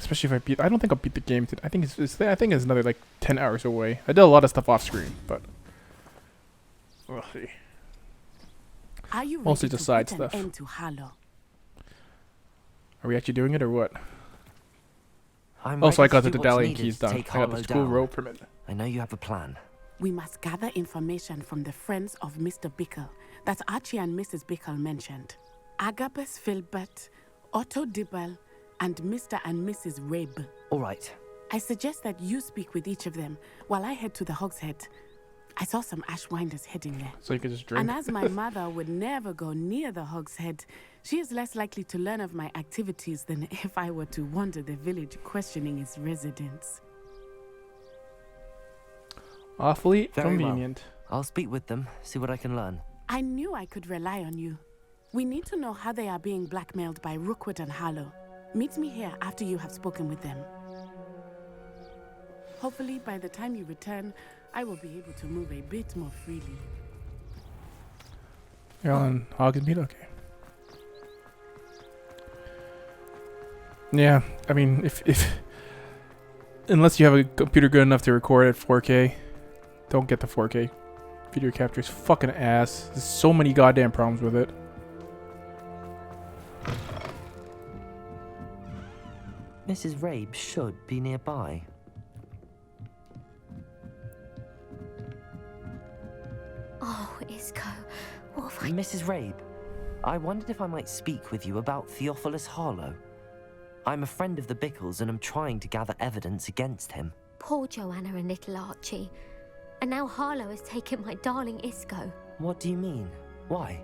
Especially if I beat. I don't think I'll beat the game. I think I think it's another like 10 hours away. I did a lot of stuff off screen, but we'll see. Are you Mostly ready just to side put an stuff. end to Harlow? Are we actually doing it or what? I'm Also, I ready got to the do what's medallion needed keys to done. take I got the Harlow school down. road permit. I know you have a plan. We must gather information from the friends of Mr. Bickle that Archie and Mrs. Bickle mentioned. Agabus Filbert, Otto Dibble, and Mr. and Mrs. Rabe. All right. I suggest that you speak with each of them while I head to the Hog's Head. I saw some Ashwinders heading there. So you can just drink. And as my mother would never go near the Hog's Head, she is less likely to learn of my activities than if I were to wander the village questioning its residents. Awfully Very convenient. Well. I'll speak with them, see what I can learn. I knew I could rely on you. We need to know how they are being blackmailed by Rookwood and Harlow. Meet me here after you have spoken with them. Hopefully, by the time you return, I will be able to move a bit more freely. You're on Hogsmeade? Okay. Yeah, I mean, if unless you have a computer good enough to record at 4K, don't get the 4K. Video capture is fucking ass. There's so many goddamn problems with it. Mrs. Rabe should be nearby. Oh, Isco, what have I... Mrs. Rabe, I wondered if I might speak with you about Theophilus Harlow. I'm a friend of the Bickles and I'm trying to gather evidence against him. Poor Joanna and little Archie. And now Harlow has taken my darling Isco. What do you mean? Why?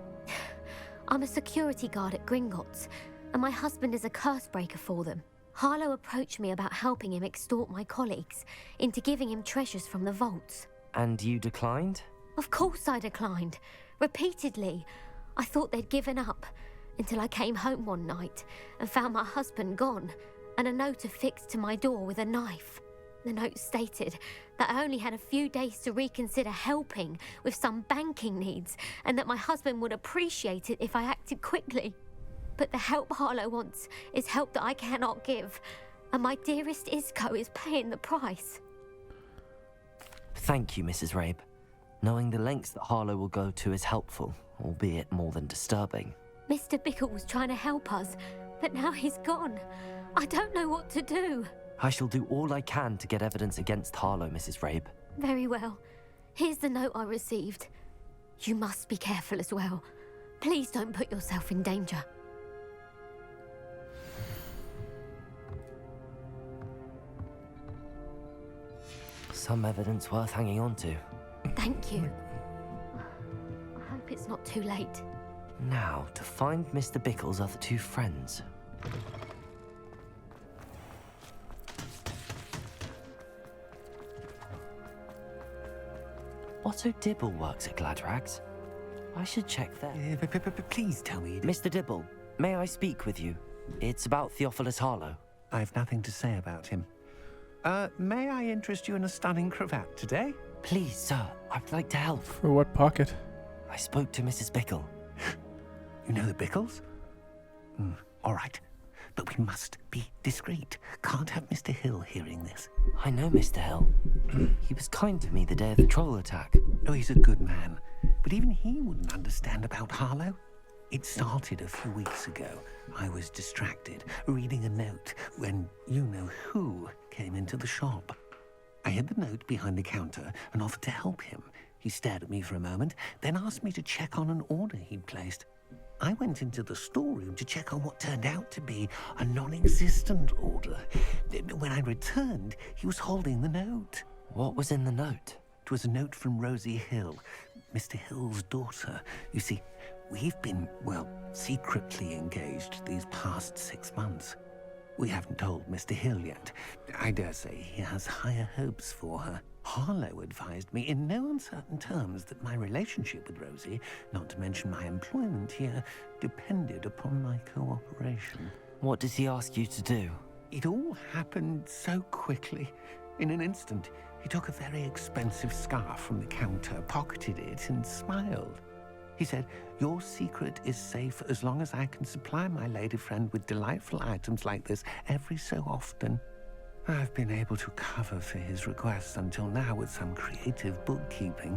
I'm a security guard at Gringotts, and my husband is a curse breaker for them. Harlow approached me about helping him extort my colleagues into giving him treasures from the vaults. And you declined? Of course I declined. Repeatedly. I thought they'd given up, until I came home one night and found my husband gone, and a note affixed to my door with a knife. The note stated that I only had a few days to reconsider helping with some banking needs, and that my husband would appreciate it if I acted quickly. But the help Harlow wants is help that I cannot give, and my dearest Isco is paying the price. Thank you, Mrs. Rabe. Knowing the lengths that Harlow will go to is helpful, albeit more than disturbing. Mr. Bickle was trying to help us, but now he's gone. I don't know what to do. I shall do all I can to get evidence against Harlow, Mrs. Rabe. Very well. Here's the note I received. You must be careful as well. Please don't put yourself in danger. Some evidence worth hanging on to. Thank you. I hope it's not too late. Now, to find Mr. Bickle's other two friends. Otto Dibble works at Gladrags. I should check there. Please tell me. Mr. Dibble, may I speak with you? It's about Theophilus Harlow. I've nothing to say about him. May I interest you in a stunning cravat today? Please, sir, I'd like to help. For what pocket? I spoke to Mrs. Bickle. You know the Bickles? All right. But we must be discreet. Can't have Mr. Hill hearing this. I know Mr. Hill. He was kind to me the day of the troll attack. Oh, he's a good man. But even he wouldn't understand about Harlow. It started a few weeks ago. I was distracted, reading a note, when you-know-who came into the shop. I hid the note behind the counter and offered to help him. He stared at me for a moment, then asked me to check on an order he'd placed. I went into the storeroom to check on what turned out to be a non-existent order. When I returned, he was holding the note. What was in the note? It was a note from Rosie Hill, Mr. Hill's daughter. You see, we've been, well, secretly engaged these past 6 months. We haven't told Mr. Hill yet. I dare say he has higher hopes for her. Harlow advised me in no uncertain terms that my relationship with Rosie, not to mention my employment here, depended upon my cooperation. What does he ask you to do? It all happened so quickly. In an instant, he took a very expensive scarf from the counter, pocketed it, and smiled. He said, your secret is safe as long as I can supply my lady friend with delightful items like this every so often. I've been able to cover for his requests until now with some creative bookkeeping,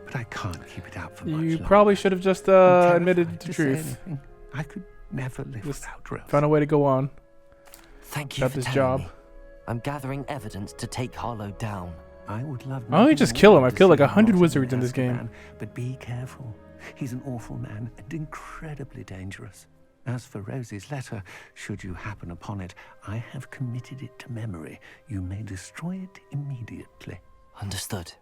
but I can't keep it out for much You longer. probably should have just I'm admitted terrified the to say truth. anything. I could never live Just without Rose. Found a way to go on. Thank you Got for this telling job. me. I'm gathering evidence to take Harlow down. I would love Why don't you nothing just more kill him? than I've to killed like see him 100 rotting wizards in this game. Azkaban, but be careful. He's an awful man and incredibly dangerous. As for Rosie's letter, should you happen upon it, I have committed it to memory. You may destroy it immediately. Understood.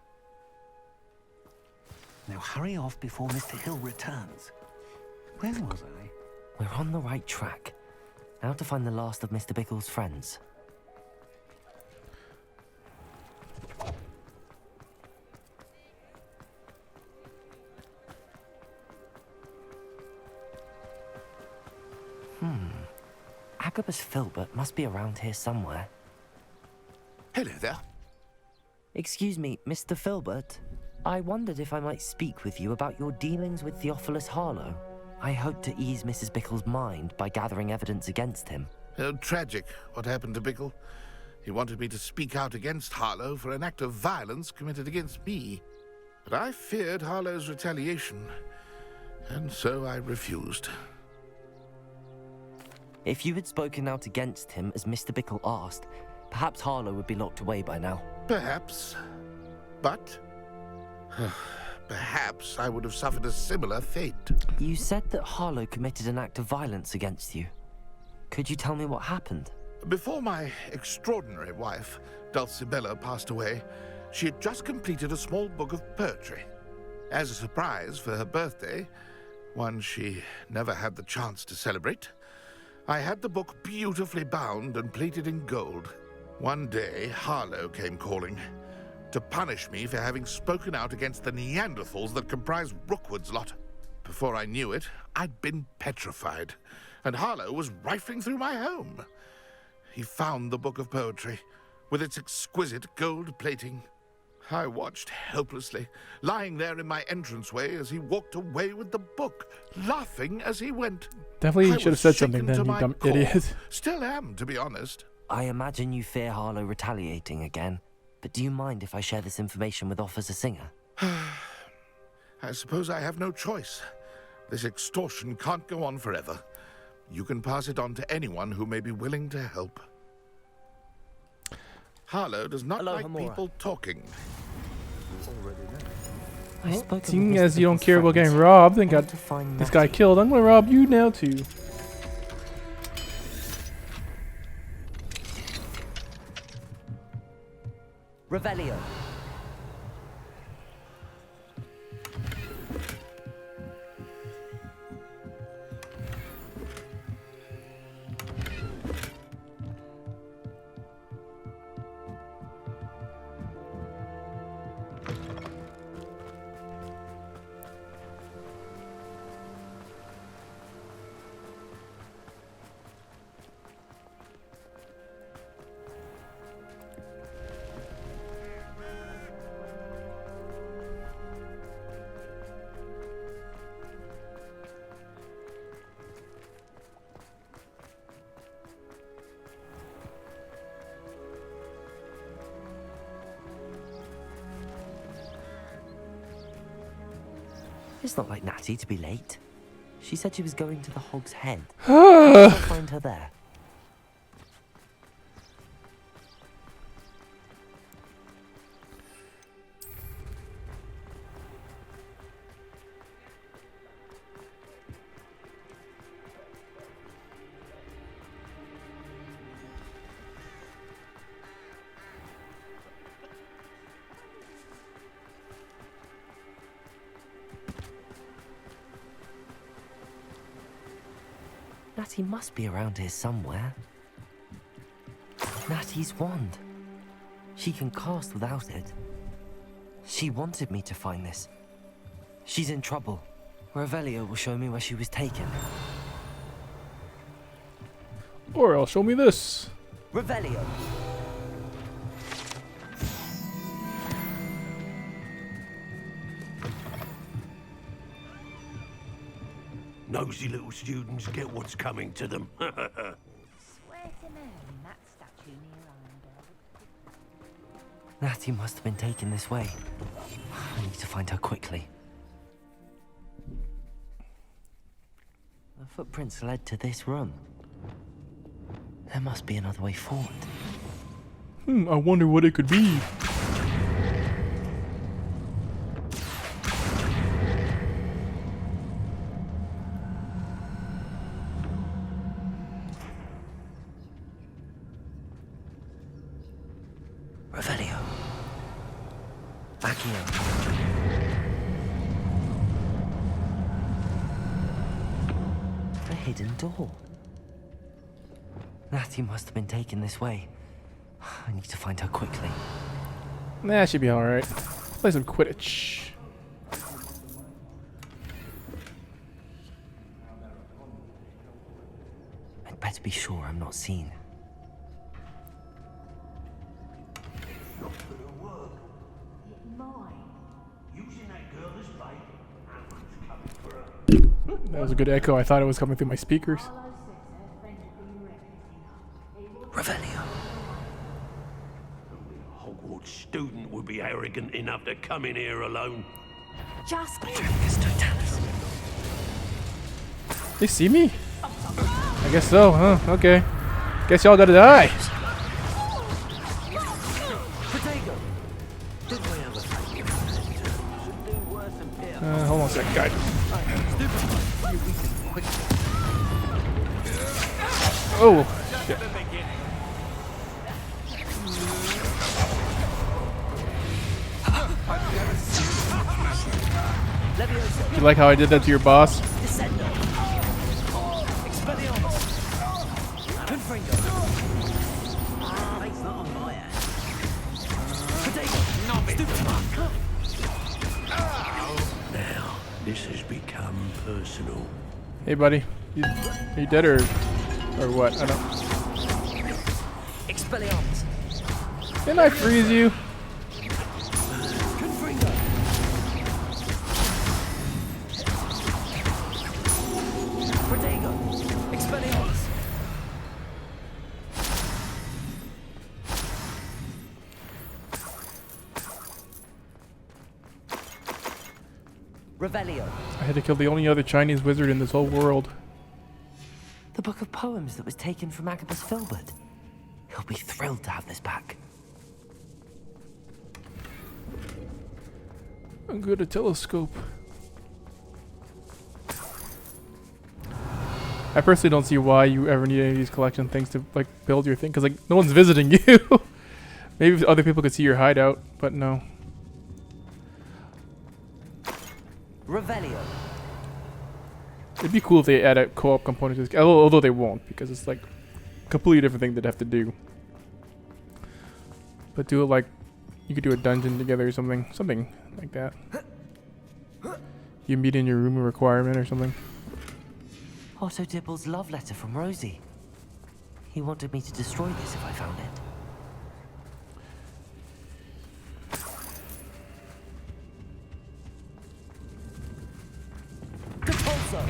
Now hurry off before Mr. Hill returns. Where was I? We're on the right track. Now to find the last of Mr. Bickle's friends. Agabus Filbert must be around here somewhere. Hello there. Excuse me, Mr. Filbert. I wondered if I might speak with you about your dealings with Theophilus Harlow. I hope to ease Mrs. Bickle's mind by gathering evidence against him. Tragic what happened to Bickle. He wanted me to speak out against Harlow for an act of violence committed against me. But I feared Harlow's retaliation, and so I refused. If you had spoken out against him as Mr. Bickle asked, perhaps Harlow would be locked away by now. Perhaps. But perhaps I would have suffered a similar fate. You said that Harlow committed an act of violence against you. Could you tell me what happened? Before my extraordinary wife, Dulcibella, passed away, she had just completed a small book of poetry. As a surprise for her birthday, one she never had the chance to celebrate, I had the book beautifully bound and plated in gold. One day, Harlow came calling to punish me for having spoken out against the Neanderthals that comprise Rookwood's lot. Before I knew it, I'd been petrified, and Harlow was rifling through my home. He found the book of poetry, with its exquisite gold plating. I watched helplessly, lying there in my entranceway as he walked away with the book, laughing as he went. Definitely I should have was said something shaken then, to you my dumb core. idiot. Still am, to be honest. I imagine you fear Harlow retaliating again, but do you mind if I share this information with Officer Singer? I suppose I have no choice. This extortion can't go on forever. You can pass it on to anyone who may be willing to help. Harlow does not like people talking. I've spoken with Seeing Mr. as you don't Bickle's care about friends. getting robbed and I want got to find this guy Natty. killed, I'm gonna rob you now too. Revelio. It's not like Natty to be late. She said she was going to the Hog's Head. I'll find her there. Natty must be around here somewhere. Natty's wand. She can cast without it. She wanted me to find this. She's in trouble. Revelio will show me where she was taken. Or else show me this. Revelio! Nosy little students get what's coming to them. Swear to Mary, that statue near Ironburg. Natty must have been taken this way. I need to find her quickly. The footprints led to this room. There must be another way forward. I wonder what it could be. Revelio. Accio. A hidden door. Natty must have been taken this way. I need to find her quickly. Nah, she'll be alright. Play some Quidditch. I'd better be sure I'm not seen. That was a good echo. I thought it was coming through my speakers. Revelio. Hogwarts student would be arrogant enough to come in here alone. Just Dracus Totalis. They see me? I guess so, huh? Okay. Guess y'all gotta die. Hold on a second, guys. Oh, shit. You like how I did that to your boss? Now, this has become personal. Hey, buddy. You dead or what? I don't. Expelliarmus. Didn't I freeze you? Expelliarmus. Revelio. I had to kill the only other Chinese wizard in this whole world. The book of poems that was taken from Agabus Filbert. He'll be thrilled to have this back. I'm good at telescope. I personally don't see why you ever need any of these collection things to like build your thing, because like no one's visiting you. Maybe other people could see your hideout, but no. Revelio. It'd be cool if they add a co-op component to this, although they won't, because it's like a completely different thing they'd have to do. But do it like you could do a dungeon together or something like that. You meet in your room a requirement or something. Otto Dibble's love letter from Rosie. He wanted me to destroy this if I found it. Compulso!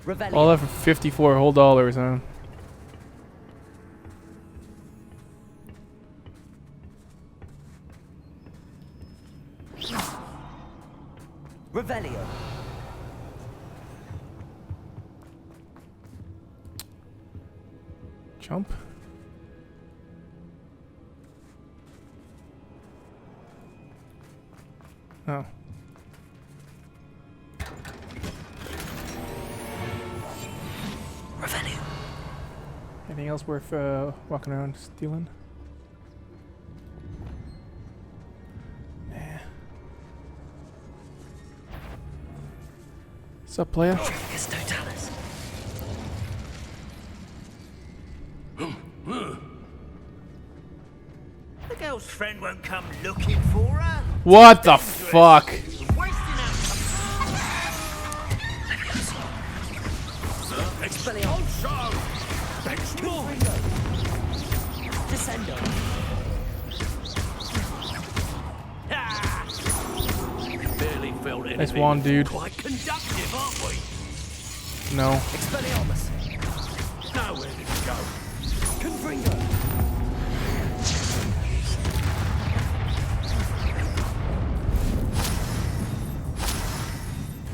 Revelio. All that for 54 whole dollars, huh? Revelio. Jump. Oh. Revelio. Anything else worth walking around stealing? Nah. What's up, player? Dracus Totalis. The girl's friend won't come looking for her. What the fuck? Expelliarmus. old enemy. Nice wand, dude. Quite conductive, aren't we? No. Expelliarmus! Nowhere did it go. Confringo!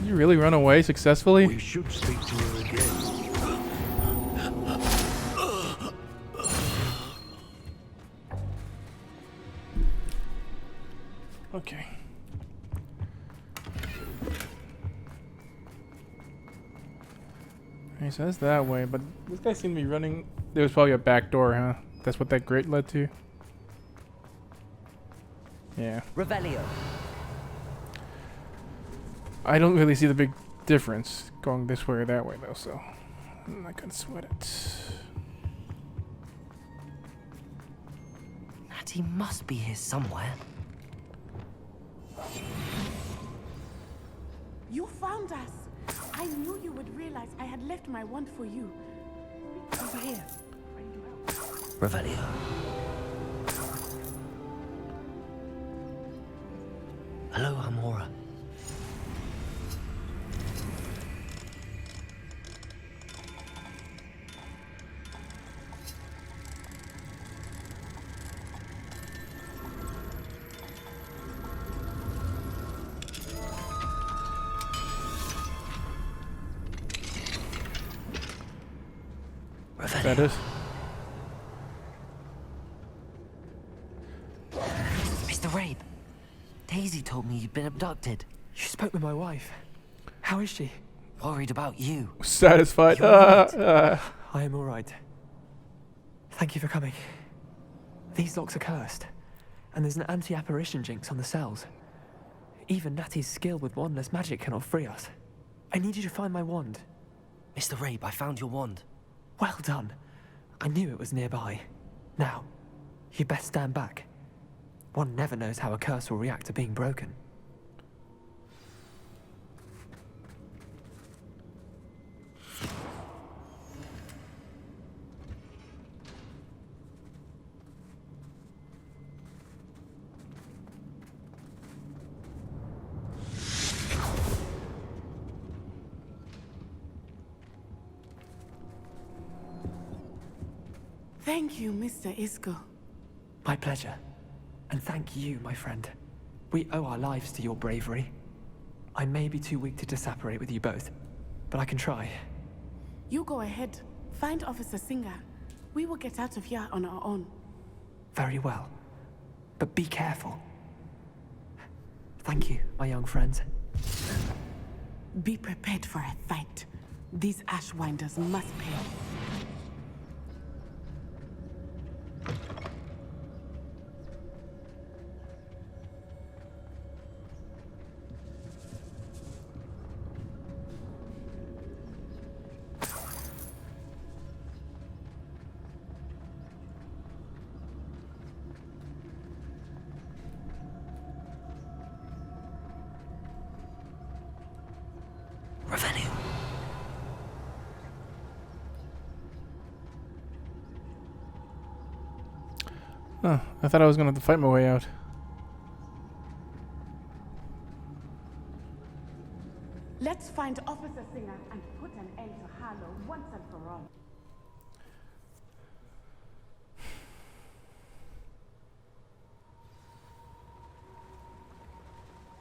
You really run away successfully? We should speak to her again. Okay. Alright, so that's that way, but this guy seemed to be running. There was probably a back door, huh? That's what that grate led to? Yeah. Revelio. I don't really see the big difference going this way or that way, though, so I'm not gonna sweat it. Natty must be here somewhere. You found us. I knew you would realize I had left my wand for you. Over here. Revelio. Hello, Amora. That is. Mr. Rabe, Daisy told me you'd been abducted. You spoke with my wife. How is she? Worried about you. Satisfied. You're right. I am all right. Thank you for coming. These locks are cursed, and there's an anti-apparition jinx on the cells. Even Natty's skill with wandless magic cannot free us. I need you to find my wand. Mr. Rabe, I found your wand. Well done. I knew it was nearby. Now, you best stand back. One never knows how a curse will react to being broken. Thank you, Mr. Isco. My pleasure. And thank you, my friend. We owe our lives to your bravery. I may be too weak to disapparate with you both, but I can try. You go ahead. Find Officer Singer. We will get out of here on our own. Very well. But be careful. Thank you, my young friends. Be prepared for a fight. These Ashwinders must pay. Revelio. Huh, I thought I was gonna have to fight my way out. Let's find Officer Singer and put an end to Harlow once and for all.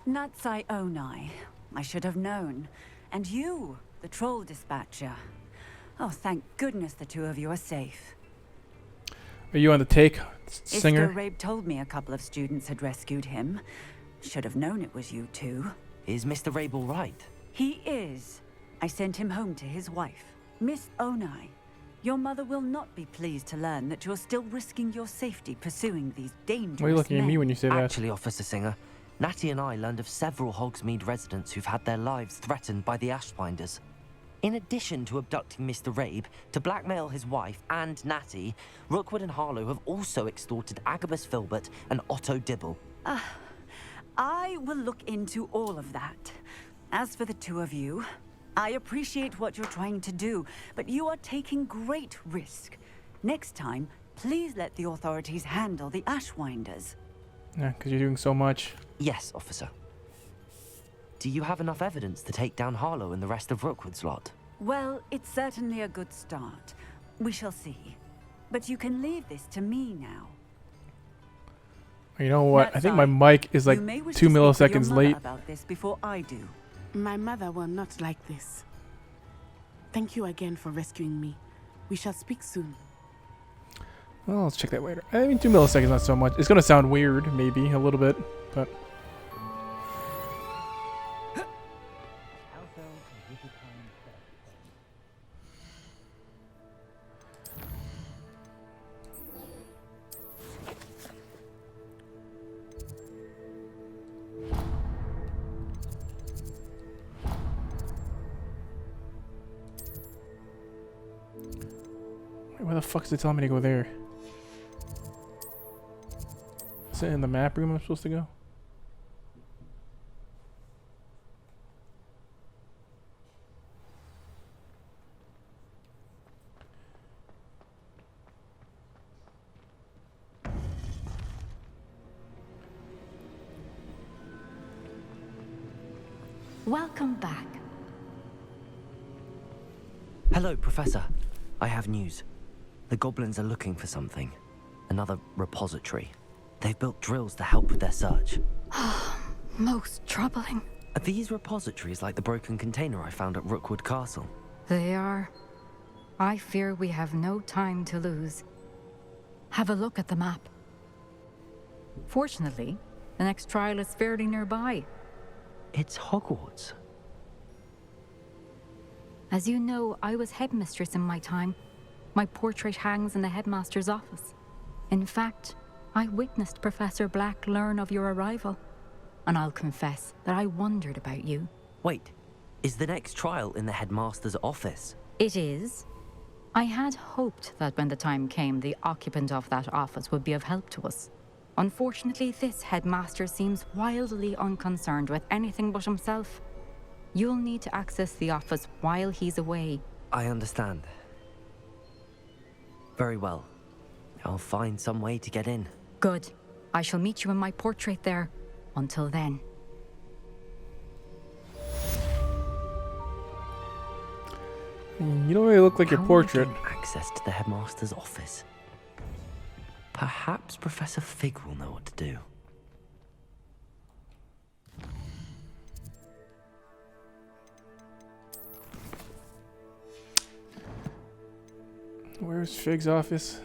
Natsai Onai. I should have known. And you, the troll dispatcher. Oh, thank goodness the two of you are safe. Are you on the take, Singer? Isco Rabe told me a couple of students had rescued him. Should have known it was you two. Is Mr. Rabe all right? He is. I sent him home to his wife. Miss Onai, your mother will not be pleased to learn that you're still risking your safety pursuing these dangerous Why are you looking at me when you say that? Actually, Officer Singer, Natty and I learned of several Hogsmeade residents who've had their lives threatened by the Ashwinders. In addition to abducting Mr. Rabe, to blackmail his wife and Natty, Rookwood and Harlow have also extorted Agabus Filbert and Otto Dibble. I will look into all of that. As for the two of you, I appreciate what you're trying to do, but you are taking great risk. Next time, please let the authorities handle the Ashwinders. Yeah, because you're doing so much. Yes, officer. do you have enough evidence to take down Harlow and the rest of Rookwood's lot? Well, it's certainly a good start. We shall see. But you can leave this to me now. You know what? That I think my side, mic is like you may wish 2 to speak with your milliseconds mother late. about this before I do. My mother will not like this. Thank you again for rescuing me. We shall speak soon. Well, let's check that later. I mean, 2 milliseconds, not so much. It's gonna sound weird, maybe, a little bit, but... Where the fuck is it telling me to go there? Is it in the map room I'm supposed to go? Welcome back. Hello, Professor. I have news. The goblins are looking for something. Another repository. They've built drills to help with their search. Most troubling. Are these repositories like the broken container I found at Rookwood Castle? They are. I fear we have no time to lose. Have a look at the map. Fortunately, the next trial is fairly nearby. It's Hogwarts. As you know, I was headmistress in my time. My portrait hangs in the headmaster's office. In fact, I witnessed Professor Black learn of your arrival. And I'll confess that I wondered about you. Wait, is the next trial in the headmaster's office? It is. I had hoped that when the time came, the occupant of that office would be of help to us. Unfortunately, this headmaster seems wildly unconcerned with anything but himself. You'll need to access the office while he's away. I understand. Very well. I'll find some way to get in. Good. I shall meet you in my portrait there. Until then. You don't really look like your How portrait. will I gain access to the headmaster's office. Perhaps Professor Fig will know what to do. Where's Fig's office?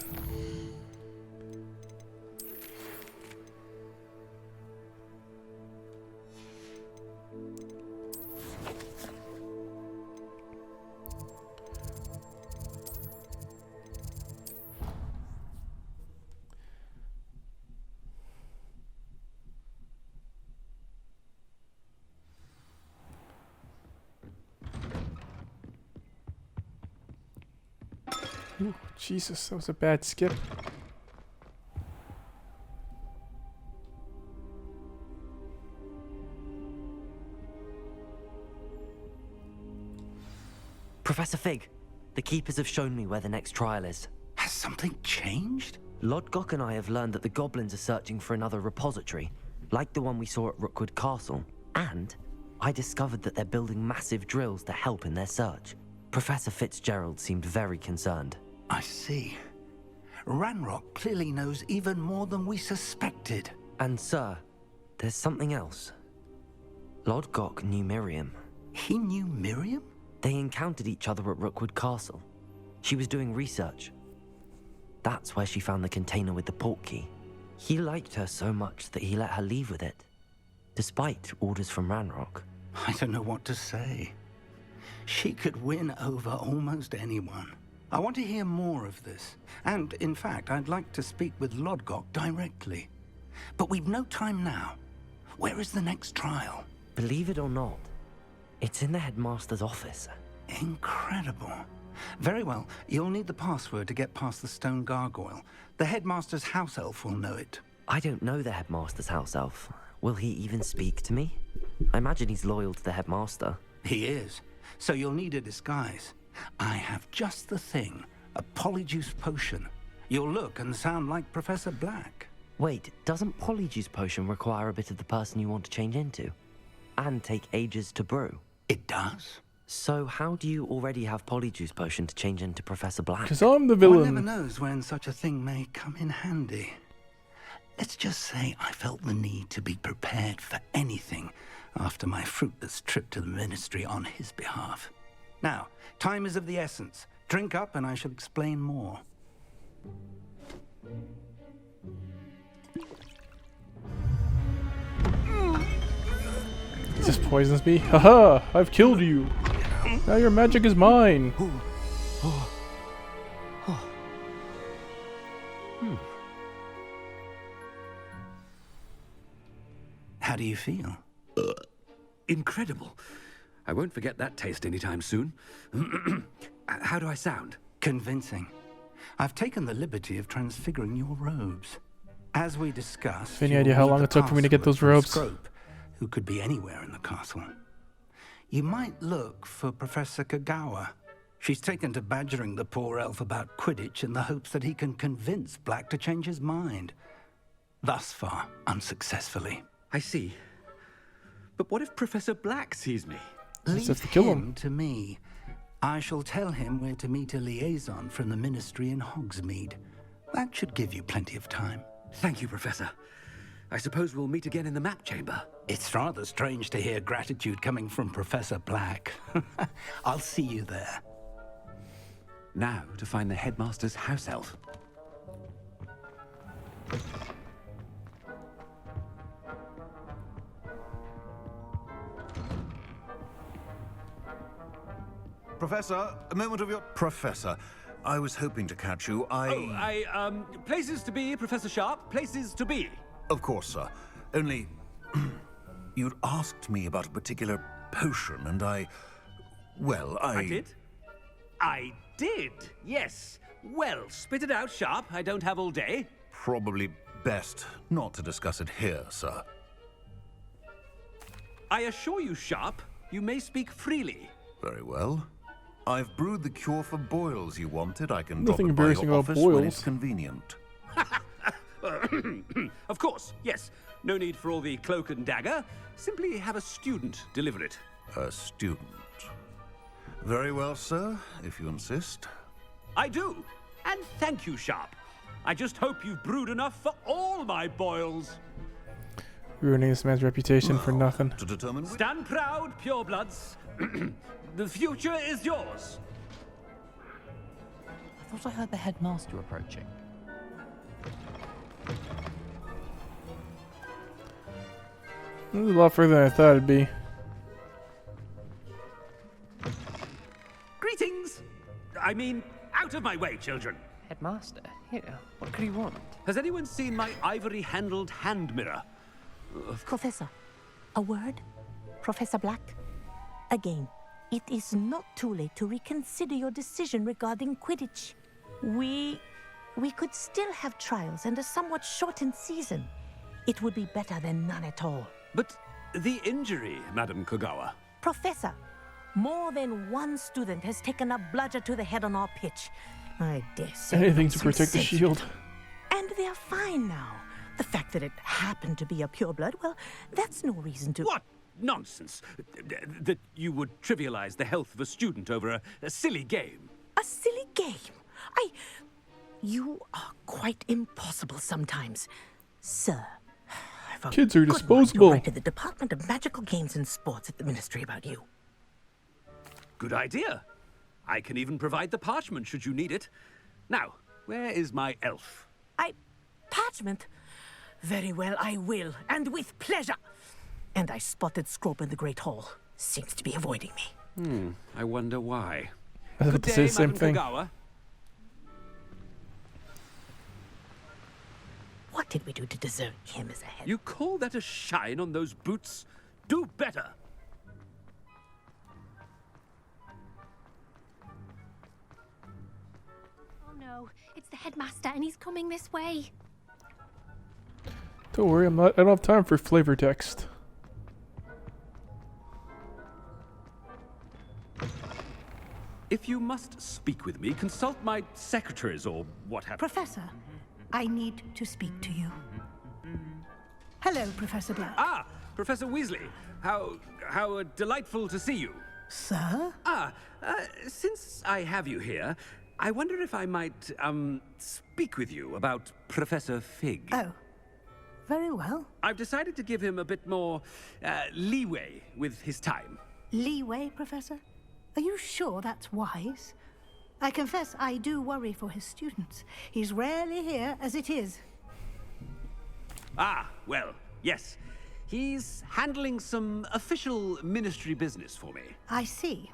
Ooh, Jesus, that was a bad skip. Professor Fig, the Keepers have shown me where the next trial is. Has something changed? Lodgok and I have learned that the goblins are searching for another repository, like the one we saw at Rookwood Castle. And I discovered that they're building massive drills to help in their search. Professor Fitzgerald seemed very concerned. I see. Ranrock clearly knows even more than we suspected. And sir, there's something else. Lodgok knew Miriam. He knew Miriam? They encountered each other at Rookwood Castle. She was doing research. That's where she found the container with the port key. He liked her so much that he let her leave with it, despite orders from Ranrock. I don't know what to say. She could win over almost anyone. I want to hear more of this. And, in fact, I'd like to speak with Lodgok directly. But we've no time now. Where is the next trial? Believe it or not, it's in the headmaster's office. Incredible. Very well. You'll need the password to get past the stone gargoyle. The headmaster's house elf will know it. I don't know the headmaster's house elf. Will he even speak to me? I imagine he's loyal to the headmaster. He is. So you'll need a disguise. I have just the thing. A polyjuice potion. You'll look and sound like Professor Black. Wait, doesn't Polyjuice Potion require a bit of the person you want to change into? and take ages to brew. It does. So how do you already have Polyjuice Potion to change into Professor Black? Because I'm the One villain. never knows when such a thing may come in handy. Let's just say I felt the need to be prepared for anything after my fruitless trip to the Ministry on his behalf. Now, time is of the essence. Drink up and I shall explain more. He just poisons me. Haha! I've killed you. Now your magic is mine. How do you feel? Incredible. I won't forget that taste anytime soon. How do I sound? Convincing. I've taken the liberty of transfiguring your robes. As we discussed, Any idea how long it took for me to get those robes? Scrope, who could be anywhere in the castle. You might look for Professor Kagawa. She's taken to badgering the poor elf about Quidditch in the hopes that he can convince Black to change his mind. Thus far, unsuccessfully. I see. But what if Professor Black sees me? Leave to kill him to me. I shall tell him where to meet a liaison from the Ministry in Hogsmeade. That should give you plenty of time. Thank you, Professor. I suppose we'll meet again in the map chamber. It's rather strange to hear gratitude coming from Professor Black. I'll see you there. Now to find the headmaster's house elf. Professor, a moment of your... Professor, I was hoping to catch you. Places to be, Professor Sharp. Places to be. Of course, sir. Only... you'd asked me about a particular potion, and I did? I did, yes. Well, spit it out, Sharp. I don't have all day. Probably best not to discuss it here, sir. I assure you, Sharp, you may speak freely. Very well. I've brewed the cure for boils you wanted. I can Nothing drop it by embarrassing your about office when boils. it's convenient. Of course, yes. No need for all the cloak and dagger. Simply have a student deliver it. A student. Very well, sir, if you insist. I do. And thank you, Sharp. I just hope you've brewed enough for all my boils. Ruining this man's reputation for nothing. To determine... Stand proud, purebloods. The future is yours. I thought I heard the headmaster approaching. This is a lot further than I thought it'd be. Greetings! I mean, out of my way, children. Headmaster, here, what could he want? Has anyone seen my ivory-handled hand mirror? Professor, a word? Professor Black? Again, it is not too late to reconsider your decision regarding Quidditch. We could still have trials and a somewhat shortened season. It would be better than none at all. But the injury, Madam Kagawa. Professor, more than one student has taken a bludger to the head on our pitch. I dare say Anything to protect the shield. And they're fine now. The fact that it happened to be a pureblood, well, that's no reason to... What nonsense! That you would trivialize the health of a student over a silly game. A silly game? You are quite impossible sometimes. Sir, I've a Kids are good disposable. mind to write to the Department of Magical Games and Sports at the Ministry about you. Good idea. I can even provide the parchment should you need it. Now, where is my elf? Parchment? Very well, I will, and with pleasure. And I spotted Scrope in the Great Hall. Seems to be avoiding me. I wonder why. I was about Good to say day, the same Madam thing. Kagawa. What did we do to deserve him as a head? You call that a shine on those boots? Do better. Oh no, it's the headmaster and he's coming this way. Don't worry, I don't have time for flavor text. If you must speak with me, consult my secretaries or what have you. Professor, I need to speak to you. Hello, Professor Black. Ah, Professor Weasley. How delightful to see you. Sir? Since I have you here, I wonder if I might, speak with you about Professor Fig. Oh, very well. I've decided to give him a bit more, leeway with his time. Leeway, Professor? Are you sure that's wise? I confess I do worry for his students. He's rarely here as it is. Ah, well, yes. He's handling some official ministry business for me. I see.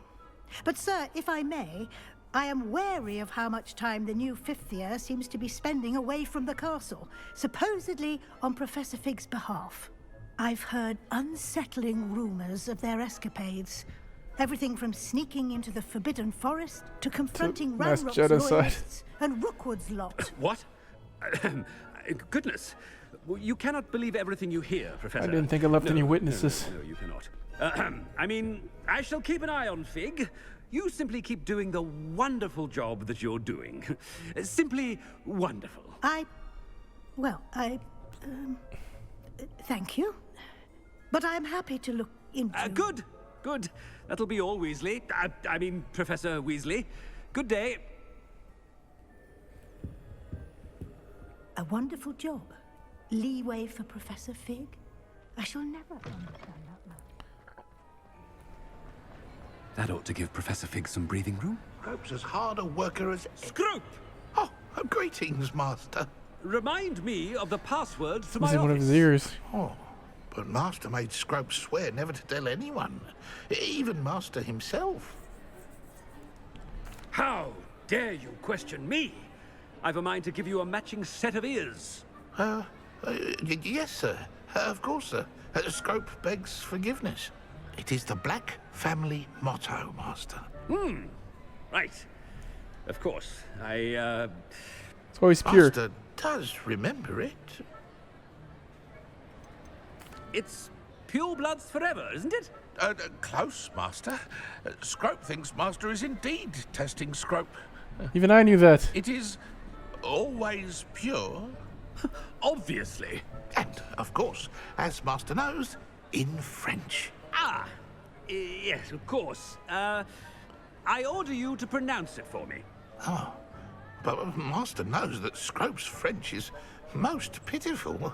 But, sir, if I may, I am wary of how much time the new fifth year seems to be spending away from the castle, supposedly on Professor Fig's behalf. I've heard unsettling rumors of their escapades. Everything from sneaking into the Forbidden Forest to confronting Ranrock's loyalists and Rookwood's lot. What? Goodness. You cannot believe everything you hear, Professor. I didn't think I left any witnesses. No, you cannot. I mean, I shall keep an eye on Fig. You simply keep doing the wonderful job that you're doing. Simply wonderful. Thank you. But I'm happy to look into... Good. That'll be all, Weasley. I mean, Professor Weasley. Good day. A wonderful job. Leeway for Professor Fig? I shall never understand that man. That ought to give Professor Fig some breathing room. Scrope's as hard a worker as... Scrope! Oh, greetings, Master. Remind me of the password to my Losing office. one of his ears. Oh, but Master made Scrope swear never to tell anyone. Even Master himself. How dare you question me? I've a mind to give you a matching set of ears. Yes, sir. Of course, sir. Scrope begs forgiveness. It is the Black family motto, Master. Right. Of course. It's always pure. Master does remember it. It's pure bloods forever, isn't it? Close, Master. Scrope thinks Master is indeed testing Scrope. Even I knew that. It is always pure. Obviously. And, of course, as Master knows, in French. Yes, of course. I order you to pronounce it for me. Oh, but Master knows that Scrope's French is most pitiful.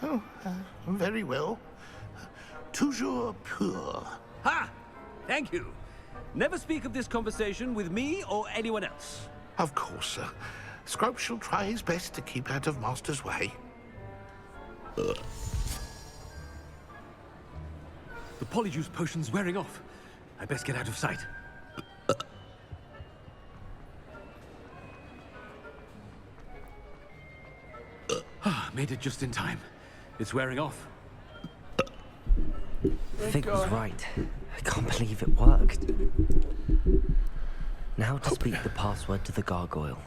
Oh, very well. Toujours pur. Ha! Thank you. Never speak of this conversation with me or anyone else. Of course, sir. Scrope shall try his best to keep out of Master's way. The Polyjuice potion's wearing off. I best get out of sight. Made it just in time. It's wearing off. Fig was right. I can't believe it worked. Now to speak the password to the gargoyle.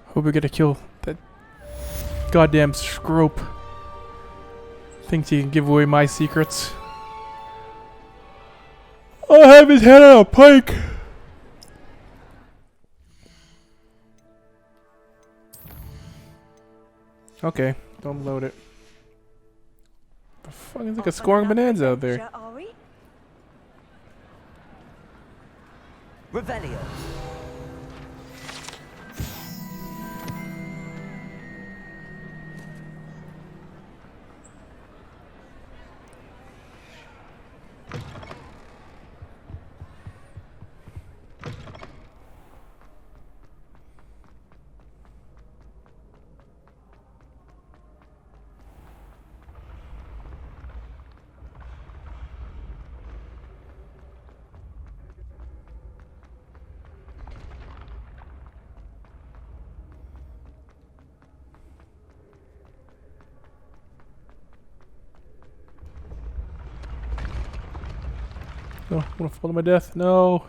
Hope we get to kill that goddamn Scrope. Thinks he can give away my secrets. I'll have his head on a pike. Okay, don't load it. The fuck is like a scoring bonanza out there. Revelio. No, I'm gonna fall to my death. No.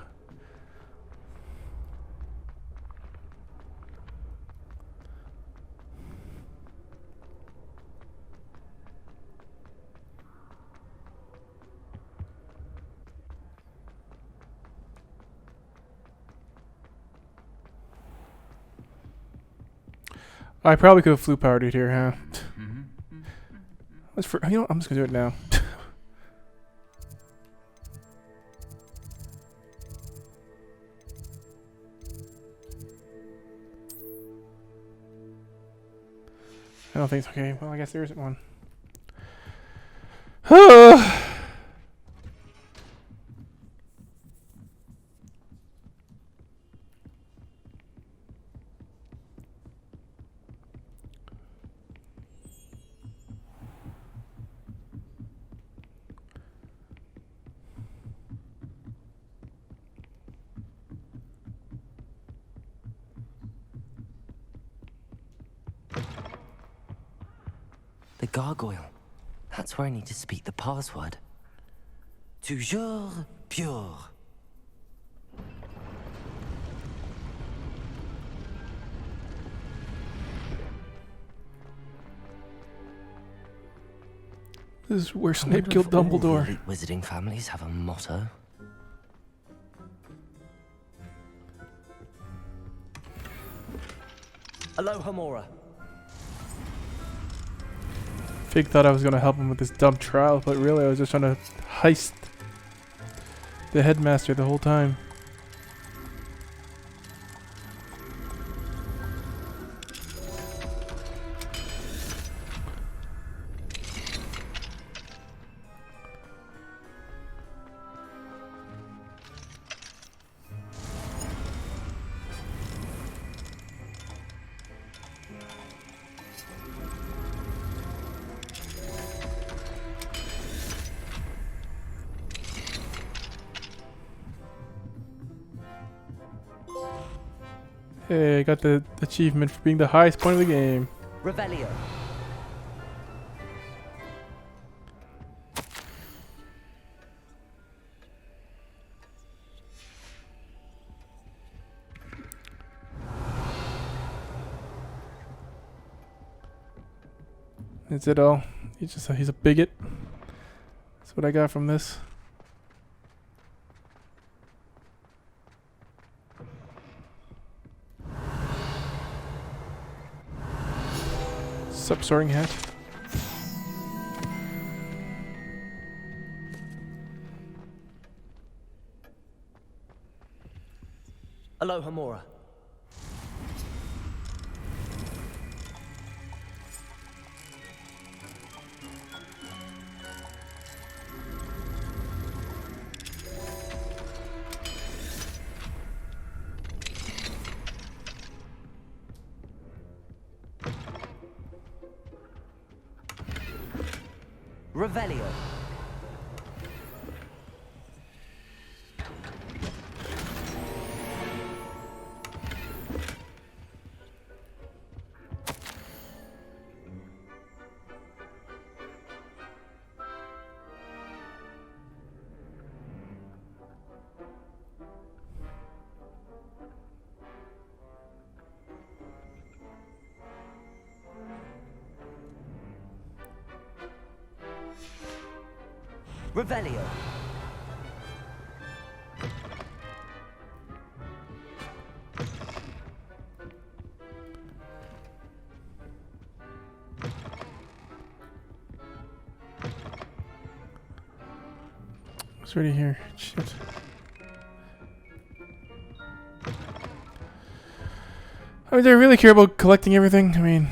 I probably could have flew powered it here, huh? You know what? I'm just gonna do it now. I don't think so. Okay, well, I guess there isn't one. The gargoyle. That's where I need to speak the password. Toujours pure. This is where Snape killed Dumbledore. Elite wizarding families have a motto. Aloha Mora. Fig thought I was going to help him with this dumb trial, but really I was just trying to heist the headmaster the whole time. Hey, I got the achievement for being the highest point of the game. Revelio. Is it all? He's a bigot. That's what I got from this. Sup, Soaring Hat? Aloha Mora. Revelio. Revelio. It's already here. Shit. I mean, do I really care about collecting everything? I mean...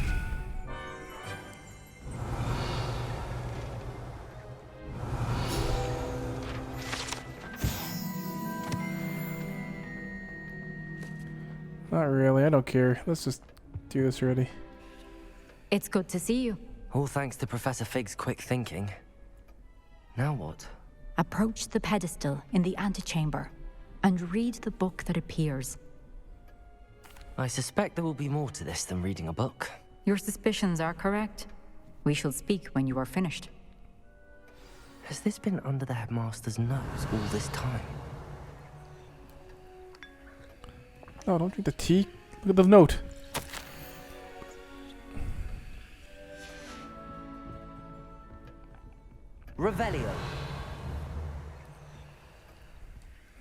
Not really, I don't care. Let's just do this already. It's good to see you. All thanks to Professor Fig's quick thinking. Now what? Approach the pedestal in the antechamber and read the book that appears. I suspect there will be more to this than reading a book. Your suspicions are correct. We shall speak when you are finished. Has this been under the headmaster's nose all this time? No, don't drink the tea. Look at the note. Revelio.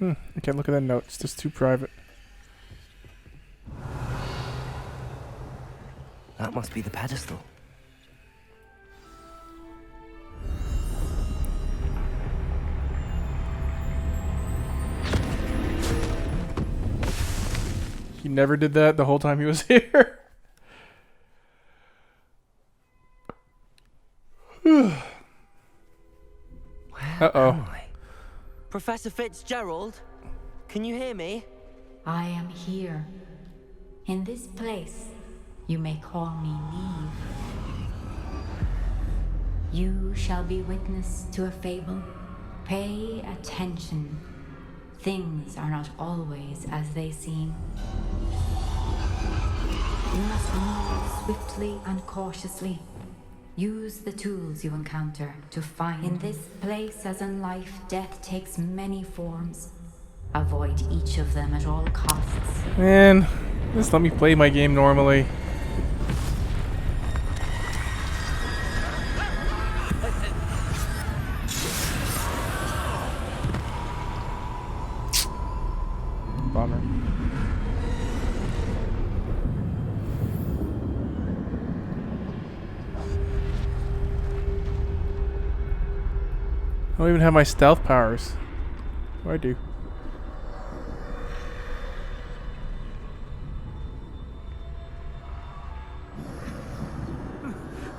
I can't look at that note. It's just too private. That must be the pedestal. He never did that the whole time he was here. Uh-oh. Professor Fitzgerald? Can you hear me? I am here. In this place, you may call me Neve. You shall be witness to a fable. Pay attention. Things are not always as they seem. You must move swiftly and cautiously. Use the tools you encounter to find. In this place, as in life, death takes many forms. Avoid each of them at all costs. Man, just let me play my game normally. Bummer. I don't even have my stealth powers. What do I do?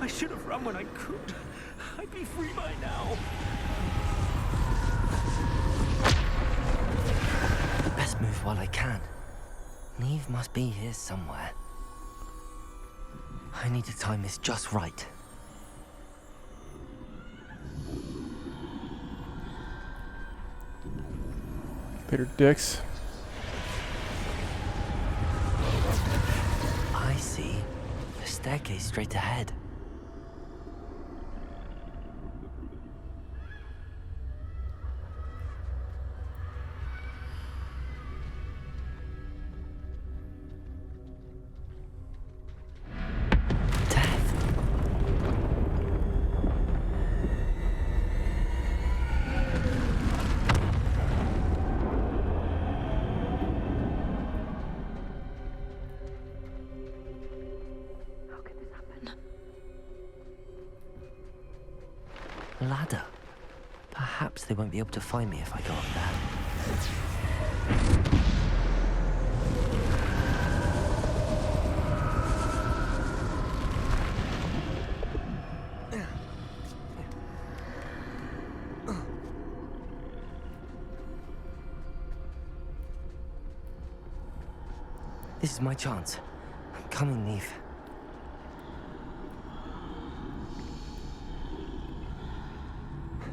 I should have run when I could. I'd be free by now. Best move while I can. Neve must be here somewhere. I need to time this just right. Later, dicks. I see. The staircase straight ahead. Ladder. Perhaps they won't be able to find me if I go up there. This is my chance. I'm coming, Neve.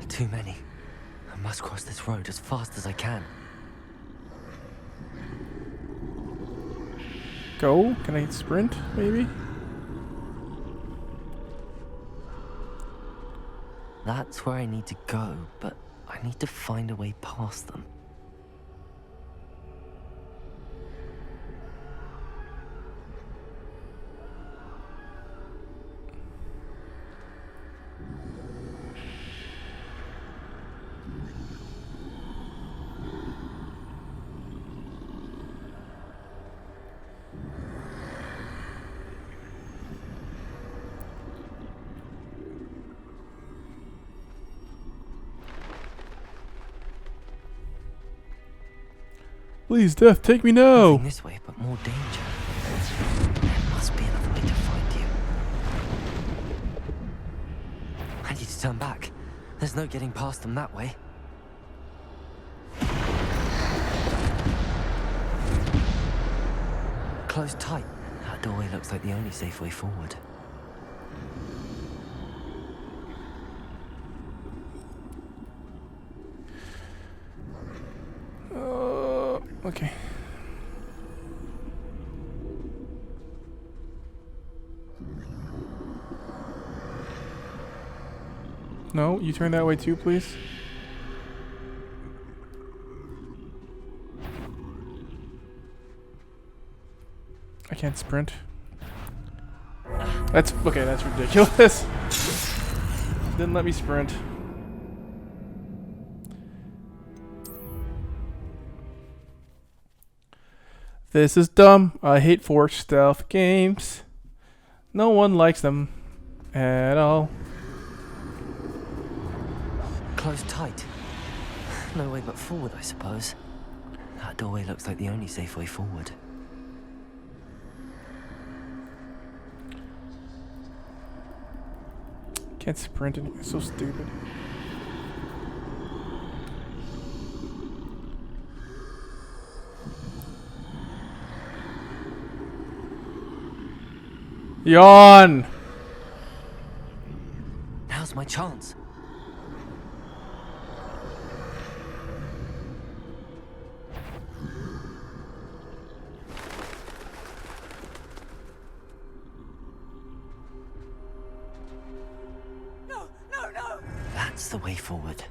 Too many. I must cross this road as fast as I can. Go? Can I sprint, maybe? That's where I need to go, but I need to find a way past them. Please, Death, take me now! Moving this way, but more danger. There must be another way to find you. I need to turn back. There's no getting past them that way. Close tight. That doorway looks like the only safe way forward. Okay. No, you turn that way too, please. I can't sprint. That's okay, that's ridiculous. Didn't let me sprint. This is dumb. I hate forged stealth games. No one likes them at all. Close tight. No way but forward, I suppose. That doorway looks like the only safe way forward. Can't sprint anymore. So stupid. Yawn! Now's my chance. No! That's the way forward.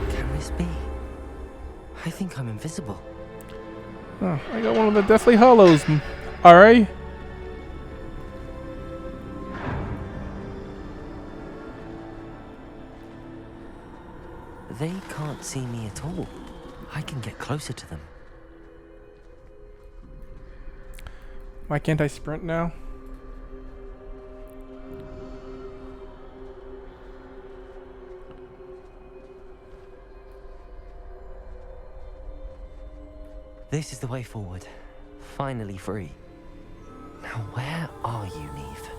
Can this be? I think I'm invisible. Oh, I got one of the Deathly Hollows. Alright. They can't see me at all. I can get closer to them. Why can't I sprint now? This is the way forward. Finally free. Now where are you, Neve?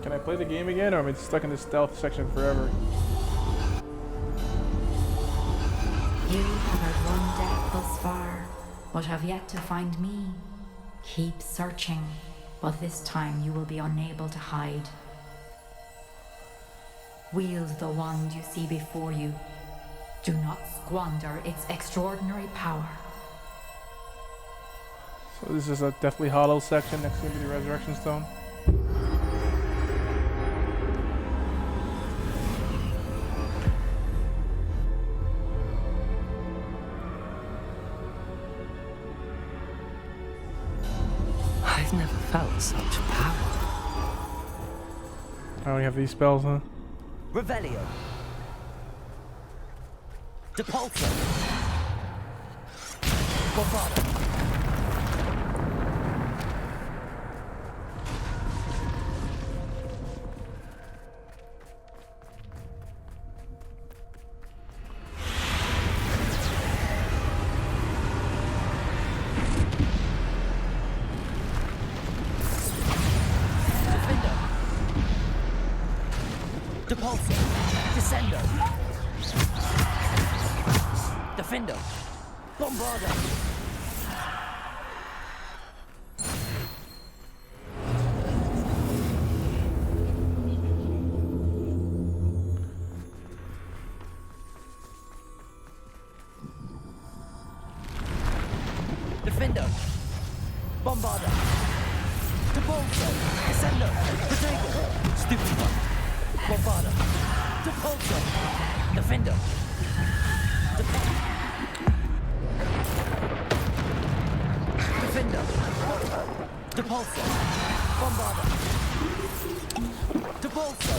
Can I play the game again, or am I stuck in this stealth section forever? You have had one death thus far, but have yet to find me. Keep searching, but this time you will be unable to hide. Wield the wand you see before you. Do not squander its extraordinary power. So this is a Deathly Hollow section next to the Resurrection Stone. I've never felt such power. I only have these spells, huh? Revelio. Depulso. Bombado. Depulso. Descendo. Defendo. Bombardo. Defendo. Bombardo. Depulso. Descendo. Protego. Stupefy. Bombardo. Depulso. Defendo. Defendo. Depulso. Bombardo. Depulso.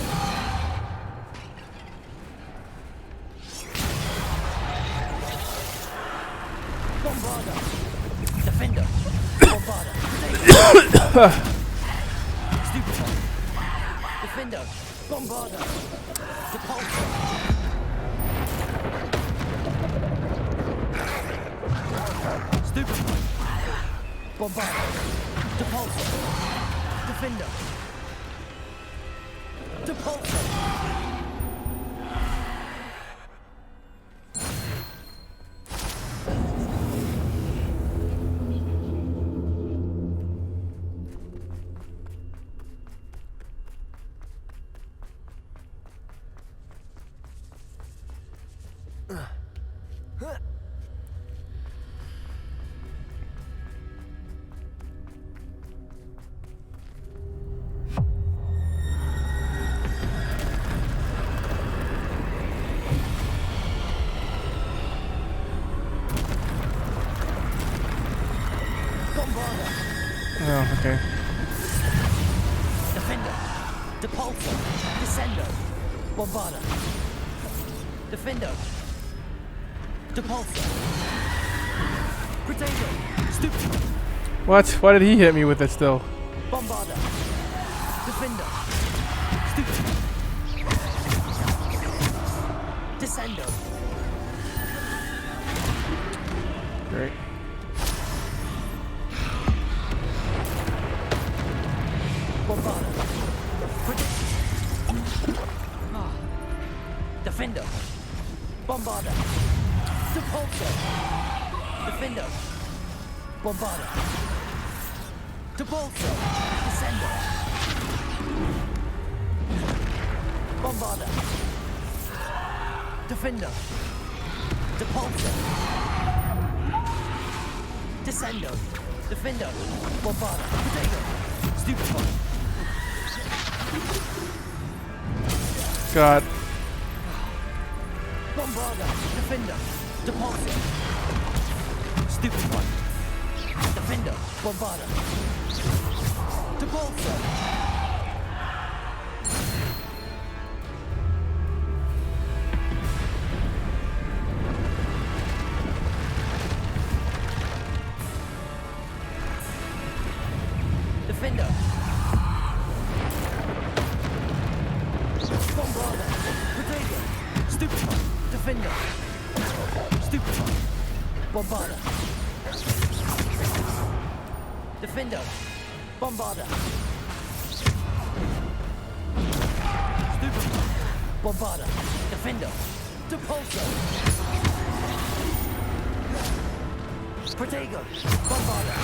Bombardo. Defendo. Bombardo. Stupefy. Defendo. Bombardo. Depulso. Stupefy. Bombardo. Depulso. Defendo. Depulso. Oh, okay. Defendo. Depulso. Descendo. Bombardo. Defendo. Depulso. Protego. Stupefy. What? Why did he hit me with it still? Bombardo. Defendo. Stupefy. Descendo. Great. Bombarda. Depulso. Defendo. Bombarda. Depulso. Descendo. Bombarda. Defendo. Depulso. Descendo. Defendo. Bombarda. Potato. Stupefy. God. Bombarda. Defender. Depulso. Stupefy. Defender. Bombarda. Depulso. Defender. Bombarda. Potato. Stupefy. Defender. Stupefy. Bombarda. Defender. Bombarda. Stupefy. Bombarda. Defender. Depulso. Protego. Bombarda.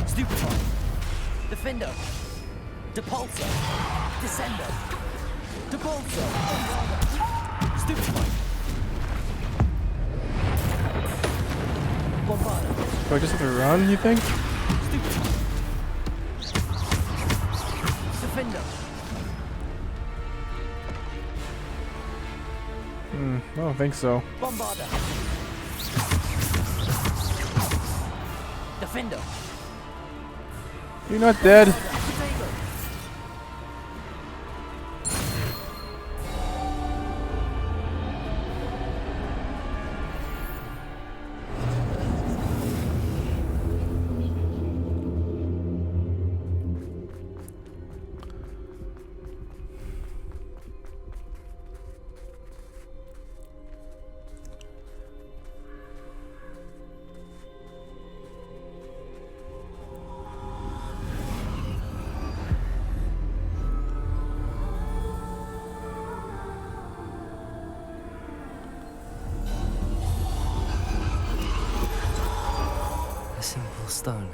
Stupefy. Defender. Depulso. Descendo. Depulso. Bombarda. Stupefy. Bombarda. Do I just have to run, you think? Stupefy. Defender. I don't think so. Bombarda. Defender. You're not dead. Potato. A simple stone.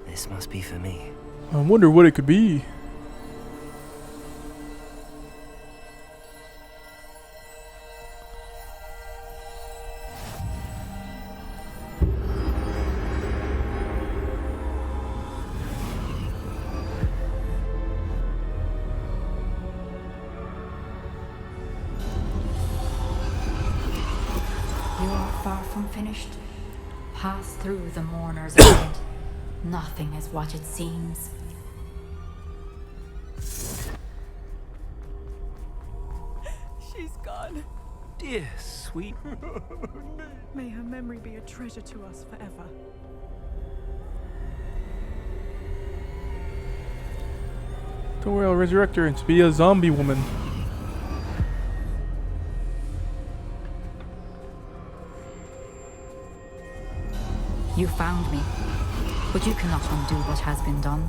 This must be for me. I wonder what it could be. You are far from finished. Pass through the mourner's end. Nothing is what it seems. She's gone. Dear sweet. May her memory be a treasure to us forever. Don't worry, I'll resurrect her and to be a zombie woman. You found me, but you cannot undo what has been done.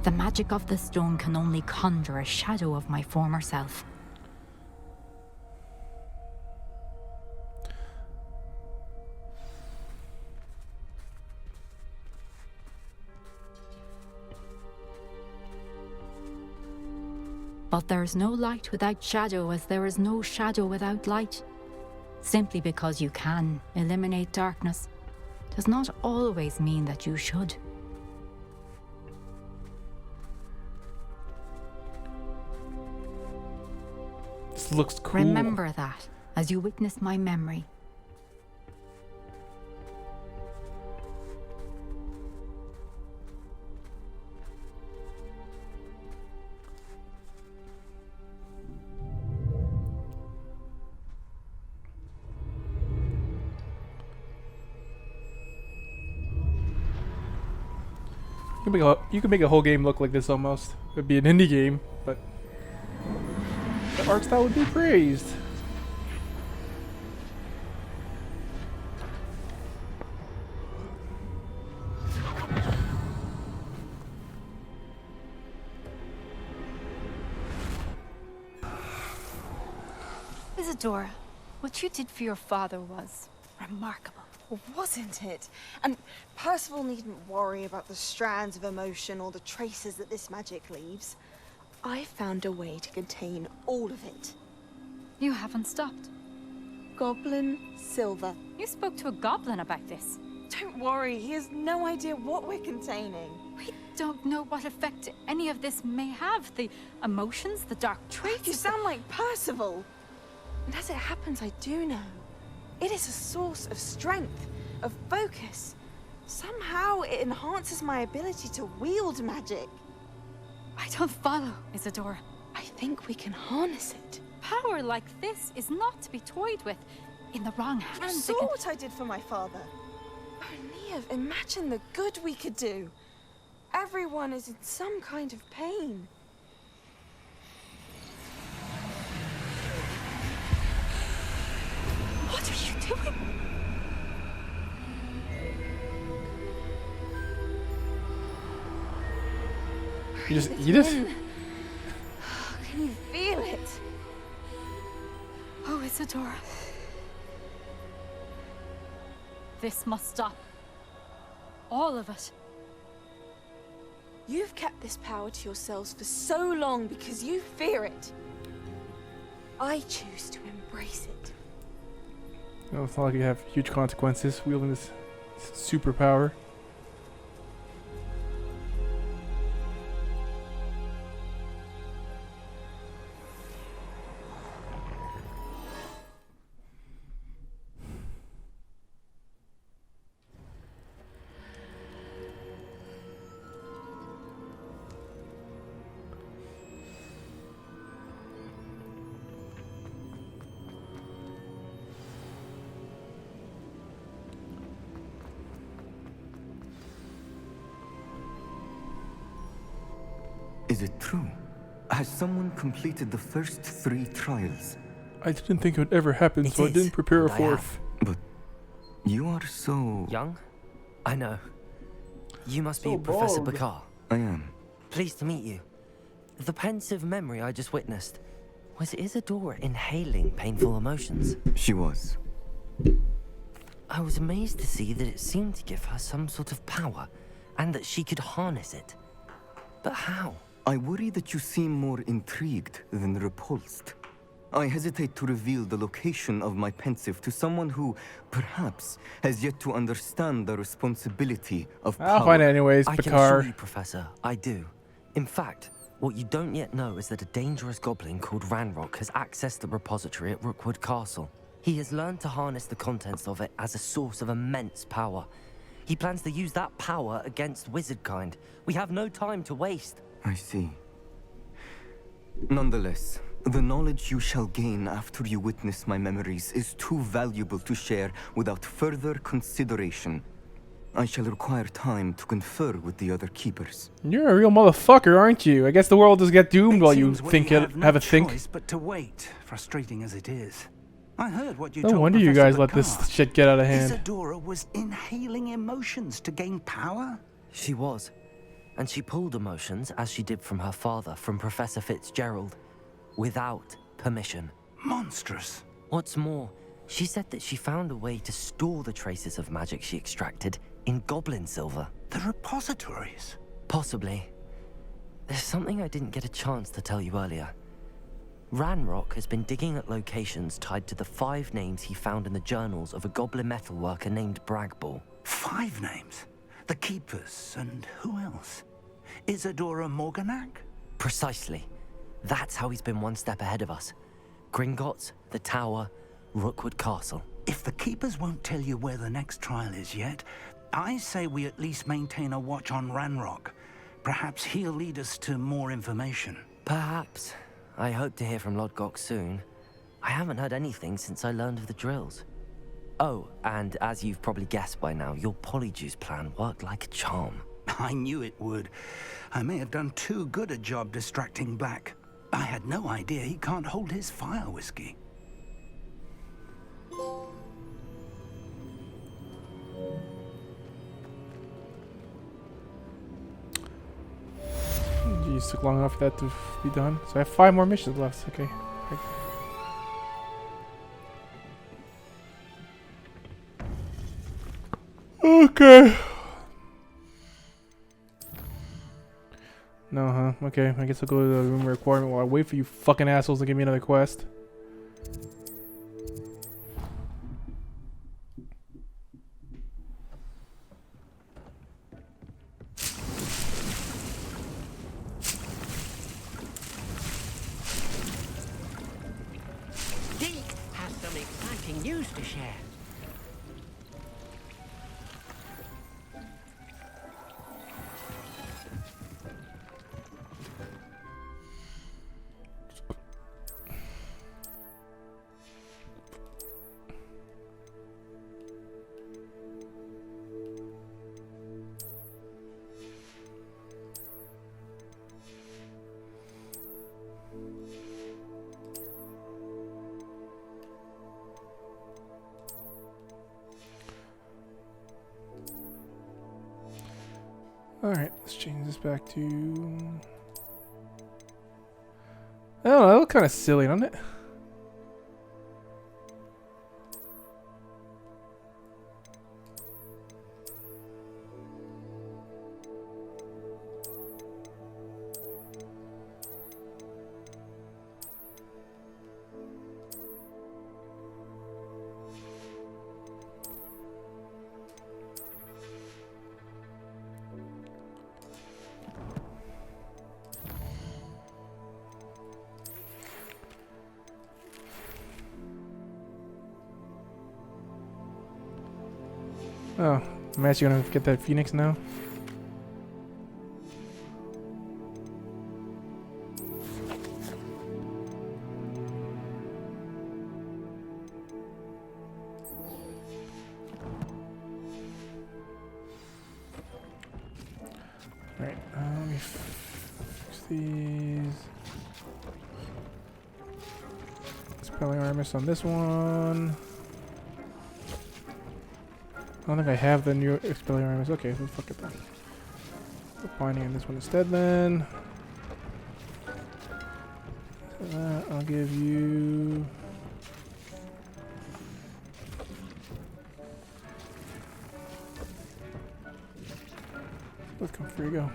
The magic of the stone can only conjure a shadow of my former self. But there is no light without shadow, as there is no shadow without light. Simply because you can eliminate darkness does not always mean that you should. This looks cool. Remember that as you witness my memory. You can make a whole game look like this almost. It'd be an indie game, but the art style would be praised. Isadora, what you did for your father was remarkable. Wasn't it? And Percival needn't worry about the strands of emotion or the traces that this magic leaves. I found a way to contain all of it. You haven't stopped. Goblin Silver. You spoke to a goblin about this. Don't worry, he has no idea what we're containing. We don't know what effect any of this may have. The emotions, the dark traits. You sound like Percival. And as it happens, I do know. It is a source of strength, of focus. Somehow it enhances my ability to wield magic. I don't follow, Isadora. I think we can harness it. Power like this is not to be toyed with. In the wrong hands. You saw what I did for my father. Oh, Neve, imagine the good we could do. Everyone is in some kind of pain. What are you doing? You just. Can you feel it? Oh, Isadora. This must stop. All of it. You've kept this power to yourselves for so long because you fear it. I choose to embrace it. No, it's not like you have huge consequences wielding this superpower. Is it true? Has someone completed the first 3 trials? I didn't think it would ever happen, so I didn't prepare a 4th. But you are so... Young? I know. You must So be Professor bold. Bakar. I am. Pleased to meet you. The pensive memory I just witnessed. Was Isadora inhaling painful emotions? She was. I was amazed to see that it seemed to give her some sort of power, and that she could harness it. But how? I worry that you seem more intrigued than repulsed. I hesitate to reveal the location of my pensive to someone who, perhaps, has yet to understand the responsibility of power. I'll find it anyways, I can Bakar. assure you, Professor, I do. In fact, what you don't yet know is that a dangerous goblin called Ranrock has accessed the repository at Rookwood Castle. He has learned to harness the contents of it as a source of immense power. He plans to use that power against wizardkind. We have no time to waste. I see. Nonetheless, the knowledge you shall gain after you witness my memories is too valuable to share without further consideration. I shall require time to confer with the other keepers. You're a real motherfucker, aren't you? I guess the world does get doomed while you think it, have a think. Choice but to wait, frustrating as it is. I heard what you No told wonder you Professor guys let Bakar. this shit get out of hand. Isadora was inhaling emotions to gain power? She was. And she pulled emotions, as she did from her father, from Professor Fitzgerald, without permission. Monstrous. What's more, she said that she found a way to store the traces of magic she extracted in goblin silver. The repositories? Possibly. There's something I didn't get a chance to tell you earlier. Ranrock has been digging at locations tied to the 5 names he found in the journals of a goblin metalworker named Bragball. 5 names? The Keepers, and who else? Isadora Morganac? Precisely. That's how he's been one step ahead of us. Gringotts, the Tower, Rookwood Castle. If the Keepers won't tell you where the next trial is yet, I say we at least maintain a watch on Ranrock. Perhaps he'll lead us to more information. Perhaps. I hope to hear from Lodgok soon. I haven't heard anything since I learned of the drills. Oh, and as you've probably guessed by now, your Polyjuice plan worked like a charm. I knew it would. I may have done too good a job distracting Black. I had no idea he can't hold his fire whiskey. Jeez, took long enough for that to be done. So I have 5 more missions left. Okay. Okay. No, huh? Okay, I guess I'll go to the room requirement while I wait for you fucking assholes to give me another quest. Deke has some exciting news to share. Alright, let's change this back to... I don't know, that looks kind of silly, doesn't it? Oh, I'm actually gonna get that Phoenix now. Alright, let me fix these. Spelling Armis on this one. I don't think I have the new Expelliarmus Armis. Okay, so fuck it then. Put binding on this one instead then. So that I'll give you... Let's come free go.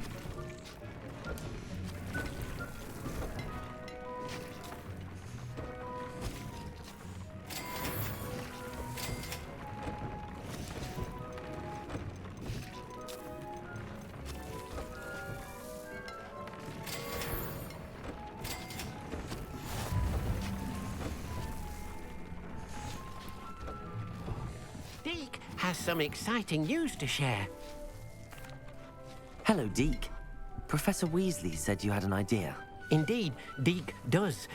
Deke has some exciting news to share. Hello, Deke. Professor Weasley said you had an idea. Indeed, Deke does.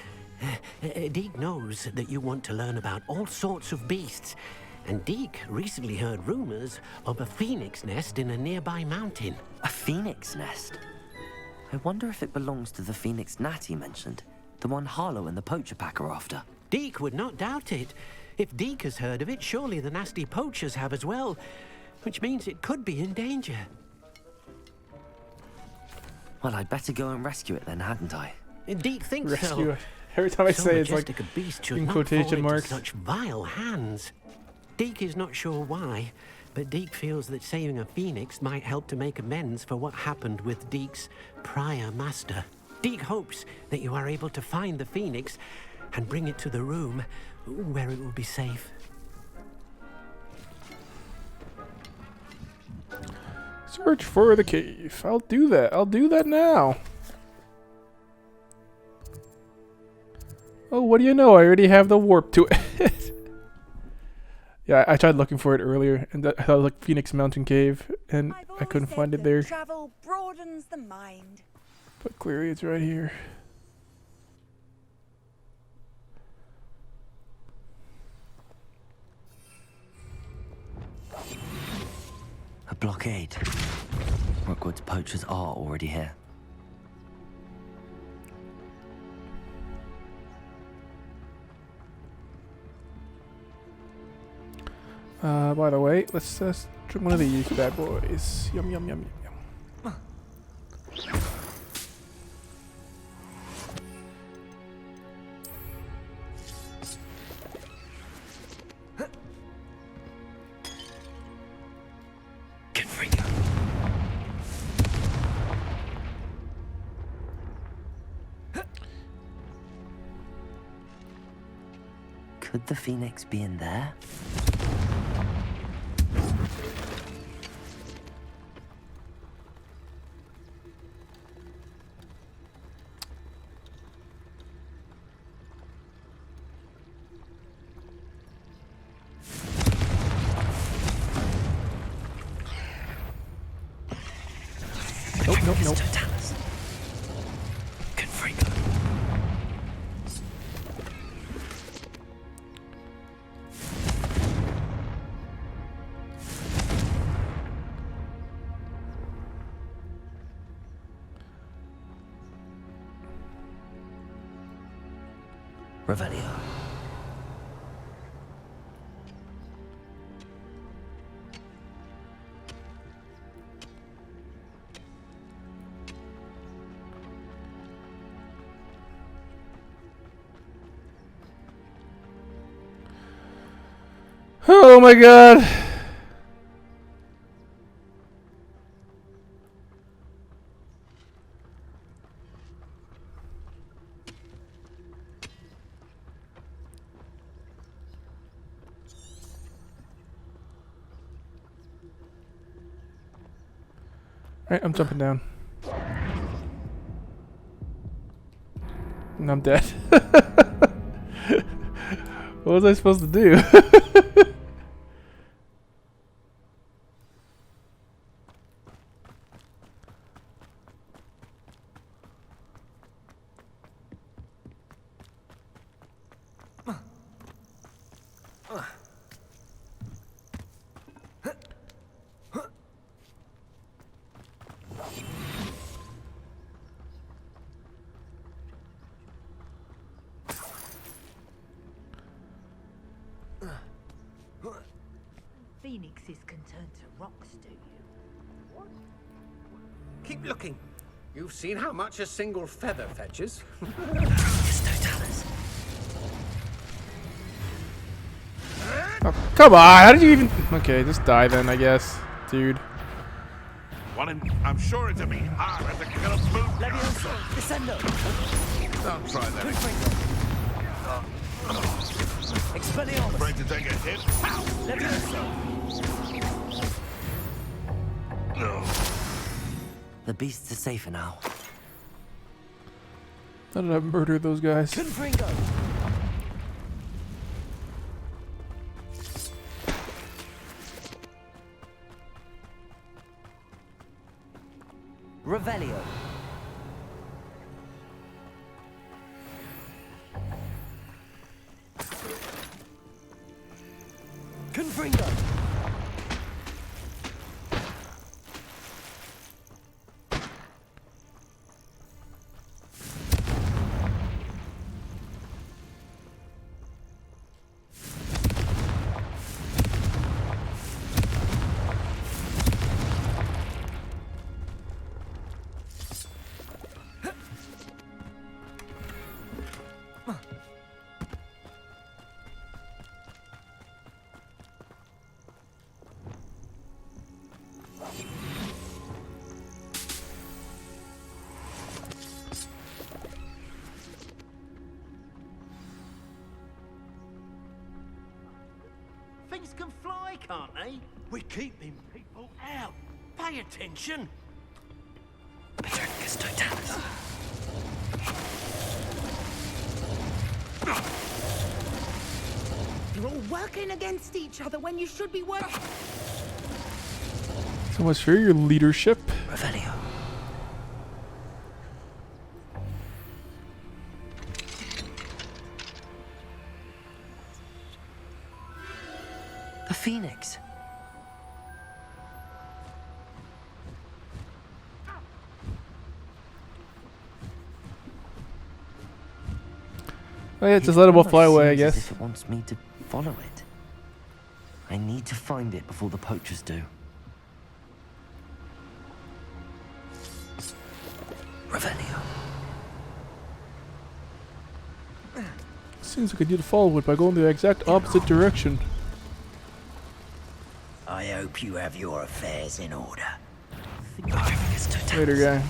Deke knows that you want to learn about all sorts of beasts, and Deke recently heard rumors of a phoenix nest in a nearby mountain. A phoenix nest? I wonder if it belongs to the phoenix Natty mentioned, the one Harlow and the Poacher Pack are after. Deke would not doubt it. If Deke has heard of it, surely the nasty poachers have as well, which means it could be in danger. Well, I'd better go and rescue it then, hadn't I? Deke thinks Rescue so. it. Every time I So say it's like majestic a beast should in not fall quotation into marks. such vile hands. Deke is not sure why, but Deke feels that saving a phoenix might help to make amends for what happened with Deke's prior master. Deke hopes that you are able to find the phoenix and bring it to the room where it will be safe. Search for the cave. I'll do that. I'll do that now. Oh, what do you know? I already have the warp to it. Yeah, I tried looking for it earlier, and I thought it was like Phoenix Mountain Cave, and I couldn't find it there. Travel broadens the mind. But clearly it's right here. A blockade. Rookwood's poachers are already here. By the way, let's drink one of these bad boys. Yum, yum, yum, yum, yum. Could the Phoenix be in there? Nope. Revelio. Oh my god. Alright, I'm jumping down. And I'm dead. What was I supposed to do? Phoenixes can turn to rocks, do you? Keep looking. You've seen how much a single feather fetches. Oh, come on, how did you even... Okay, just die then, I guess, dude. I'm sure it'll be hard to kill a boot. Levioso, descendo. Don't try that. Expelliarmus. Afraid to take a hit? Levioso. No. The beasts are safer now. How did I murder those guys? Confringo. Revelio. Confringo. Things can fly, can't they? We're keeping people out. Pay attention. You're all working against each other when you should be working. So much for your leadership. Revelio. The Phoenix. Oh yeah, just let it fly away, I guess. As if it wants me to follow it. I need to find it before the poachers do. Revelio. Seems like I need to follow it by going the exact opposite direction. I hope you have your affairs in order. Later, guy.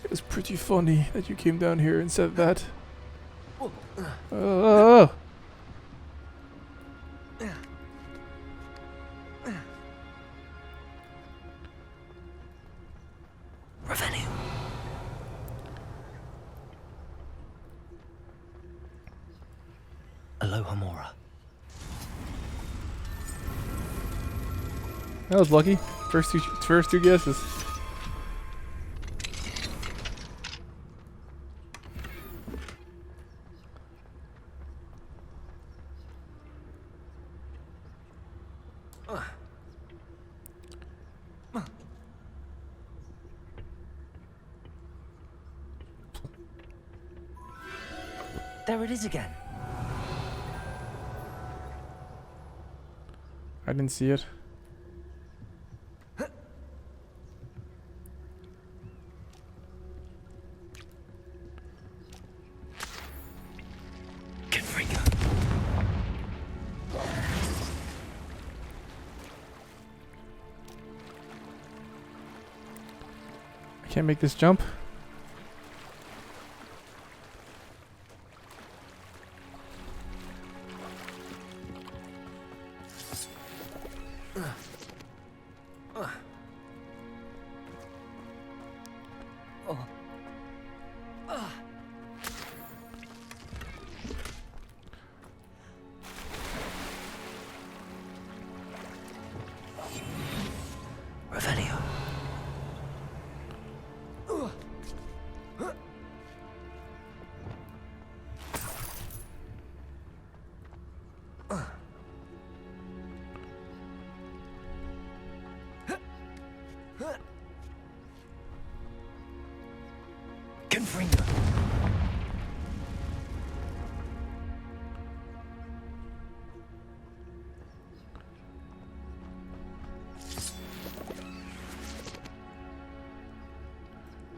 It was pretty funny that you came down here and said that. Oh. Revenue. Aloha Mora. That was lucky. First two guesses. There it is again. I didn't see it. I can't make this jump. Revelio. Confringo.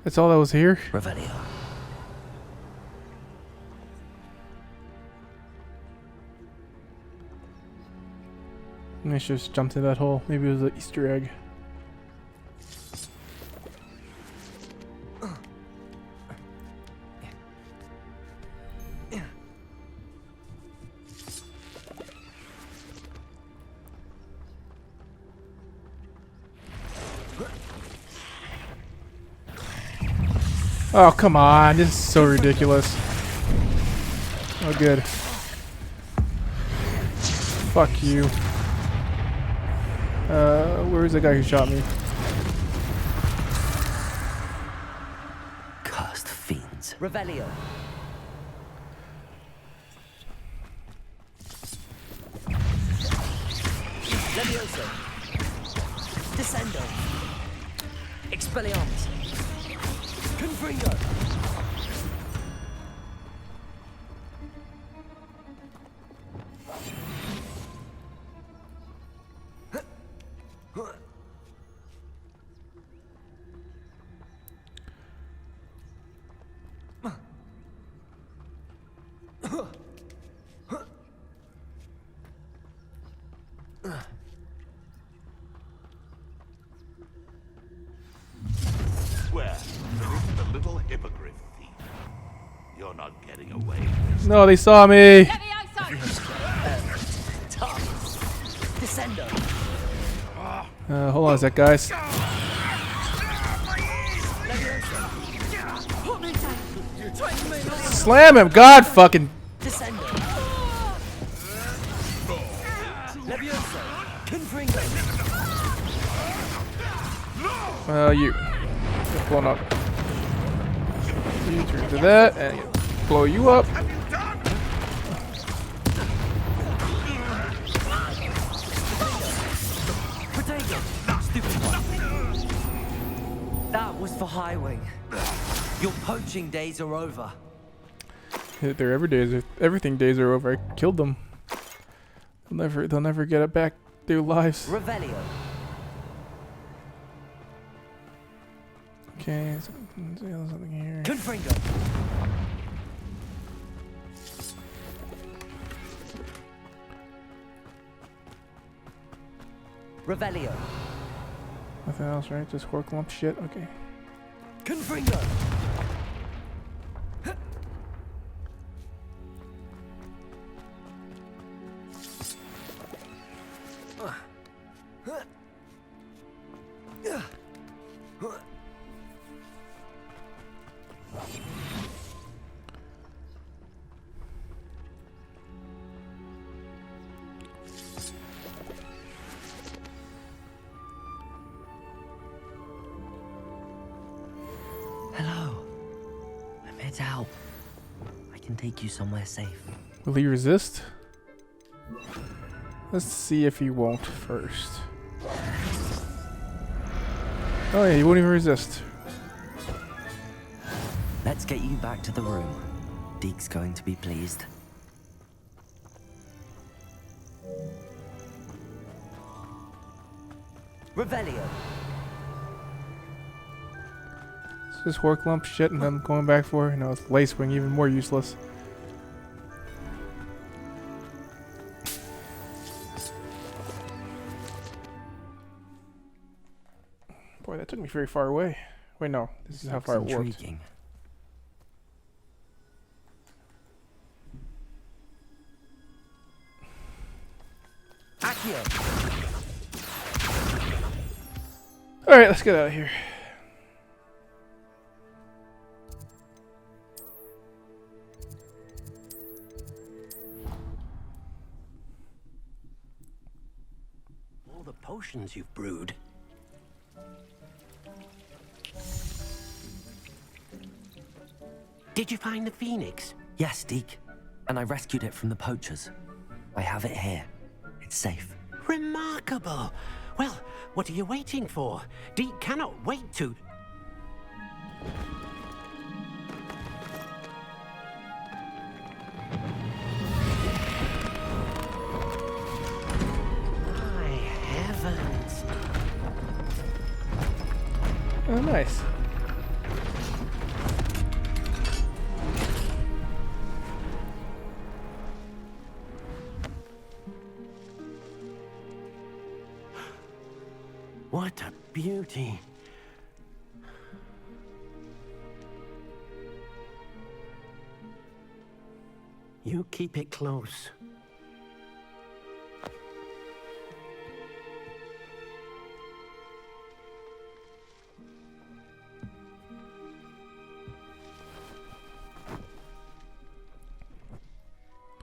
That's all that was here? Revelio. I should just jumped in that hole. Maybe it was an Easter egg. Oh, come on. This is so ridiculous. Oh, good. Fuck you. Where's the guy who shot me? Cursed fiends. Revelio. Levioso. Descendo. Expelliarmus. Confringo. Swear, there isn't a little hippogriff thief. You're not getting away. No, they saw me. Descendo. Hold on a sec, guys. Slam him, God fucking. Descendo. Levioso. Confringo. You. Get blown up. You turn to that and blow you up. That was for Highwing. Your poaching days are over. Their everything days are over. I killed them. They'll never get it back. Their lives. Revelio. Okay, something here. Confringo. Revelio. Nothing else, right? Just hork lump shit. Okay. Confringo. to help. I can take you somewhere safe. Will he resist? Let's see if he won't first. Oh yeah, he won't even resist. Let's get you back to the room. Deke's going to be pleased. Revelio. Is this work lump shit and I'm going back for? No, it's lace wing, even more useless. Boy, that took me very far away. Wait, no, this is how far it warped. Alright, let's get out of here. All the potions you've brewed. Did you find the phoenix? Yes, Deke. And I rescued it from the poachers. I have it here. It's safe. Remarkable. Well, what are you waiting for? Deke cannot wait to... My heavens. Oh, nice. What a beauty. You keep it close.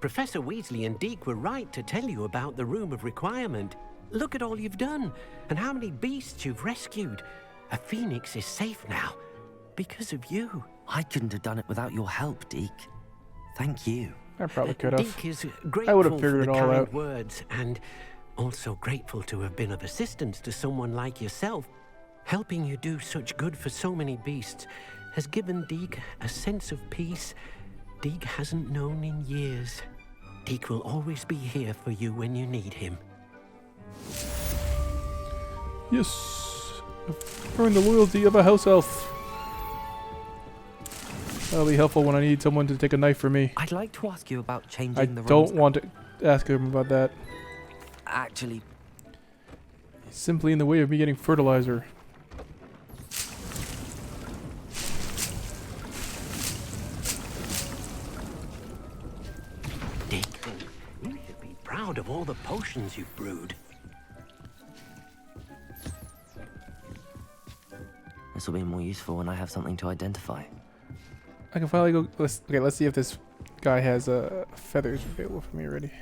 Professor Weasley and Deke were right to tell you about the Room of Requirement. Look at all you've done, and how many beasts you've rescued. A phoenix is safe now, because of you. I couldn't have done it without your help, Deke. Thank you. I probably could have. Deke is I would grateful have for figured the it all kind out. words, and also grateful to have been of assistance to someone like yourself. Helping you do such good for so many beasts has given Deke a sense of peace Deke hasn't known in years. Deke will always be here for you when you need him. Yes! I've earned the loyalty of a house elf. That'll be helpful when I need someone to take a knife for me. I'd like to ask you about changing I the rooms. don't want to ask him about that. Actually... He's simply in the way of me getting fertilizer. Deke, you should be proud of all the potions you've brewed. This will be more useful when I have something to identify. I can finally go... Let's see if this guy has feathers available for me already.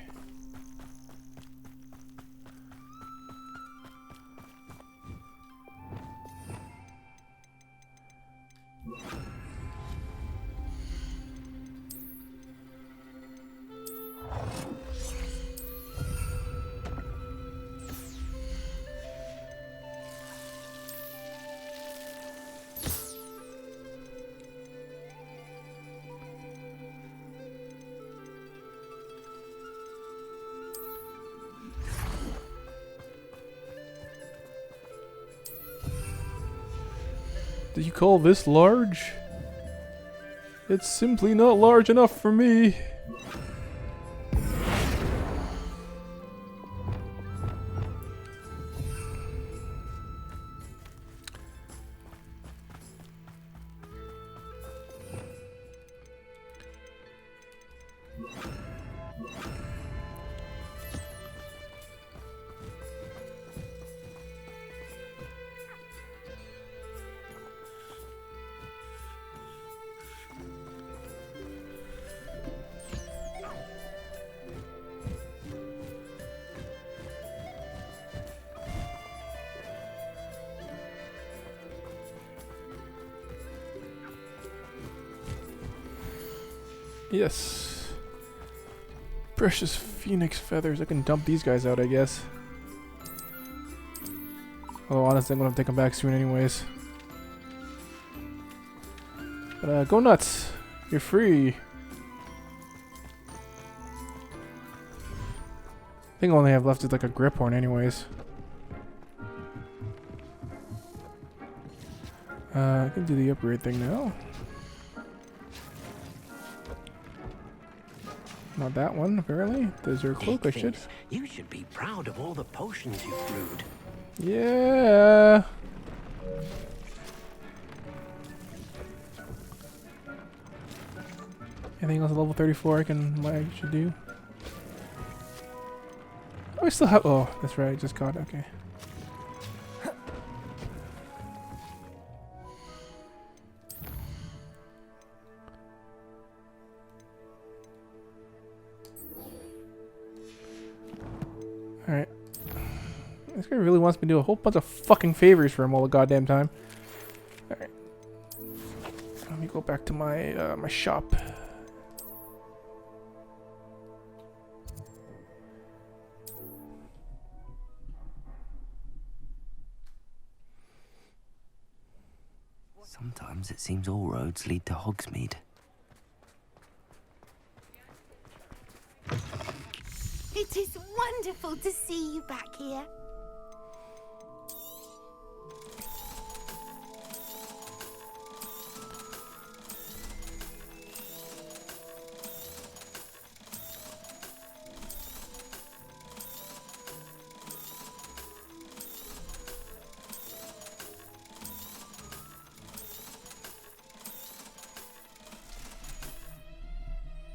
Did you call this large? It's simply not large enough for me. Yes. Precious phoenix feathers. I can dump these guys out, I guess. Oh, honestly, I'm gonna take them back soon anyways. But, go nuts. You're free. I think all I have left is like a grip horn anyways. I can do the upgrade thing now. Not that one, apparently. There's your cloak, I should. You should be proud of all the potions you've brewed. Yeah. Anything else at level 34 I should do? Oh, I still have. Oh, that's right. Just caught. Okay. Alright. This guy really wants me to do a whole bunch of fucking favors for him all the goddamn time. Alright. Let me go back to my my shop. Sometimes it seems all roads lead to Hogsmeade. It is wonderful to see you back here.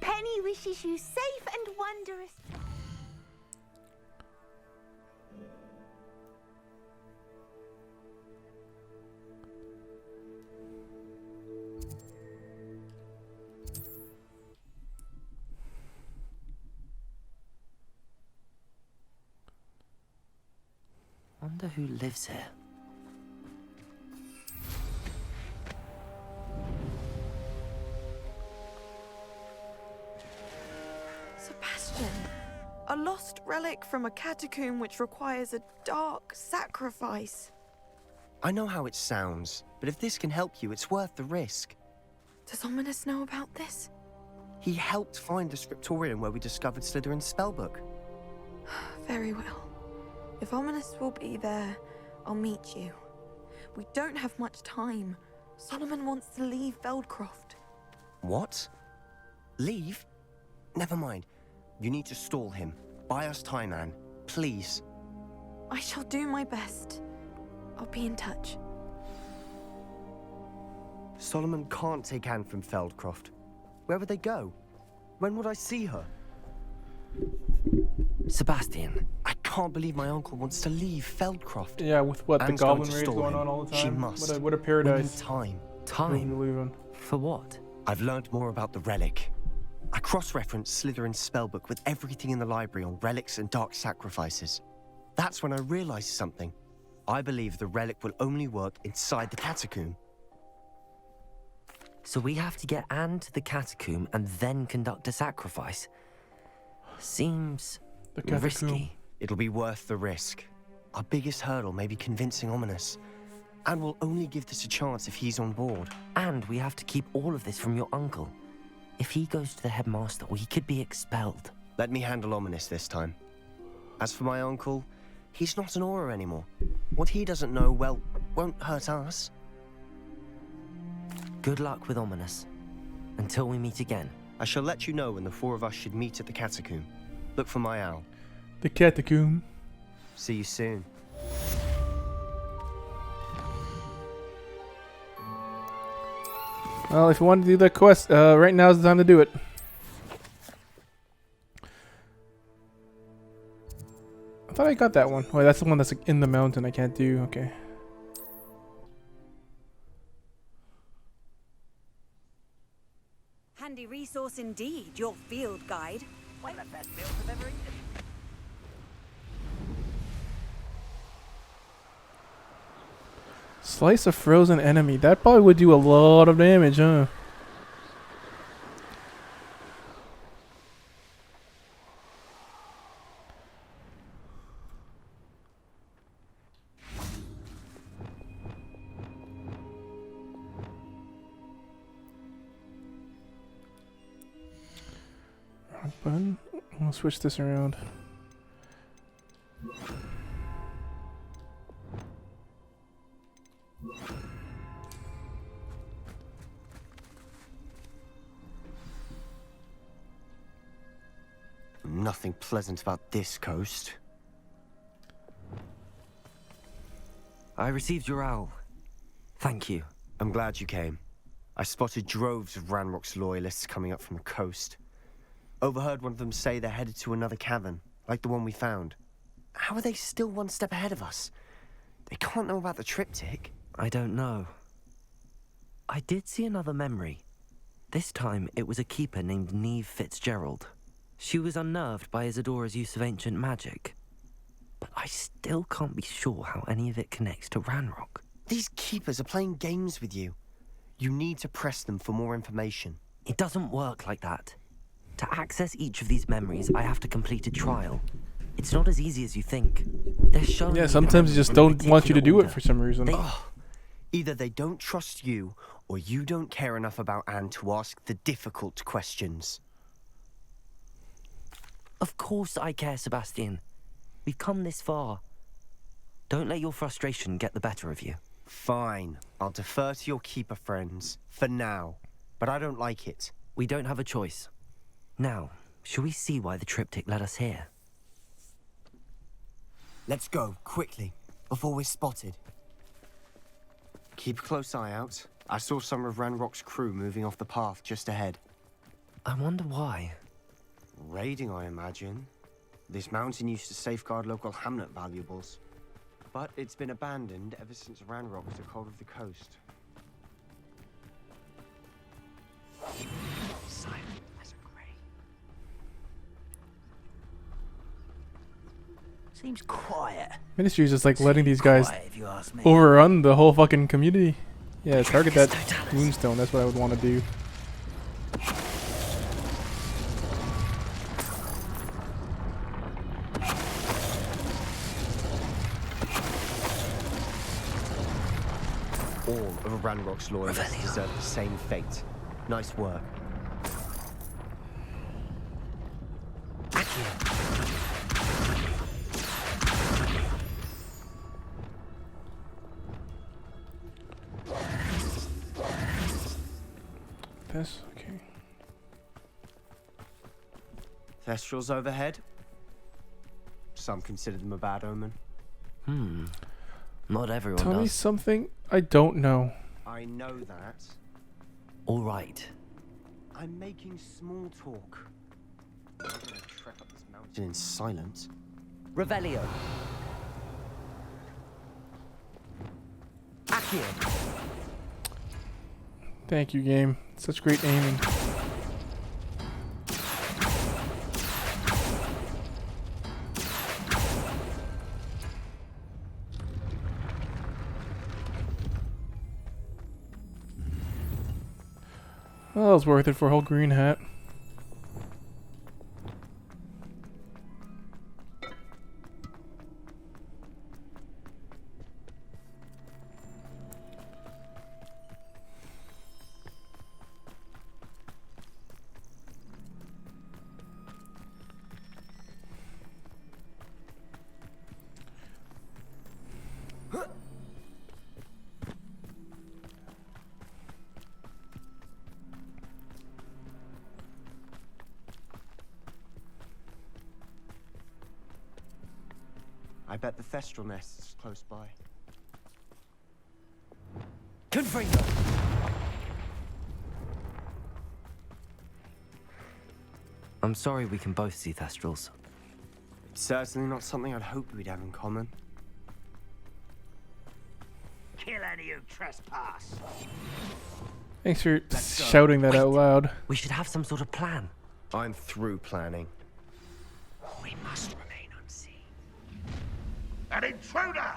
Penny wishes you safe and wondrous. Wonder who lives here. Sebastian, a lost relic from a catacomb which requires a dark sacrifice. I know how it sounds, but if this can help you, it's worth the risk. Does Ominous know about this? He helped find the scriptorium where we discovered Slytherin's spellbook. Very well. If Ominous will be there, I'll meet you. We don't have much time. Solomon wants to leave Feldcroft. What? Leave? Never mind. You need to stall him. Buy us time, Anne. Please. I shall do my best. I'll be in touch. Solomon can't take Anne from Feldcroft. Where would they go? When would I see her? Sebastian. I can't believe my uncle wants to leave Feldcroft. Yeah, with what, Anne's the goblin going to raids stall going him. on all the time? She must. What a paradise. We need time. Time? For what? I've learned more about the relic. I cross-referenced Slytherin's spellbook with everything in the library on relics and dark sacrifices. That's when I realized something. I believe the relic will only work inside the catacomb. So we have to get Anne to the catacomb and then conduct a sacrifice. Seems risky. It'll be worth the risk. Our biggest hurdle may be convincing Ominous. And we'll only give this a chance if he's on board. And we have to keep all of this from your uncle. If he goes to the headmaster, we could be expelled. Let me handle Ominous this time. As for my uncle, he's not an Auror anymore. What he doesn't know, well, won't hurt us. Good luck with Ominous. Until we meet again. I shall let you know when the four of us should meet at the catacomb. Look for my owl. The catacomb. See you soon. Well, if you want to do that quest, right now is the time to do it. I thought I got that one. Wait, that's the one that's like, in the mountain I can't do. Okay. Handy resource indeed, your field guide. One of the best meals I've ever eaten. Slice a frozen enemy. That probably would do a lot of damage, huh? button. We'll switch this around. Nothing pleasant about this coast. I received your owl. Thank you. I'm glad you came. I spotted droves of Ranrock's loyalists coming up from the coast. Overheard one of them say they're headed to another cavern, like the one we found. How are they still one step ahead of us? They can't know about the triptych. I don't know. I did see another memory. This time, it was a keeper named Neve Fitzgerald. She was unnerved by Isadora's use of ancient magic. But I still can't be sure how any of it connects to Ranrock. These keepers are playing games with you. You need to press them for more information. It doesn't work like that. To access each of these memories, I have to complete a trial. It's not as easy as you think. They're showing Yeah, sometimes they just don't want you to do it for some reason. Either they don't trust you, or you don't care enough about Anne to ask the difficult questions. Of course I care, Sebastian. We've come this far. Don't let your frustration get the better of you. Fine. I'll defer to your keeper friends, for now. But I don't like it. We don't have a choice. Now, shall we see why the triptych led us here? Let's go, quickly, before we're spotted. Keep a close eye out. I saw some of Ranrock's crew moving off the path just ahead. I wonder why. Raiding, I imagine. This mountain used to safeguard local hamlet valuables. But it's been abandoned ever since Ranrock took hold of the coast. Silent as a grave. Seems quiet. Ministry is just like letting these guys Quiet, if you ask me. overrun the whole fucking community. Yeah, target that moonstone. That's what I would want to do. All of Ranrock's loyalists deserve the same fate. Nice work. This, okay. Thestrals overhead. Some consider them a bad omen. Not everyone Tell me does. something I don't know. I know that. All right. I'm making small talk. I'm not gonna trek up this mountain in silence. Revelio. Accio. Thank you, game. Such great aiming. Well, that was worth it for a whole green hat. I bet the Thestral nest is close by. Confringo. I'm sorry we can both see Thestrals. It's certainly not something I'd hoped we'd have in common. Kill any who trespass. Thanks for shouting that out loud. We should have some sort of plan. I'm through planning. We must remain unseen. An intruder!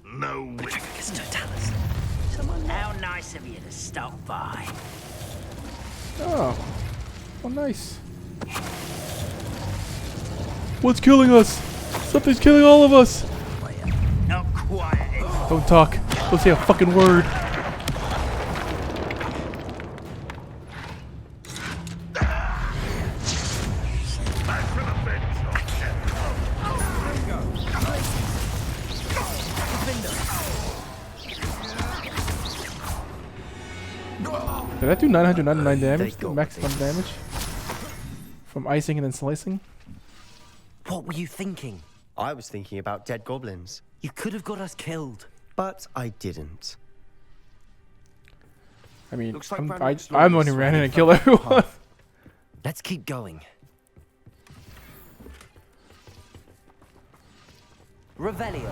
No way. How nice of you to stop by. Oh. Oh, nice. What's killing us? Something's killing all of us. Not quiet. Don't talk. Don't say a fucking word. Did that do 999 damage? The maximum damage? From icing and then slicing? What were you thinking? I was thinking about dead goblins. You could have got us killed. But I didn't. I mean, Looks like I'm the one who ran in and killed everyone. Let's keep going. Revelio.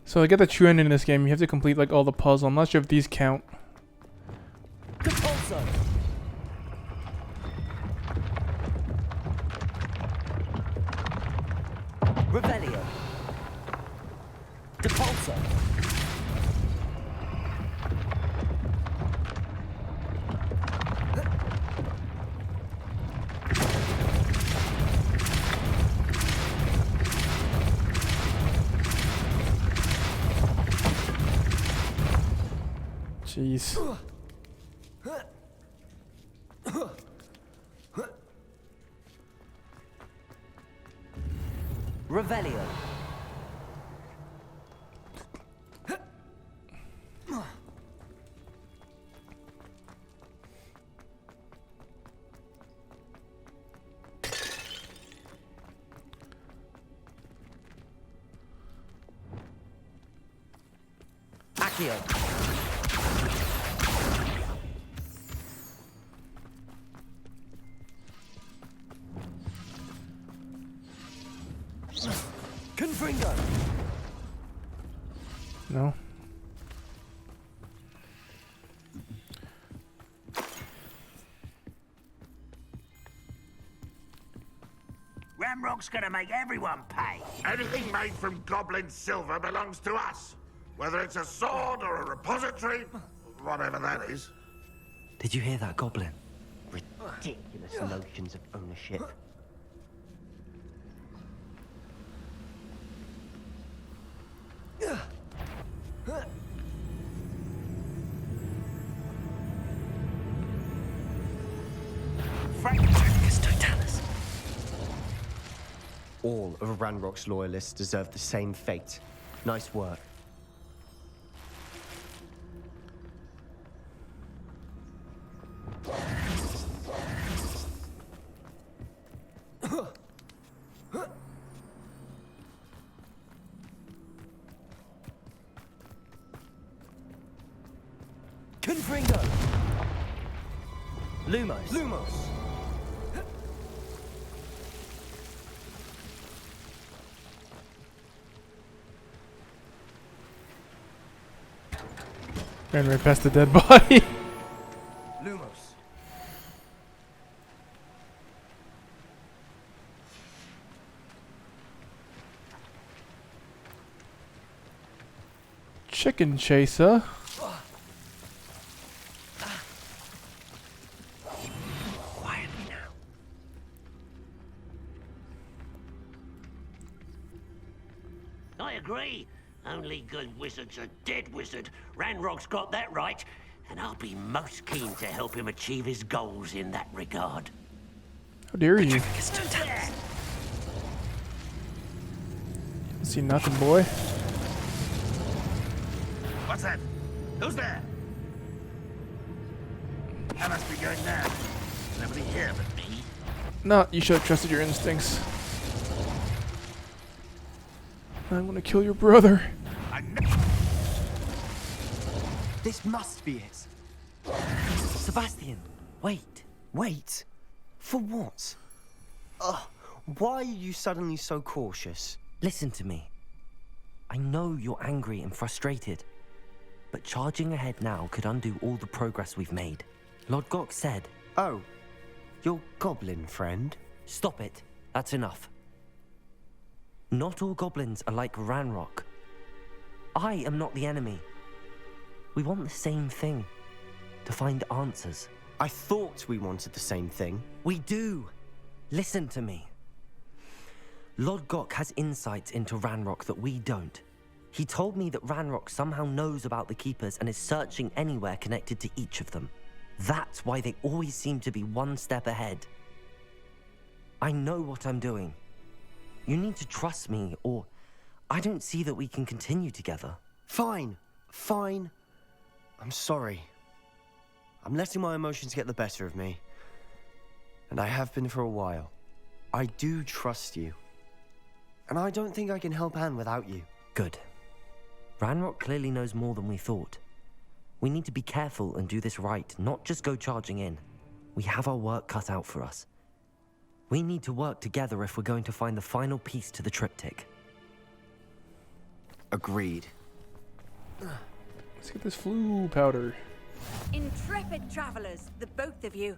So to get the true ending in this game, you have to complete like all the puzzles. I'm not sure if these count. Revelio. Depulso. Jeez. Revelio. Accio. Confringo. No. Ramrock's gonna make everyone pay. Anything made from goblin silver belongs to us. Whether it's a sword or a repository, whatever that is. Did you hear that, Goblin? Ridiculous notions of ownership. All of Ranrock's loyalists deserve the same fate. Nice work. Confringo. Lumos. Ran right past the dead body. Lumos. Chicken chaser. Quietly now. I agree. Only good wizards are dead wizard. Ranrock's got that right, and I'll be most keen to help him achieve his goals in that regard. How dare you? See nothing, boy. What's that? Who's there? I must be going now. Nobody here but me. No, you should have trusted your instincts. I'm gonna kill your brother. This must be it. Sebastian, wait. Wait? For what? Why are you suddenly so cautious? Listen to me. I know you're angry and frustrated, but charging ahead now could undo all the progress we've made. Lord Gok said... Oh, your goblin friend? Stop it. That's enough. Not all goblins are like Ranrock. I am not the enemy. We want the same thing. To find answers. I thought we wanted the same thing. We do. Listen to me. Lodgok has insights into Ranrock that we don't. He told me that Ranrock somehow knows about the Keepers and is searching anywhere connected to each of them. That's why they always seem to be one step ahead. I know what I'm doing. You need to trust me, or I don't see that we can continue together. Fine. Fine. I'm sorry. I'm letting my emotions get the better of me. And I have been for a while. I do trust you. And I don't think I can help Anne without you. Good. Ranrock clearly knows more than we thought. We need to be careful and do this right, not just go charging in. We have our work cut out for us. We need to work together if we're going to find the final piece to the triptych. Agreed. Let's get this flu powder. Intrepid travelers, the both of you.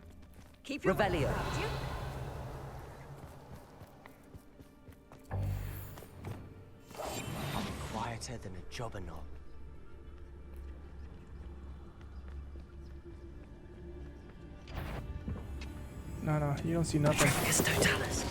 Keep your Revelio. wits about you. I'm quieter than a jobberknoll. No, you don't see nothing. Totalis.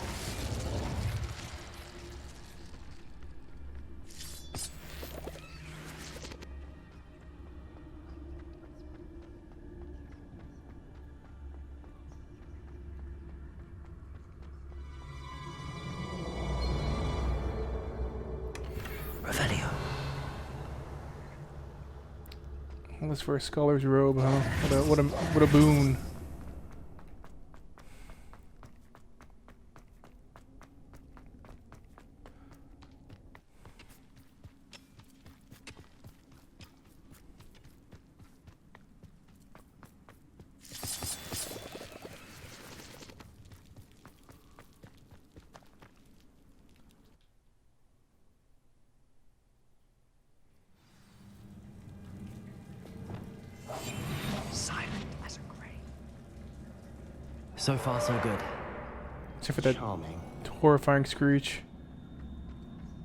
Revelio. Unless for a scholar's robe, huh? What a boon. So far, so good. Except for that Charming. horrifying screech.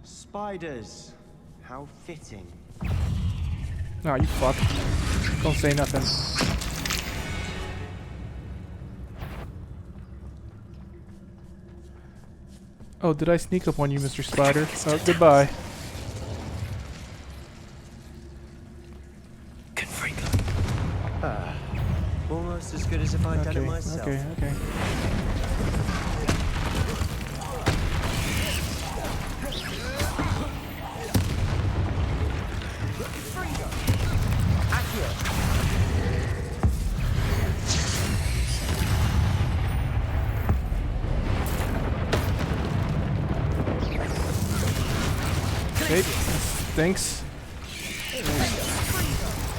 Spiders. How fitting. No, you fuck. Don't say nothing. Oh, did I sneak up on you, Mr. Spider? Oh, goodbye. Almost as good as if I'd done it myself. Okay. Okay, thanks.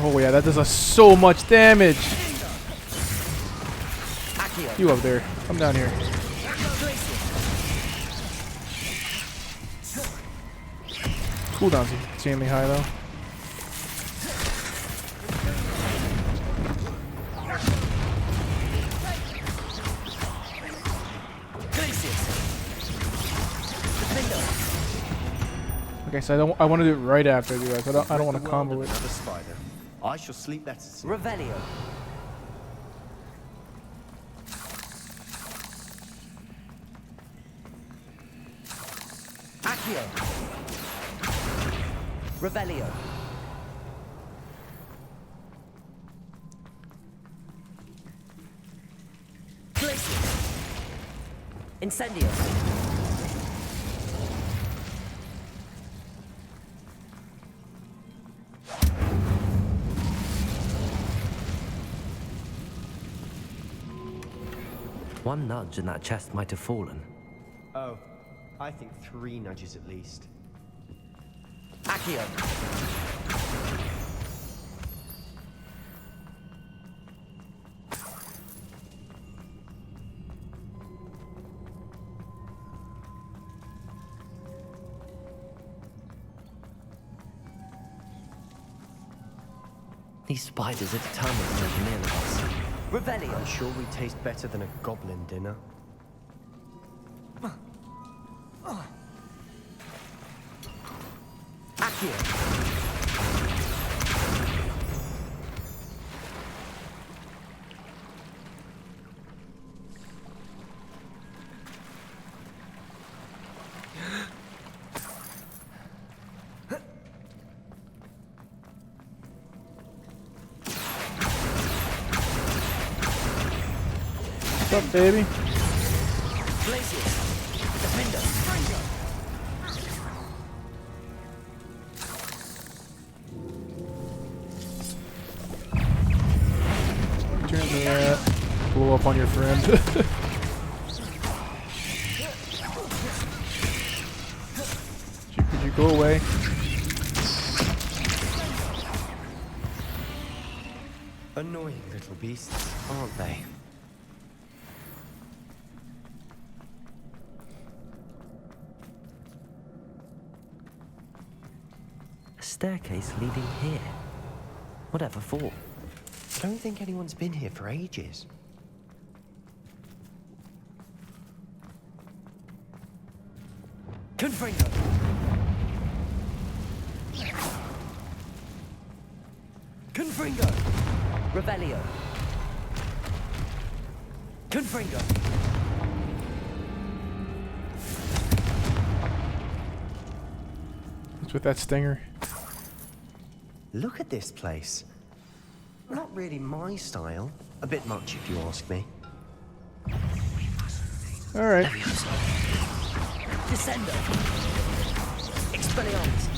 Oh yeah, that does us so much damage. You up there. Come down here. Cooldown's insanely high though. Okay, so I want to do it right after you guys. I don't want to combo it. Another spider. I shall sleep better tonight. Revelio. Revelio. Glacius. Incendio. One nudge and that chest might have fallen. Oh, I think 3 nudges at least. Accio. These spiders are determined to make a meal of us. Revelio. I'm sure we taste better than a goblin dinner. Accio. up, baby? Turn to that. Blow up on your friend. Could you go away? Annoying little beasts, aren't they? A staircase leading here. Whatever for? I don't think anyone's been here for ages. Confringo! Confringo! Revelio! Confringo! What's with that stinger? Look at this place. Not really my style. A bit much, if you ask me. All right. Descendo! Expelliarmus!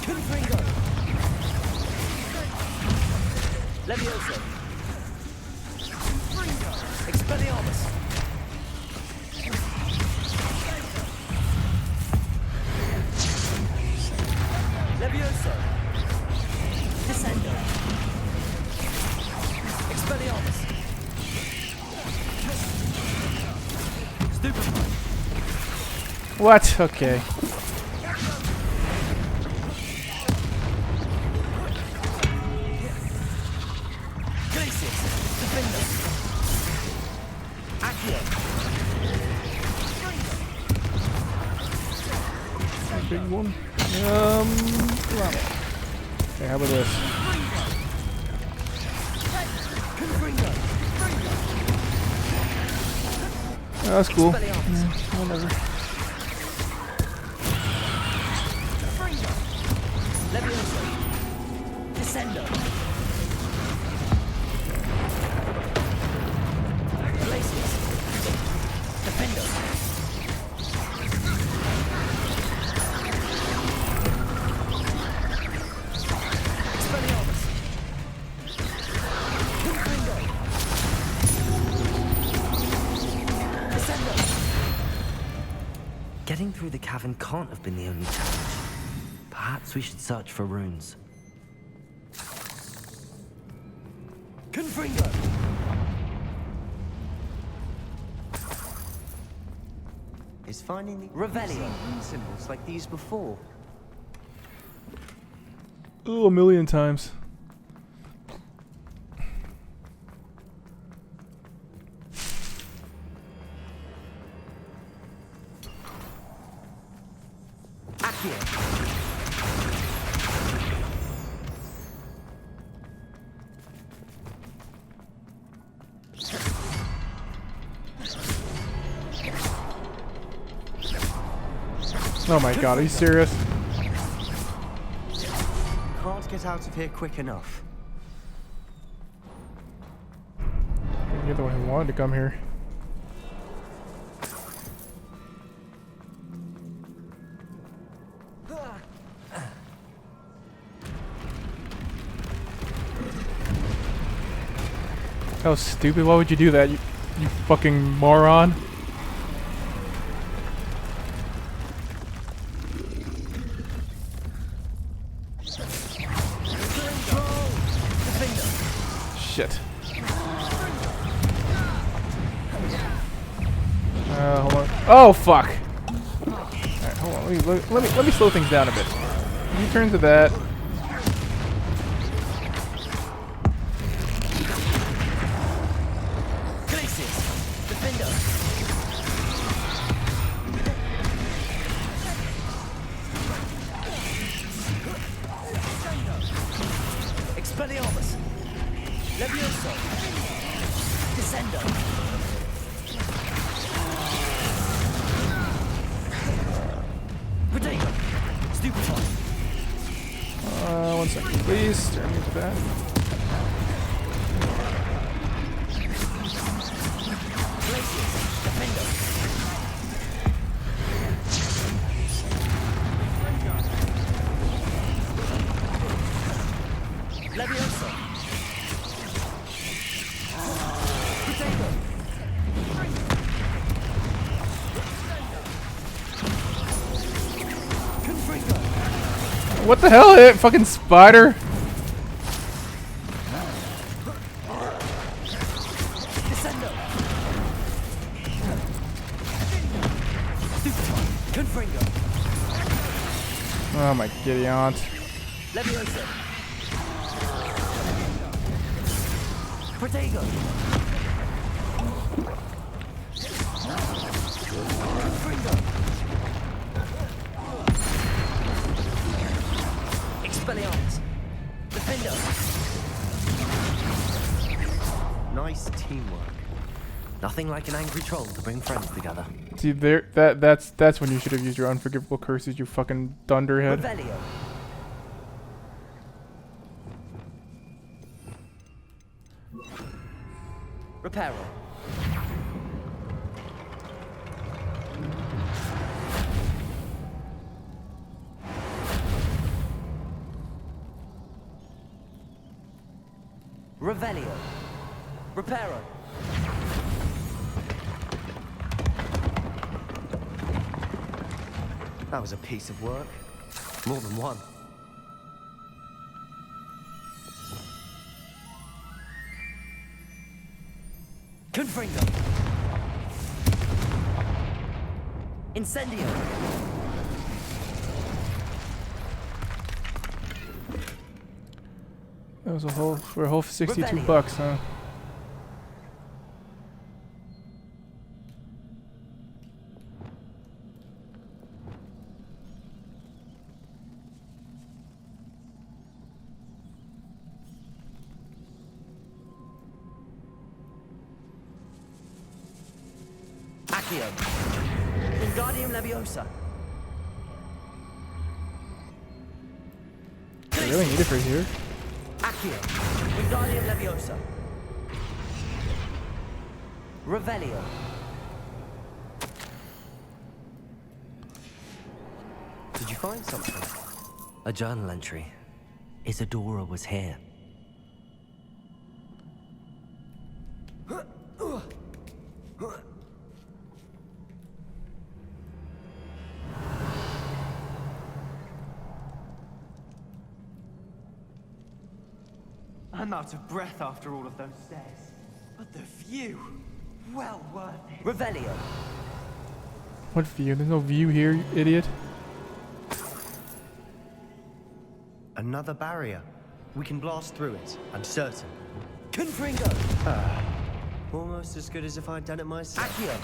Confringo! Levioso! Expelliarmus! Levioso! Descendo! Expelliarmus! Stupefy! What? Okay. Big one. Come on. Okay, how about this? Oh, that's cool. Yeah, whatever. Descendo. Glacius. Defendo. Expelliarmus. Confringo. Descendo. Getting through the cavern can't have been the only challenge. Perhaps we should search for runes. Confringo! Is finding the Revelio rune symbols like these before? Oh, a million times. Oh my god, are you serious? Can't get out of here quick enough. You're the one who wanted to come here. That was stupid. Why would you do that? You fucking moron. Shit. Hold on. Oh fuck. Alright, hold on. Let me slow things down a bit. You turn to that. Expelliarmus! Levioso! Descendo! Potato! Stupefy! 1 second, please. Turn me to that. Leviosa. What the hell? It fucking spider. Oh my giddy aunt. Leviosa. Protego. Expelliarmus. Defender. Nice teamwork. Nothing like an angry troll to bring friends together. See there, that's when you should have used your unforgivable curses, you fucking dunderhead. Revelio. Reparo. Revelio. Reparo. That was a piece of work. More than one. Confringo. Incendio. That was a whole for a whole 62 Rebellion. bucks, huh? Accio. Wingardium Leviosa. I really need it for here. Accio. Wingardium Leviosa. Revelio. Did you find something? A journal entry. Isadora was here. I'm out of breath after all of those stairs. But the view, well worth it. Revelio. What view? There's no view here, you idiot. Another barrier. We can blast through it, I'm certain. Confringo. Almost as good as if I'd done it myself. Accio.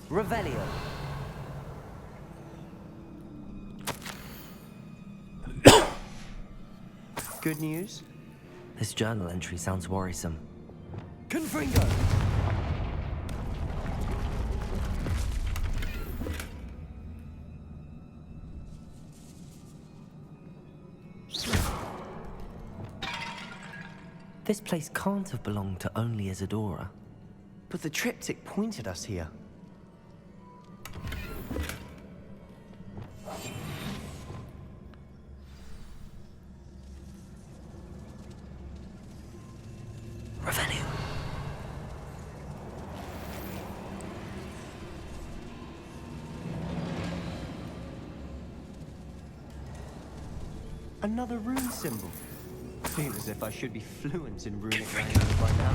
Revelio. Good news? This journal entry sounds worrisome. Confringo. This place can't have belonged to only Isadora. But the triptych pointed us here. Revelio. Another rune symbol. Feel as if I should be fluent in runic language by now.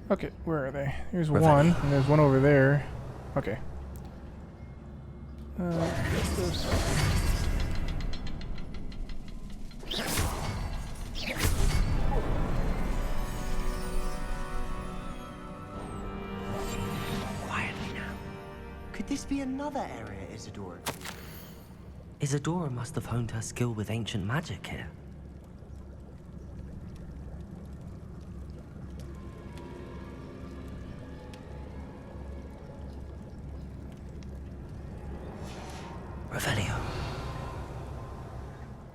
Okay, where are they? Here's Revelio. one, and there's one over there. Okay. What's this? Quietly now. Could this be another area Isadora? Isadora must have honed her skill with ancient magic here. Revelio.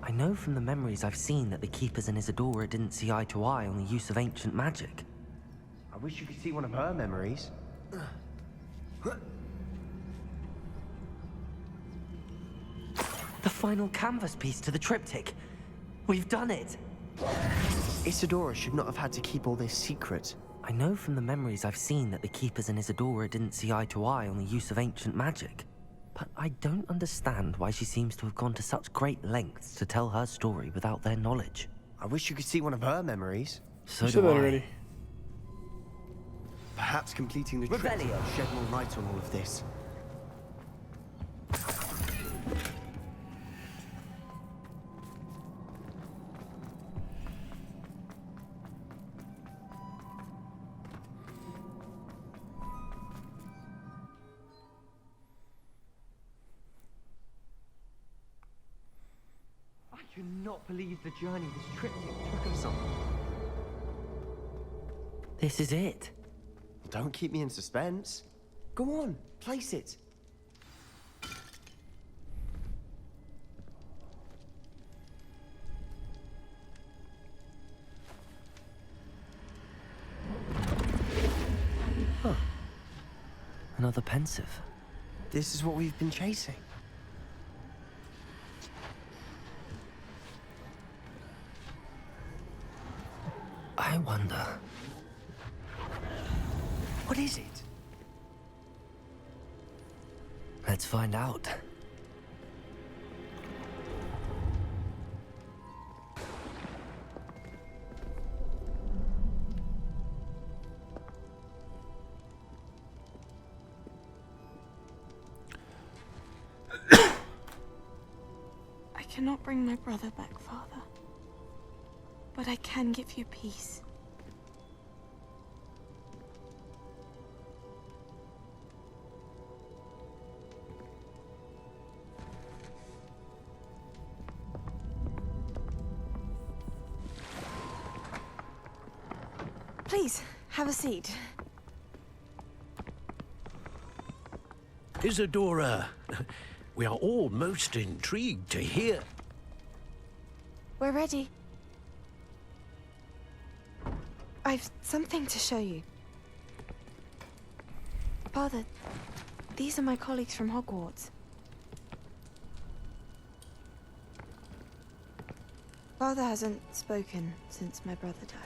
I know from the memories I've seen that the Keepers and Isadora didn't see eye to eye on the use of ancient magic. wish you could see one of her memories. The final canvas piece to the triptych. We've done it! Isadora should not have had to keep all this secret. I know from the memories I've seen that the Keepers and Isadora didn't see eye to eye on the use of ancient magic. But I don't understand why she seems to have gone to such great lengths to tell her story without their knowledge. I wish you could see one of her memories. So You do said that I. already. Perhaps completing the trip Revelio. will shed more light on all of this. I cannot believe the journey this triptych took us on. This is it. Don't keep me in suspense. Go on, place it. Huh. Another pensive. This is what we've been chasing. I wonder. What is it? Let's find out. I cannot bring my brother back, Father. But I can give you peace. Please, have a seat. Isadora, we are all most intrigued to hear. We're ready. I've something to show you. Father, these are my colleagues from Hogwarts. Father hasn't spoken since my brother died.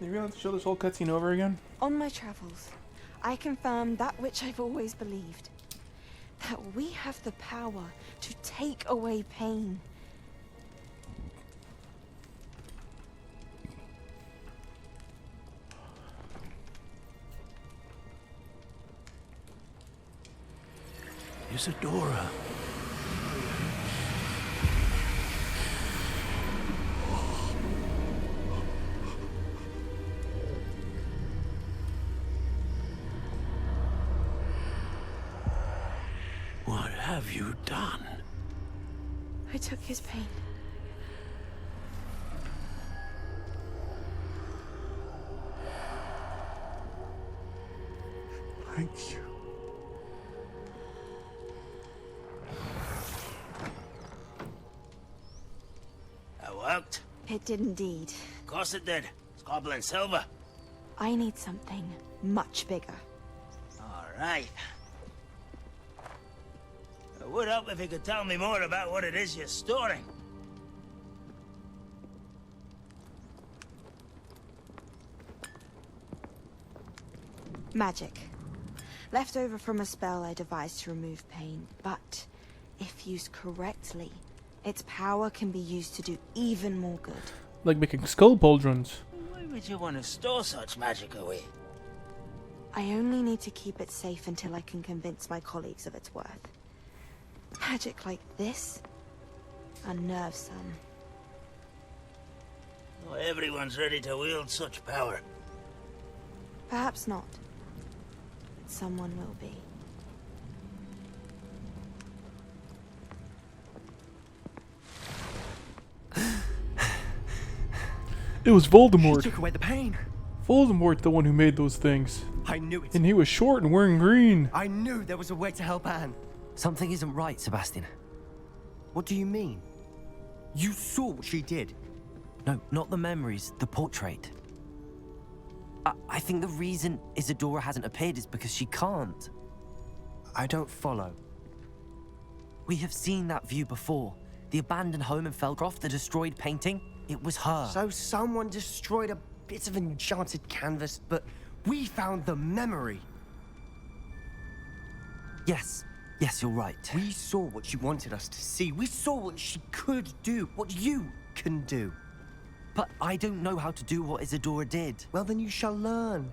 You're gonna have to show this whole cutscene over again? On my travels, I confirmed that which I've always believed. That we have the power to take away pain. Isadora. What have you done? I took his pain. Thank you. That worked? It did indeed. Of course it did. It's goblin silver. I need something much bigger. All right. It would help if you could tell me more about what it is you're storing. Magic. Left over from a spell I devised to remove pain, but if used correctly, its power can be used to do even more good. Like making skull pauldrons. Why would you want to store such magic away? I only need to keep it safe until I can convince my colleagues of its worth. Magic like this unnerves some. Not everyone's ready to wield such power. Perhaps not. But someone will be. It was Voldemort. She took away the pain. Voldemort, the one who made those things. I knew it. And he was short and wearing green. I knew there was a way to help Anne. Something isn't right, Sebastian. What do you mean? You saw what she did. No, not the memories, the portrait. I think the reason Isadora hasn't appeared is because she can't. I don't follow. We have seen that view before. The abandoned home in Feldcroft, the destroyed painting, it was her. So someone destroyed a bit of enchanted canvas, but we found the memory. Yes, you're right. We saw what she wanted us to see. We saw what she could do, what you can do. But I don't know how to do what Isadora did. Well, then you shall learn.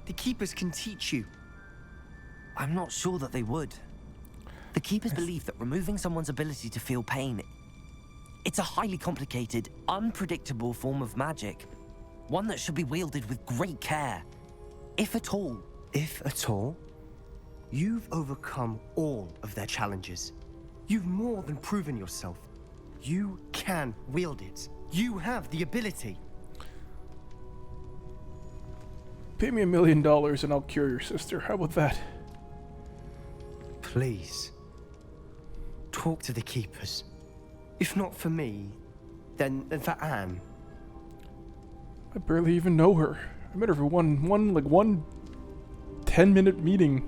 The Keepers can teach you. I'm not sure that they would. The Keepers believe that removing someone's ability to feel pain, it's a highly complicated, unpredictable form of magic. One that should be wielded with great care. If at all. If at all? You've overcome all of their challenges. You've more than proven yourself. You can wield it. You have the ability. Pay me $1 million and I'll cure your sister. How about that? Please. Talk to the Keepers. If not for me, then for Anne. I barely even know her. I met her for one 10-minute meeting.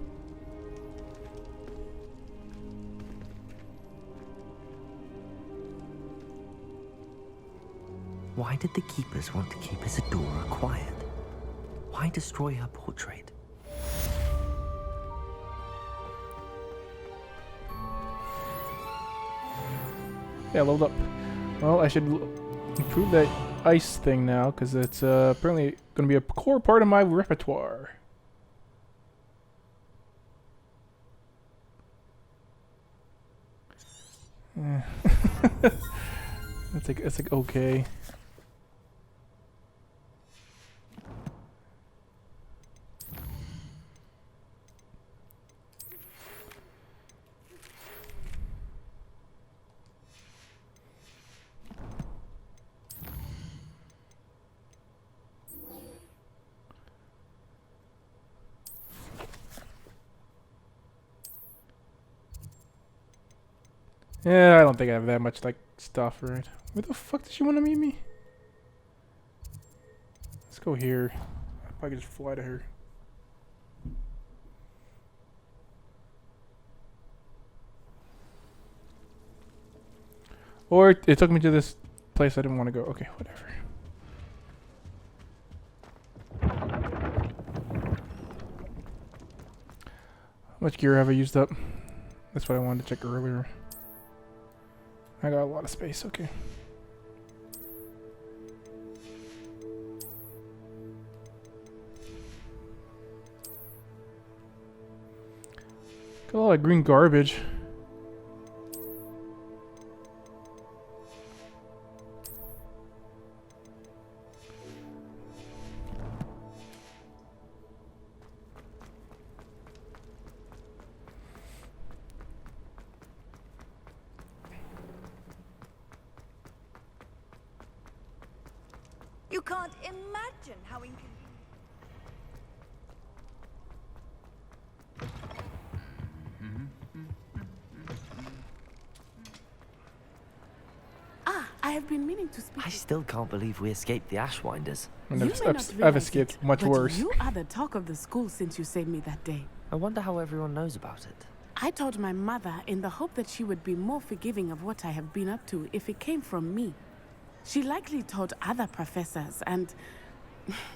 Why did the Keepers want to keep Isadora quiet? Why destroy her portrait? Yeah, leveled up. Well, I should improve that ice thing now, because it's apparently going to be a core part of my repertoire. Yeah. It's like okay. Yeah, I don't think I have that much like stuff, right? Where the fuck does she want to meet me? Let's go here. I probably just fly to her. Or it took me to this place I didn't want to go. Okay, whatever. How much gear have I used up? That's what I wanted to check earlier. I got a lot of space, okay. Got a lot of green garbage. You can't imagine how inconvenient. I have been meaning to speak. I still can't believe we escaped the Ashwinders. And I've escaped much worse. You are the talk of the school since you saved me that day. I wonder how everyone knows about it. I told my mother in the hope that she would be more forgiving of what I have been up to if it came from me. She likely told other professors, and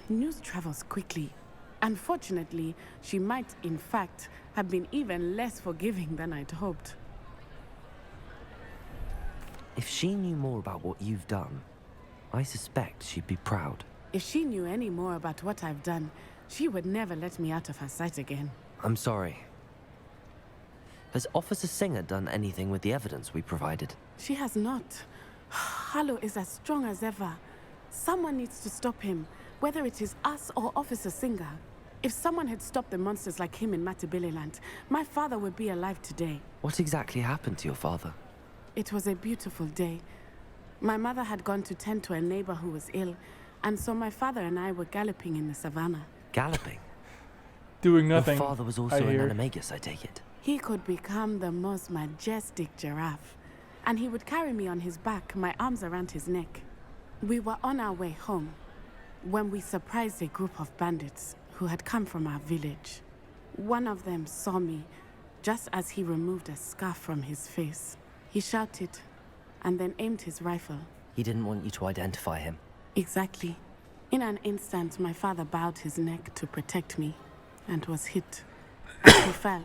news travels quickly. Unfortunately, she might, in fact, have been even less forgiving than I'd hoped. If she knew more about what you've done, I suspect she'd be proud. If she knew any more about what I've done, she would never let me out of her sight again. I'm sorry. Has Officer Singer done anything with the evidence we provided? She has not. Harlow is as strong as ever. Someone needs to stop him, whether it is us or Officer Singer. If someone had stopped the monsters like him in Matabeleland, my father would be alive today. What exactly happened to your father? It was a beautiful day. My mother had gone to tend to a neighbor who was ill, and so my father and I were galloping in the savannah. Galloping? Doing nothing. Your father was also an animagus, I take it. He could become the most majestic giraffe, and he would carry me on his back, my arms around his neck. We were on our way home. when we surprised a group of bandits who had come from our village. One of them saw me just as he removed a scarf from his face. He shouted and then aimed his rifle. He didn't want you to identify him. Exactly. In an instant, my father bowed his neck to protect me and was hit. As he fell,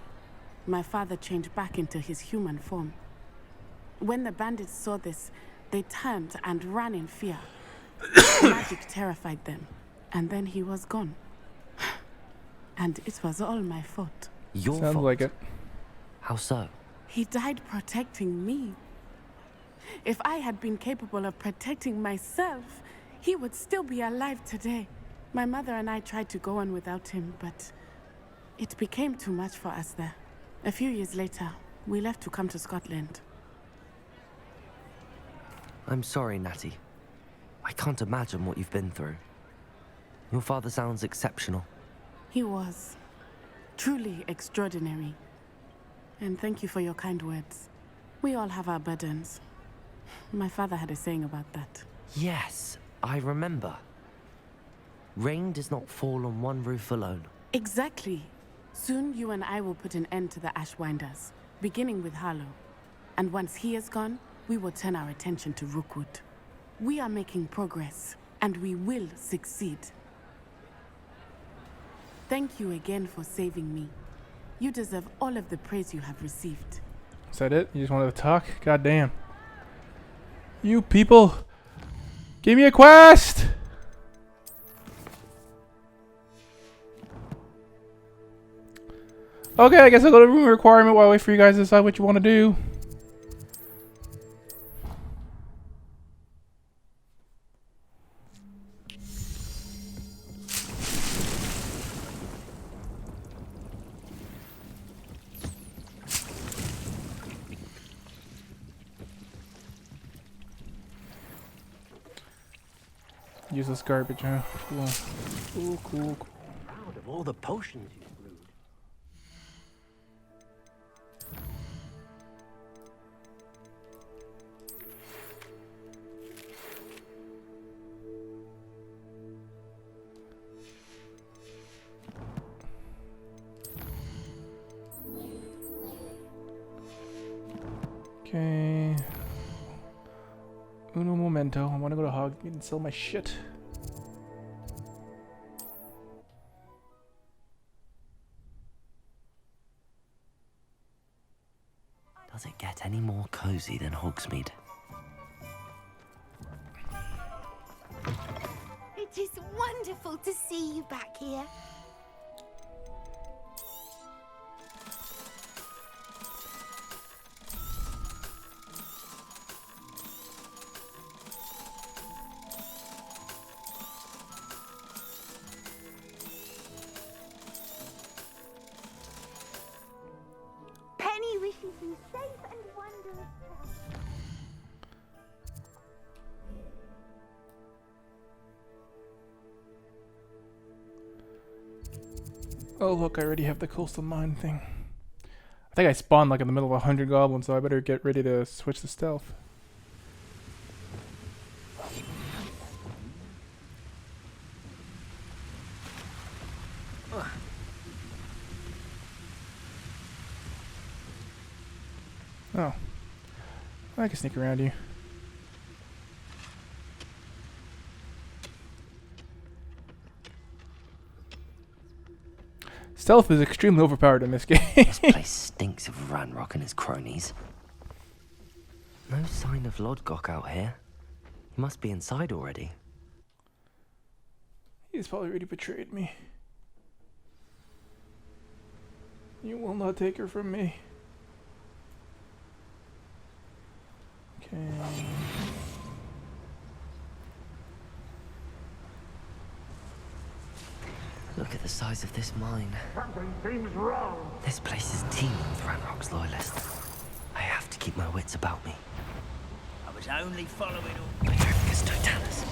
my father changed back into his human form. When the bandits saw this, they turned and ran in fear. Magic terrified them, and then he was gone. And it was all my fault. Your Sounds fault? like it. How so? He died protecting me. If I had been capable of protecting myself, he would still be alive today. My mother and I tried to go on without him, but it became too much for us there. A few years later, we left to come to Scotland. I'm sorry, Natty. I can't imagine what you've been through. Your father sounds exceptional. He was truly extraordinary. And thank you for your kind words. We all have our burdens. My father had a saying about that. Yes, I remember. Rain does not fall on one roof alone. Exactly. Soon you and I will put an end to the Ashwinders, beginning with Harlow. And once he is gone, we will turn our attention to Rookwood. We are making progress, and we will succeed. Thank you again for saving me. You deserve all of the praise you have received. Is that it? You just wanted to talk? God damn. You people! Give me a quest! Okay, I guess I'll go to room requirement while I wait for you guys to decide what you want to do. Useless garbage, huh? Cool. Cool. Proud of all the potions you brewed. Okay. Uno momento. I want to go to Hog and sell my shit. Does it get any more cozy than Hogsmeade? It is wonderful to see you back here. Penny wishes you safe and wondrous travels. Oh look, I already have the coastal mine thing. I think I spawned like in the middle of 100 goblins, so I better get ready to switch to stealth. Oh. I can sneak around you. Stealth is extremely overpowered in this game. This place stinks of Ranrock and his cronies. No sign of Lodgok out here. He must be inside already. He's probably already betrayed me. You will not take her from me. Okay. Look at the size of this mine. Something seems wrong. This place is teeming with Ranrock's loyalists. I have to keep my wits about me. I was only following all. My focus to Tanis.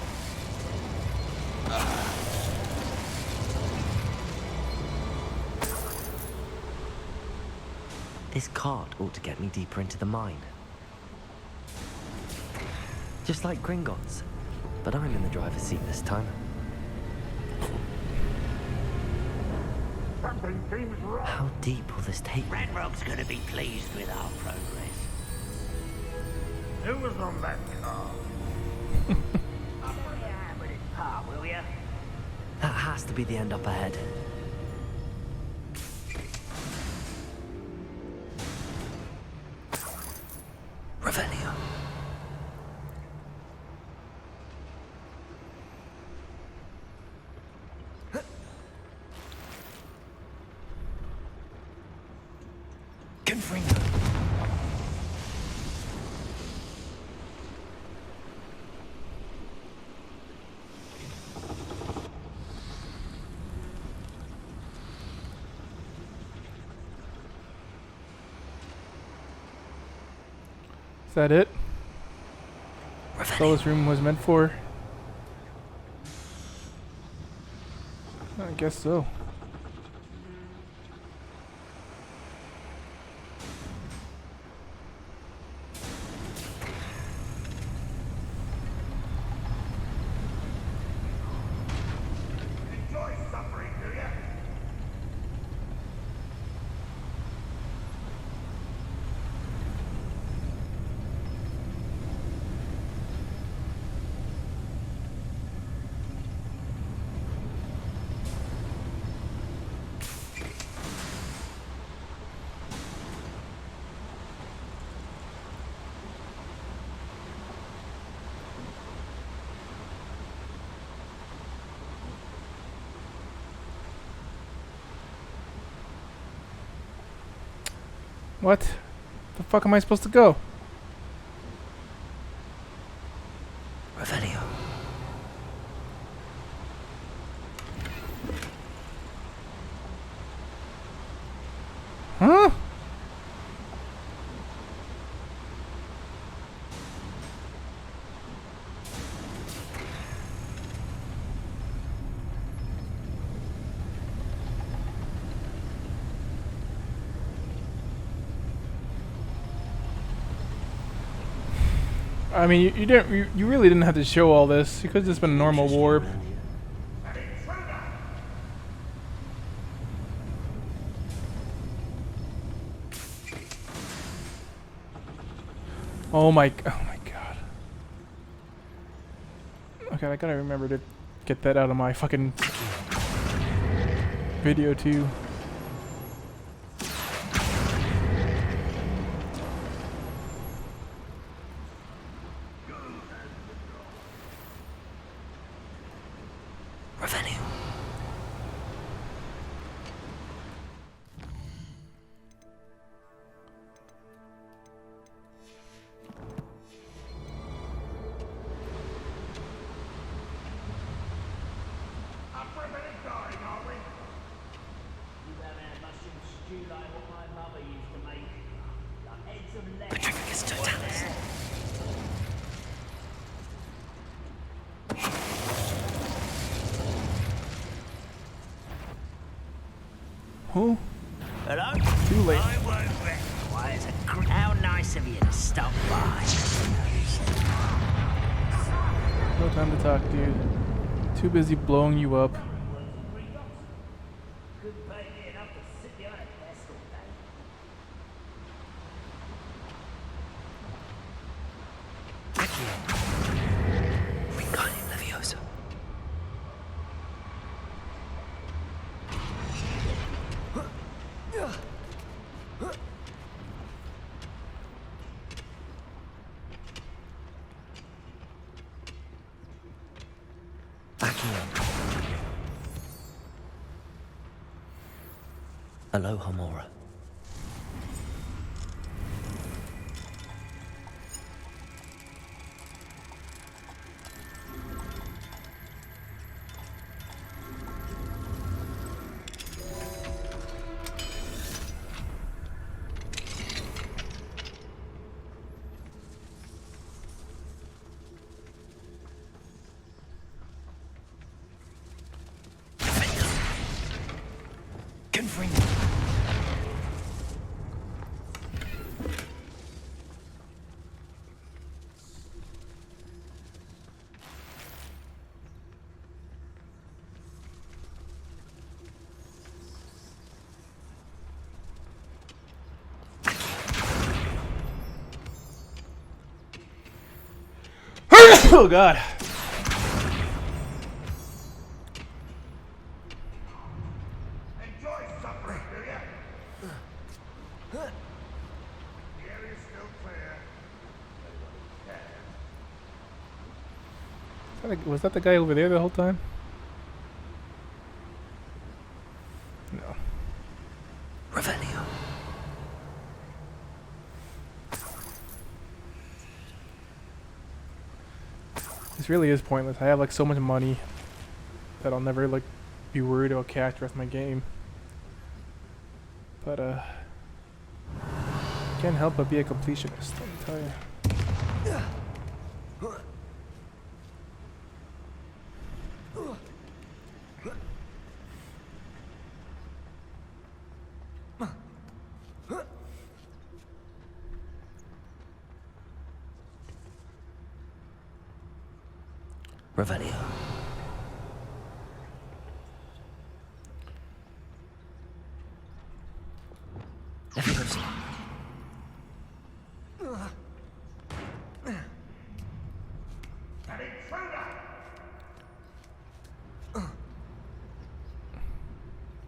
This cart ought to get me deeper into the mine. Just like Gringotts, but I'm in the driver's seat this time. Something seems wrong. How deep will this take me? Ranrock's gonna be pleased with our progress. Who was on that car? I'll put your hand with his car, will ya? That has to be the end up ahead. Revelio. Confringo. Is that it? That's all this room was meant for? I guess so. Enjoy suffering, do ya? What? The fuck am I supposed to go? Revelio. Huh? I mean, you really didn't have to show all this. You could have just been a normal warp. Oh my god. Okay, I gotta remember to get that out of my fucking video too. Huh? Hello? Too late. I won't recognize how nice of you to stop by. No time to talk, dude. Too busy blowing you up. Aloha Mora. Oh god. Enjoy suffering, do you? The area's still clear. Was that the guy over there the whole time? No. Revelio. This really is pointless. I have like so much money that I'll never like be worried about cash the rest of my game. But can't help but be a completionist, let me tell you. Revelio. Leviosa.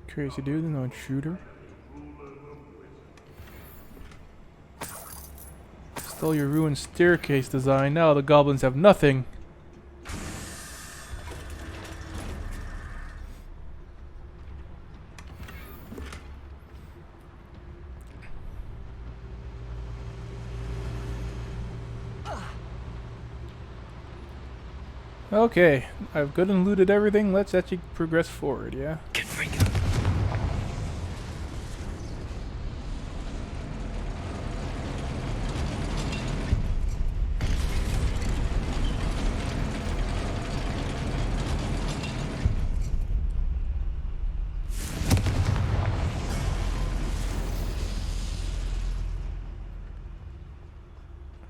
Crazy dude, no intruder. Stole your ruined staircase design. Now the goblins have nothing. Okay, I've good and looted everything. Let's actually progress forward, yeah? Get freaking.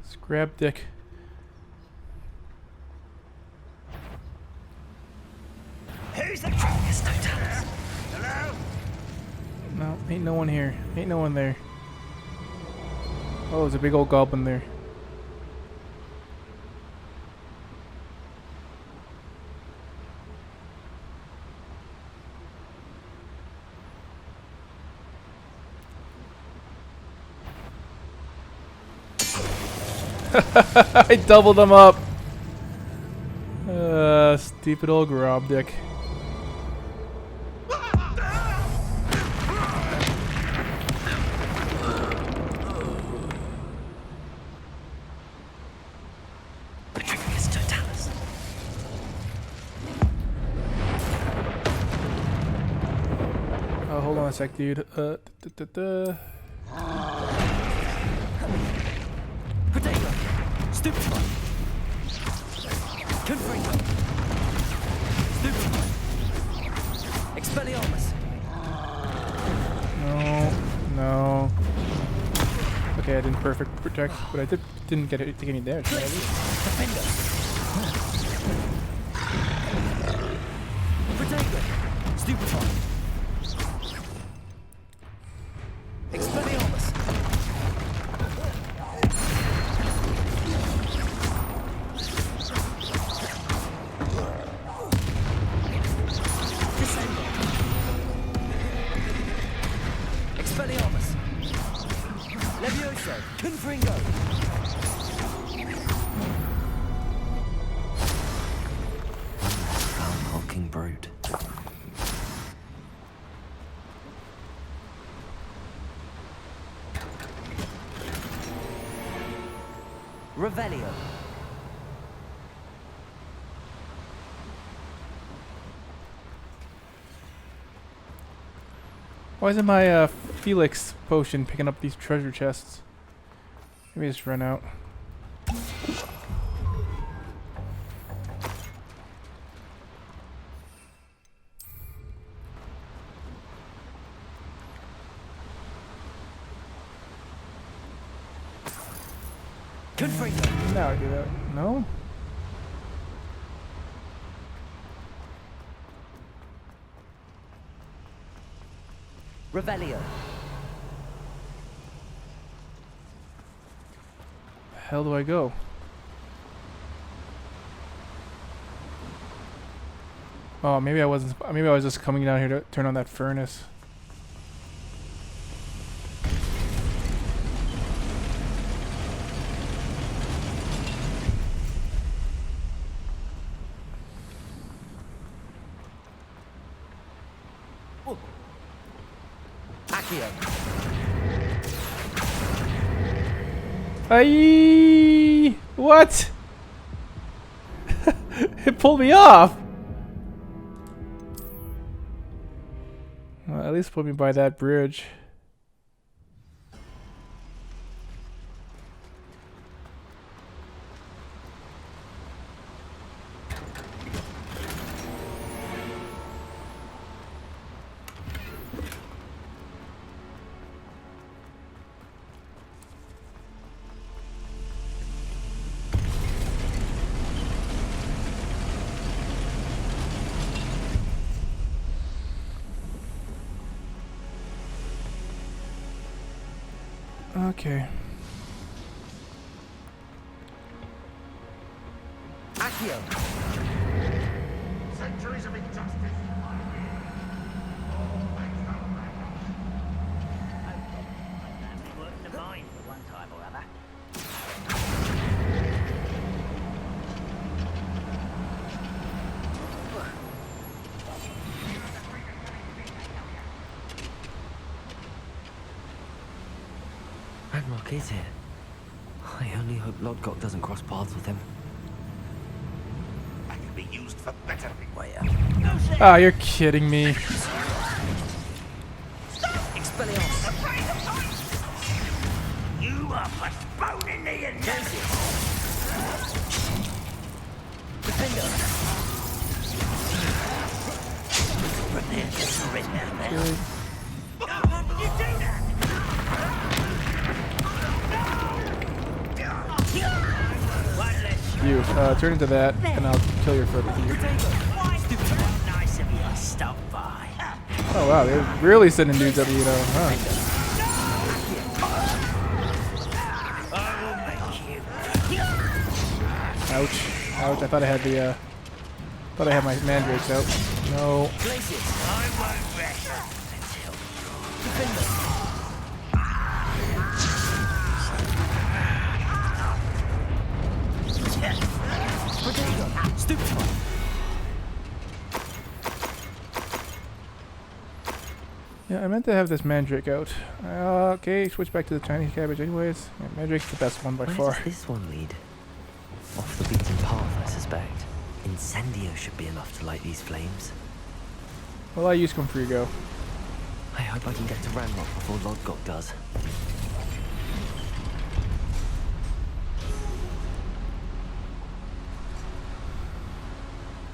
Let's grab Dick. Who's the strongest Totalis? Hello? No, ain't no one here. Ain't no one there. Oh, there's a big old goblin there. I doubled them up. Stupid old Grob Dick. Oh, hold on a sec, dude. Potato! Stupefy! Confringo! Stupefy! Expelliarmus! No, no. Okay, I didn't perfect protect, but I didn't get it, take any damage. Defender! Potato! Stupefy! Expelliarmus! Expelliarmus! Levioso! Confringo! Foul hulking brute. Revelio. Why isn't my Felix potion picking up these treasure chests? Maybe just run out. Confringo! Now I do that. No? Revelio. The hell do I go? Oh, maybe I wasn't. Maybe I was just coming down here to turn on that furnace. Aye! What? It pulled me off! Well, at least put me by that bridge. Okay. Centuries of injustice. Worked the mine for one time or other. Ranrock is here. I only hope Lodgok doesn't cross paths with him. That can be used for better things. Ah, you're kidding me. You are postponing the injustice. Prepare to surrender now. How did you do that? You, turn into that, and I'll kill your foot with you. Nice of you to stop by. Oh wow, they're really sending dudes up, you know, huh? I will make you. Ouch. Ouch, I thought I had the, thought I had my mandrakes out. No. I won't rest until Yeah, I meant to have this mandrake out. Okay, switch back to the Chinese cabbage anyways. Yeah, mandrake's the best one by Where far. does this one lead? Off the beaten path, I suspect. Incendio should be enough to light these flames. Well, I use Confrigo. I hope I can get to Ranrock before Lodgok does.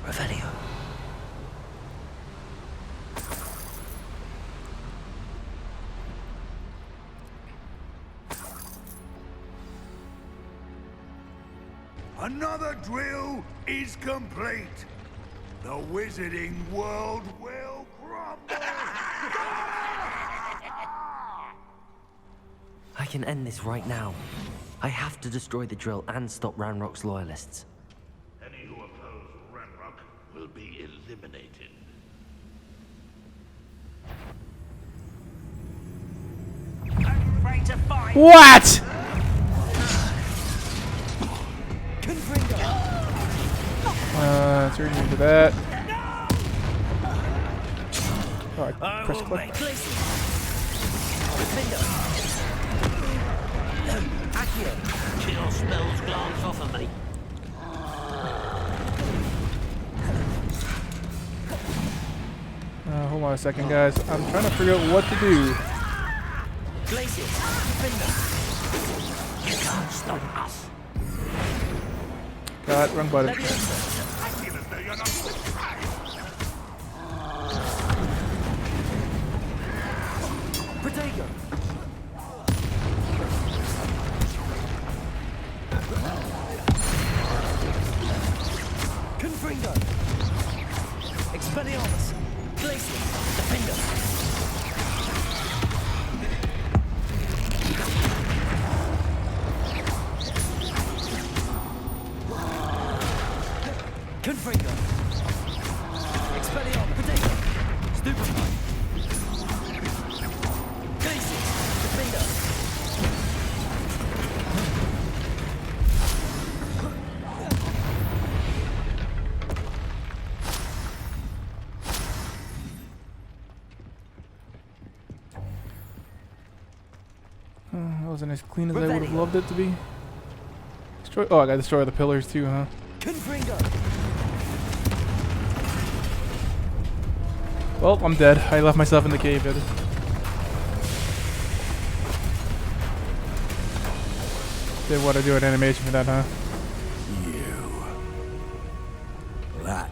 Revelio. Another drill is complete. The wizarding world will crumble. I can end this right now. I have to destroy the drill and stop Ranrock's loyalists. Any who oppose Ranrock will be eliminated. afraid to fight. What? Turn you into that. Oh, I pressed click. Kill spells glance off of me. Hold on a second, guys. I'm trying to figure out what to do. You can't stop us. God, wrong button. Protego. Confringo. Expelliarmus. Glacier. Defender. Confringo. Expelliarmus! Stupefy! Glacius! Defender! That wasn't as clean as I would have loved it to be. Destroy. Oh, I gotta destroy the pillars too, huh? Well, I'm dead. I left myself in the cave. Didn't want to do an animation for that, huh? That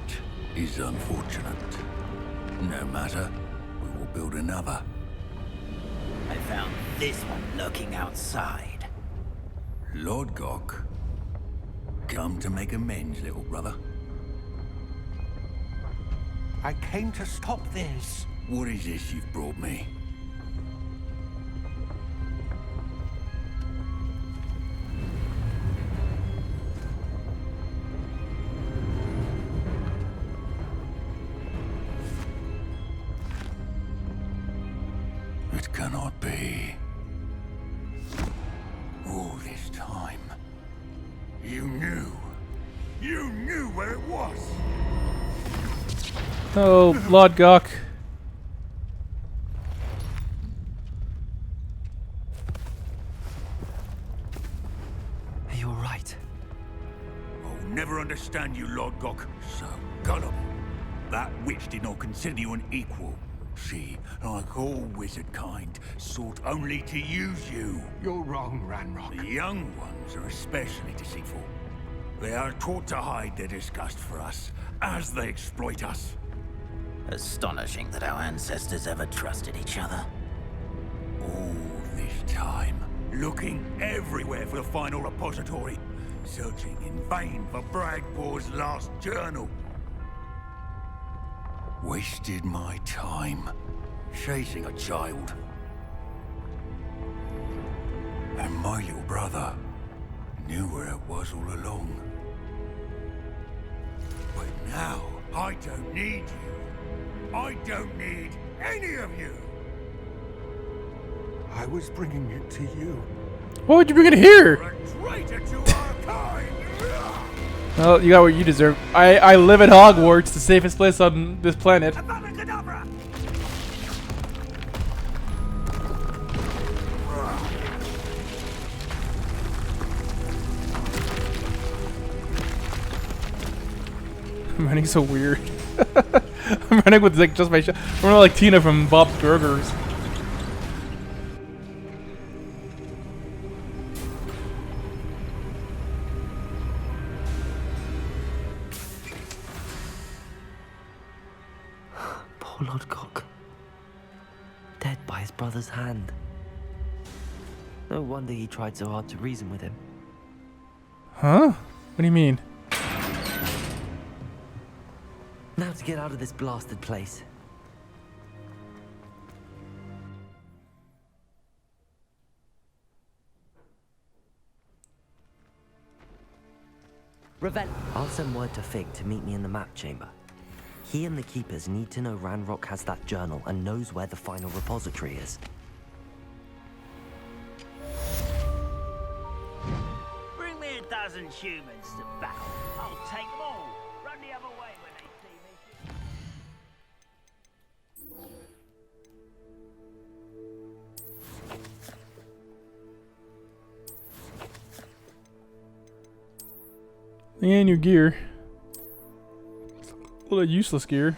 is unfortunate. No matter, we will build another. I found this one lurking outside. Lord Gok, come to make amends, little brother. I came to stop this. What is this you've brought me? It cannot be. All this time, you knew where it was. Oh, Lord Gok. Are you alright? I'll never understand you, Lord Gok. So gullible. That witch did not consider you an equal. She, like all wizard kind, sought only to use you. You're wrong, Ranrock. The young ones are especially deceitful. They are taught to hide their disgust for us, as they exploit us. Astonishing that our ancestors ever trusted each other. All this time, looking everywhere for the final repository, searching in vain for Bragpor's last journal. Wasted my time chasing a child. And my little brother knew where it was all along. But now, I don't need you. I don't need any of you. I was bringing it to you. Why would you bring it here? You're a traitor to our kind. Well, you got what you deserve. I live in Hogwarts, the safest place on this planet. I'm running so weird. I'm running with like just my I'm running like Tina from Bob's Burgers. Poor Lord Gok. Dead by his brother's hand. No wonder he tried so hard to reason with him. Huh? What do you mean? Now to get out of this blasted place. I'll send word to Fig to meet me in the map chamber. He and the Keepers need to know Ranrock has that journal and knows where the final repository is. Bring me 1,000 humans to battle. I'll take them all. Run the other way when they see me. And your gear. A little useless gear.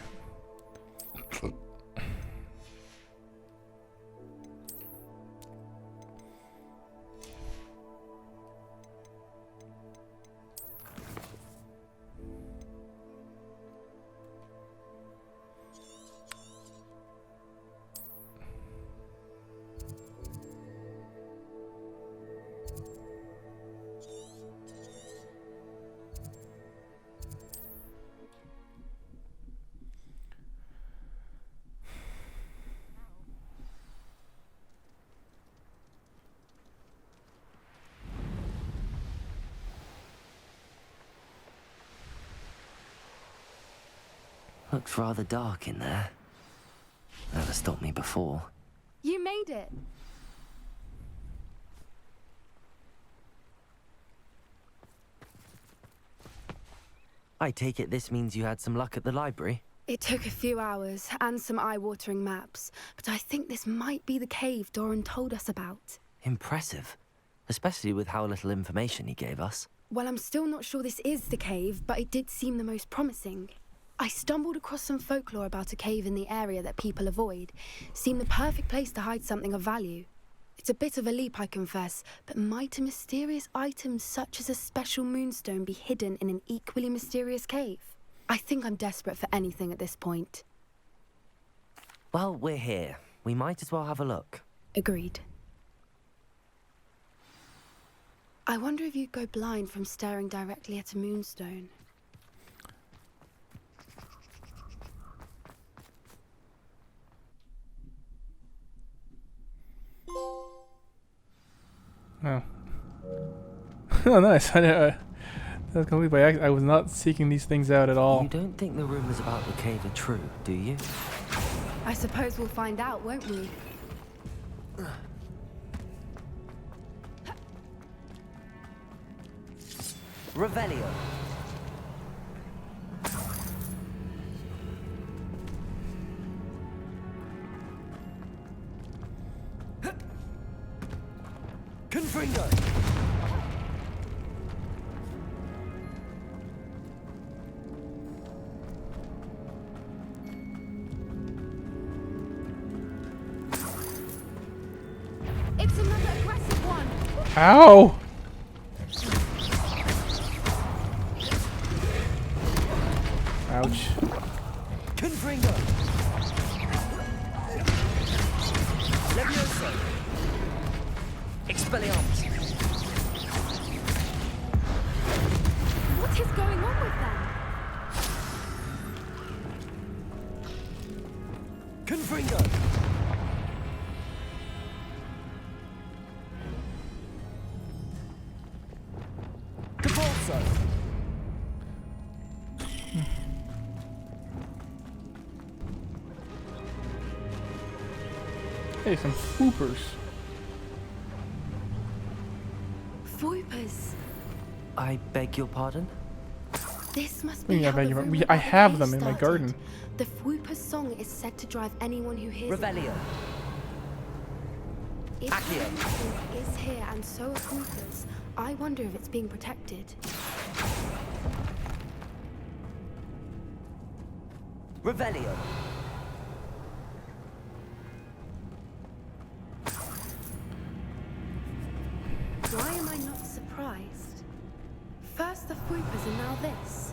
Looks rather dark in there. That'd have stopped me before. You made it. I take it this means you had some luck at the library? It took a few hours and some eye-watering maps, but I think this might be the cave Doran told us about. Impressive. Especially with how little information he gave us. Well, I'm still not sure this is the cave, but it did seem the most promising. I stumbled across some folklore about a cave in the area that people avoid. Seemed the perfect place to hide something of value. It's a bit of a leap, I confess, but might a mysterious item such as a special moonstone be hidden in an equally mysterious cave? I think I'm desperate for anything at this point. Well, we're here. We might as well have a look. Agreed. I wonder if you'd go blind from staring directly at a moonstone. Oh. Oh, nice. That was completely by accident. I was not seeking these things out at all. You don't think the rumors about the cave are true, do you? I suppose we'll find out, won't we? Revelio. Confringo. It's another aggressive one. Ow! Ouch. Confringo. Levioso. Expelliarmus. What is going on with them? Confringo. Capulso. Hey, some swoopers. Foipers. I beg your pardon? This must be I how beg the your pardon. rumor I about the have cave them in my started. garden. The Fwooper's song is said to drive anyone who hears Revelio. it. Accio. If is here and so are Fwoopers, I wonder if it's being protected. Revelio. Why am I not surprised? First the Fwoopers and now this.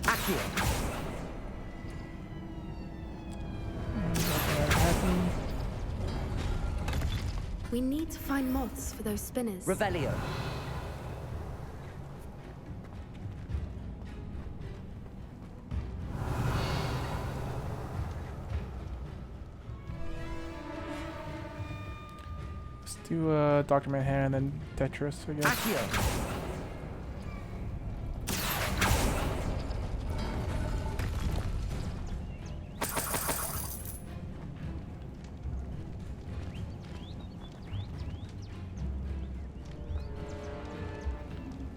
Accio. We need to find moths for those spinners. Revelio. Let's do Dr. Manhattan and then Tetris, I guess. Accio.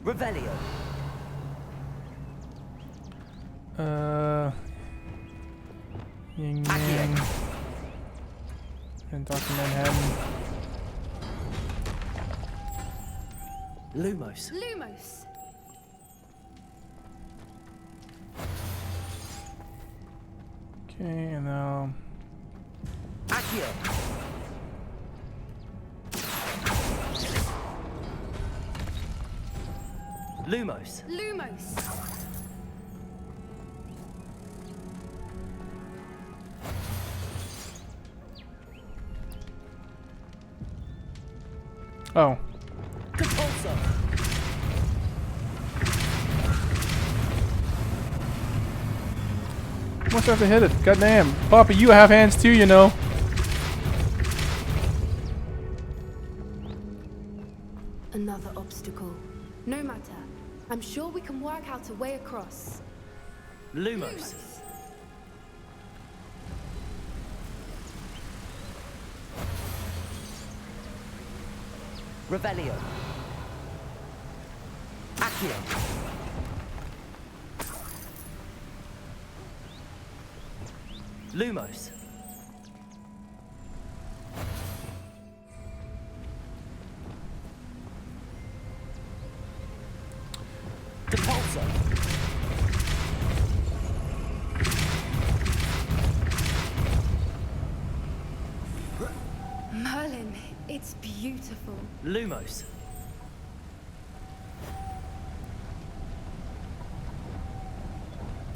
Revelio. Ying Yang. And Dr. Manhattan. Lumos. Lumos. Okay, and now. Accio. Lumos. Lumos. Oh. Capulso. Must have to hit it. Goddamn. Papa, you have hands too, you know. Another obstacle. No matter. I'm sure we can work out a way across. Lumos. Revelio. Accio. Lumos. Depulso. Merlin, it's beautiful. Lumos.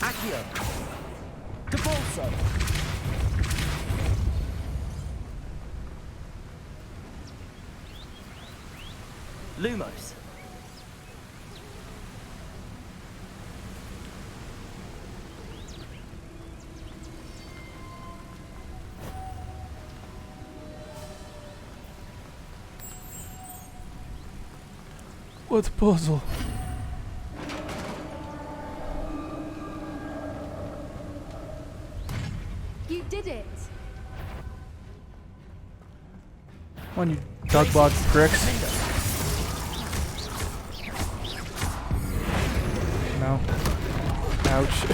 Accio. Depulso. Lumos. What's puzzle? You did it! Come on, you dugbog pricks. No. Ouch.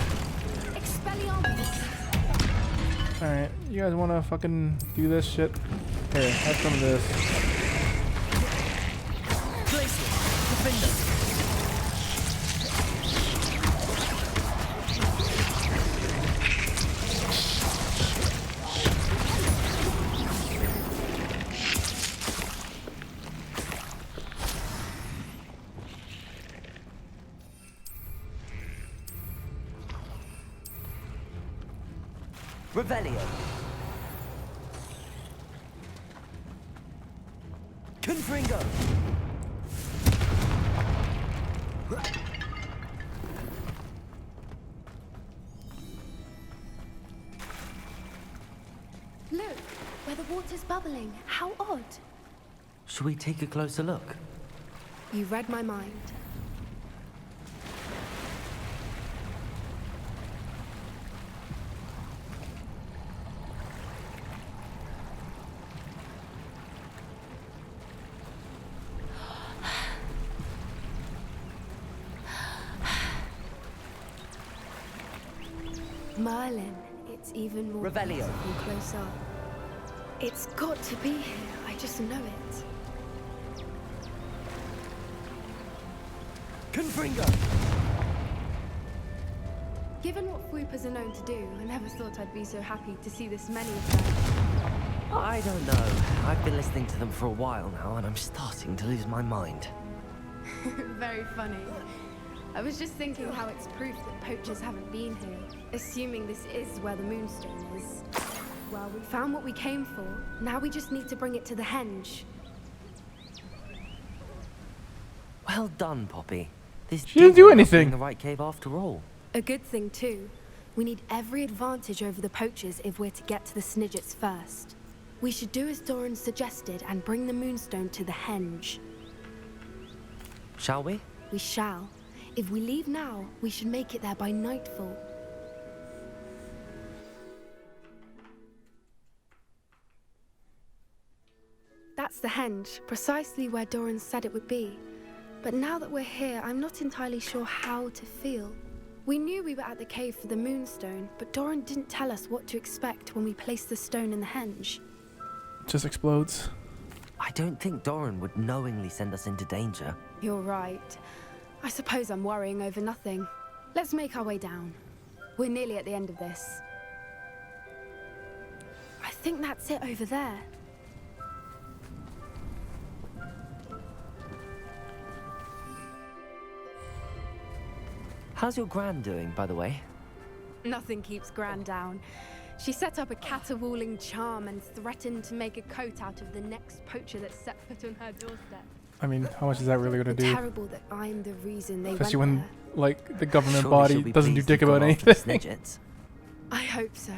Alright, you guys wanna fucking do this shit? Here, have some of this. Revelio. Confringo. Look, where the water's bubbling. How odd. Should we take a closer look? You read my mind. Merlin, it's even more Revelio. beautiful close up. It's got to be here. I just know it. Confringo. Given what Fwoopas are known to do, I never thought I'd be so happy to see this many of them. I don't know. I've been listening to them for a while now, and I'm starting to lose my mind. Very funny. I was just thinking how it's proof that poachers haven't been here, assuming this is where the Moonstone is. Well, we found what we came for. Now we just need to bring it to the henge. Well done, Poppy. This She didn't do ended up anything. being the right cave after all. A good thing, too. We need every advantage over the poachers if we're to get to the Snidgets first. We should do as Doran suggested and bring the Moonstone to the henge. Shall we? We shall. If we leave now, we should make it there by nightfall. That's the henge, precisely where Doran said it would be. But now that we're here, I'm not entirely sure how to feel. We knew we were at the cave for the Moonstone, but Doran didn't tell us what to expect when we placed the stone in the henge. Just explodes. I don't think Doran would knowingly send us into danger. You're right. I suppose I'm worrying over nothing. Let's make our way down. We're nearly at the end of this. I think that's it over there. How's your Gran doing, by the way? Nothing keeps Gran down. She set up a caterwauling charm and threatened to make a coat out of the next poacher that set foot on her doorstep. I mean, how much is that really gonna do? Terrible that I'm the reason they Especially went when, there. like, the government Surely body she'll be doesn't do pleased dick you've about gone after the anything. Snidgets. I hope so.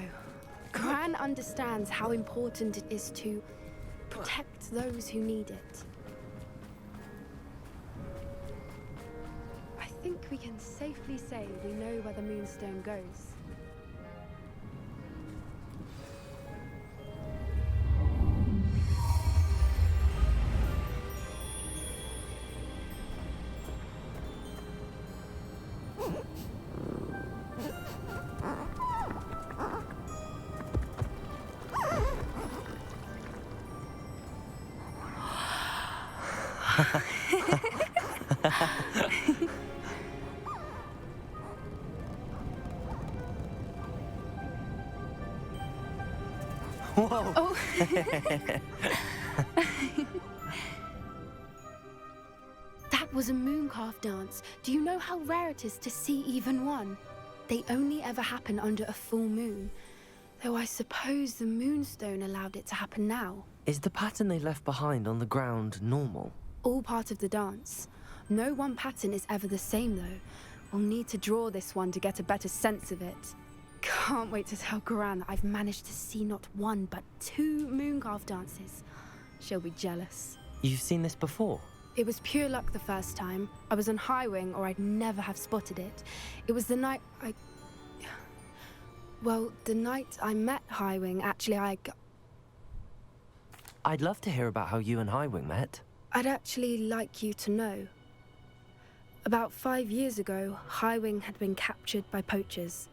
Gran understands how important it is to protect those who need it. we can safely say we know where the Moonstone goes. Whoa! Oh. That was a mooncalf dance. Do you know how rare it is to see even one? They only ever happen under a full moon. Though I suppose the Moonstone allowed it to happen now. Is the pattern they left behind on the ground normal? All part of the dance. No one pattern is ever the same, though. We'll need to draw this one to get a better sense of it. Can't wait to tell Gran that I've managed to see not one, but 2 mooncalf dances. She'll be jealous. You've seen this before? It was pure luck the first time. I was on Highwing, or I'd never have spotted it. It was the night the night I met Highwing, actually, I'd love to hear about how you and Highwing met. I'd actually like you to know. About 5 years ago, Highwing had been captured by poachers.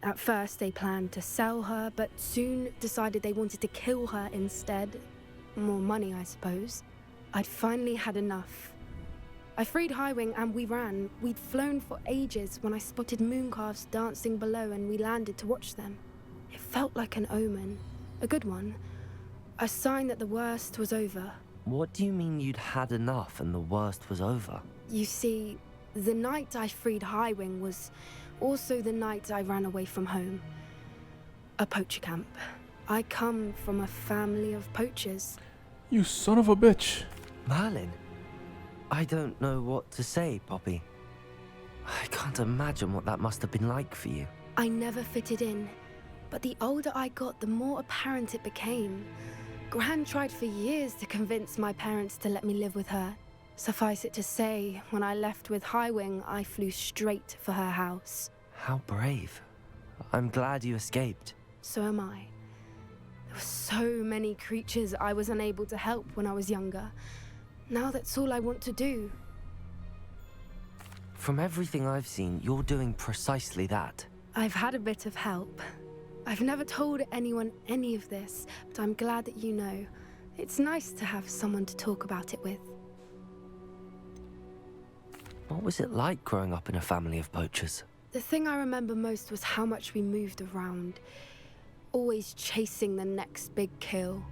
At first, they planned to sell her, but soon decided they wanted to kill her instead. More money, I suppose. I'd finally had enough. I freed Highwing and we ran. We'd flown for ages when I spotted mooncalves dancing below and we landed to watch them. It felt like an omen. A good one. A sign that the worst was over. What do you mean you'd had enough and the worst was over? You see, the night I freed Highwing was also the night I ran away from home. A poacher camp. I come from a family of poachers. You son of a bitch. Merlin? I don't know what to say, Poppy. I can't imagine what that must have been like for you. I never fitted in, but the older I got, the more apparent it became. Gran tried for years to convince my parents to let me live with her. Suffice it to say, when I left with Highwing, I flew straight for her house. How brave. I'm glad you escaped. So am I. There were so many creatures I was unable to help when I was younger. Now that's all I want to do. From everything I've seen, you're doing precisely that. I've had a bit of help. I've never told anyone any of this, but I'm glad that you know. It's nice to have someone to talk about it with. What was it like growing up in a family of poachers? The thing I remember most was how much we moved around. Always chasing the next big kill.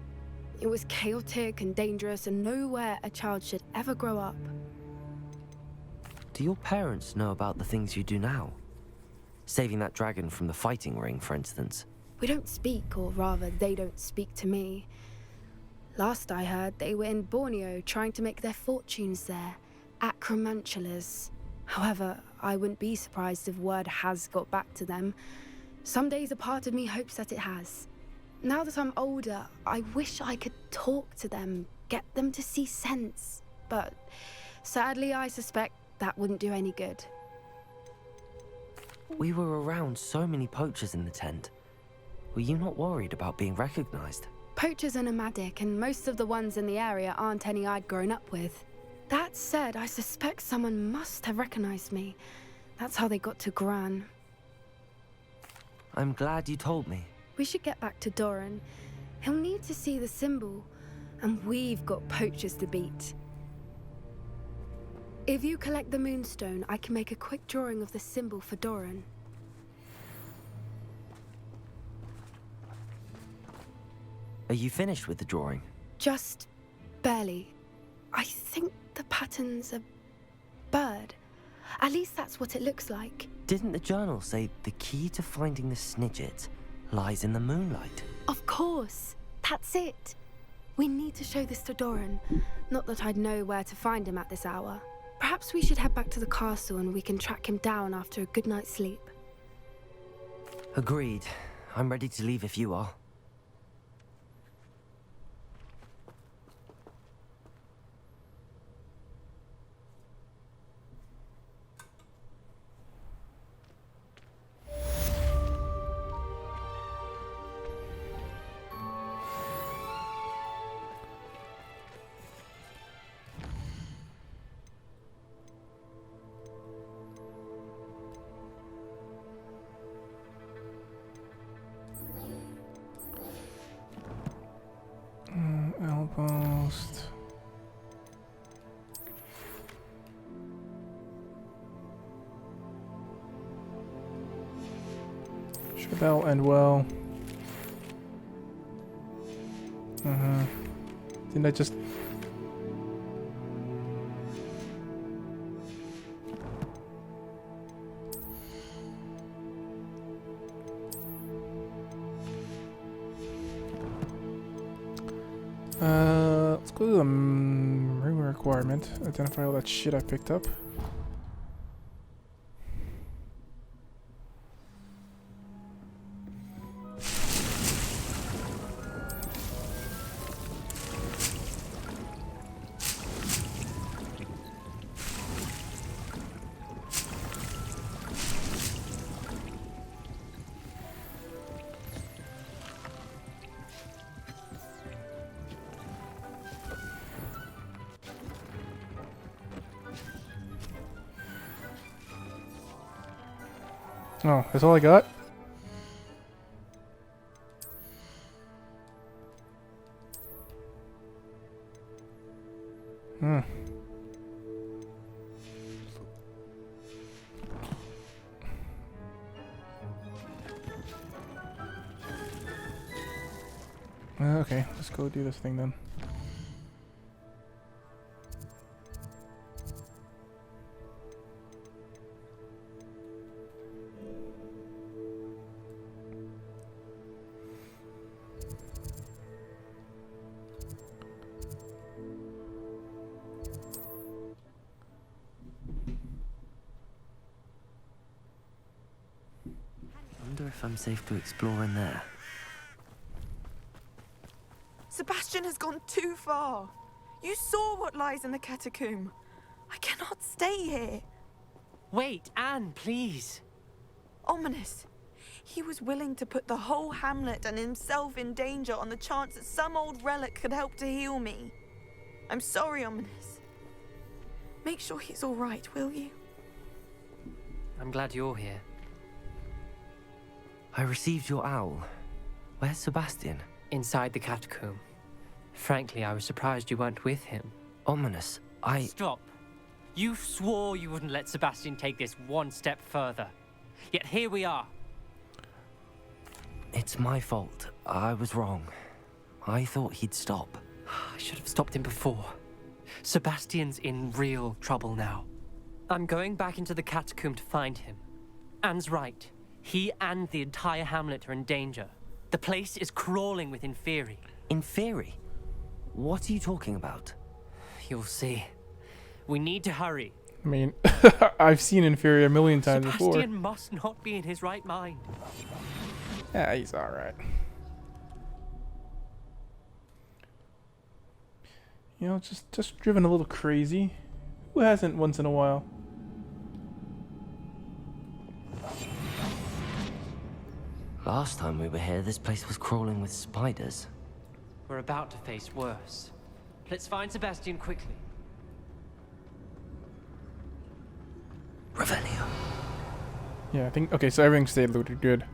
It was chaotic and dangerous and nowhere a child should ever grow up. Do your parents know about the things you do now? Saving that dragon from the fighting ring, for instance. We don't speak, or rather, they don't speak to me. Last I heard, they were in Borneo trying to make their fortunes there. Acromantulas. However, I wouldn't be surprised if word has got back to them. Some days a part of me hopes that it has. Now that I'm older, I wish I could talk to them, get them to see sense. But sadly, I suspect that wouldn't do any good. We were around so many poachers in the tent. Were you not worried about being recognized? Poachers are nomadic, and most of the ones in the area aren't any I'd grown up with. That said, I suspect someone must have recognized me. That's how they got to Gran. I'm glad you told me. We should get back to Doran. He'll need to see the symbol, and we've got poachers to beat. If you collect the Moonstone, I can make a quick drawing of the symbol for Doran. Are you finished with the drawing? Just barely. I think the pattern's a bird. At least that's what it looks like. Didn't the journal say the key to finding the Snidgets lies in the moonlight? Of course. That's it. We need to show this to Doran. Not that I'd know where to find him at this hour. Perhaps we should head back to the castle and we can track him down after a good night's sleep. Agreed. I'm ready to leave if you are. That'll end well. Didn't I just... let's go to the room requirement. Identify all that shit I picked up. Oh, that's all I got? Okay, let's go do this thing then. I wonder if I'm safe to explore in there. Sebastian has gone too far. You saw what lies in the catacomb. I cannot stay here. Wait, Anne, please. Ominous. He was willing to put the whole hamlet and himself in danger on the chance that some old relic could help to heal me. I'm sorry, Ominous. Make sure he's all right, will you? I'm glad you're here. I received your owl. Where's Sebastian? Inside the catacomb. Frankly, I was surprised you weren't with him. Ominous, Stop. You swore you wouldn't let Sebastian take this one step further. Yet here we are. It's my fault. I was wrong. I thought he'd stop. I should have stopped him before. Sebastian's in real trouble now. I'm going back into the catacomb to find him. Anne's right. He and the entire hamlet are in danger. The place is crawling with Inferi. Inferi? What are you talking about? You'll see. We need to hurry. I mean, I've seen Inferi a million times before. Sebastian must not be in his right mind. Yeah, he's alright. You know, just driven a little crazy. Who hasn't once in a while? Last time we were here, this place was crawling with spiders. We're about to face worse. Let's find Sebastian quickly. Revelio. Yeah, I think... Okay, so everything stayed looted good.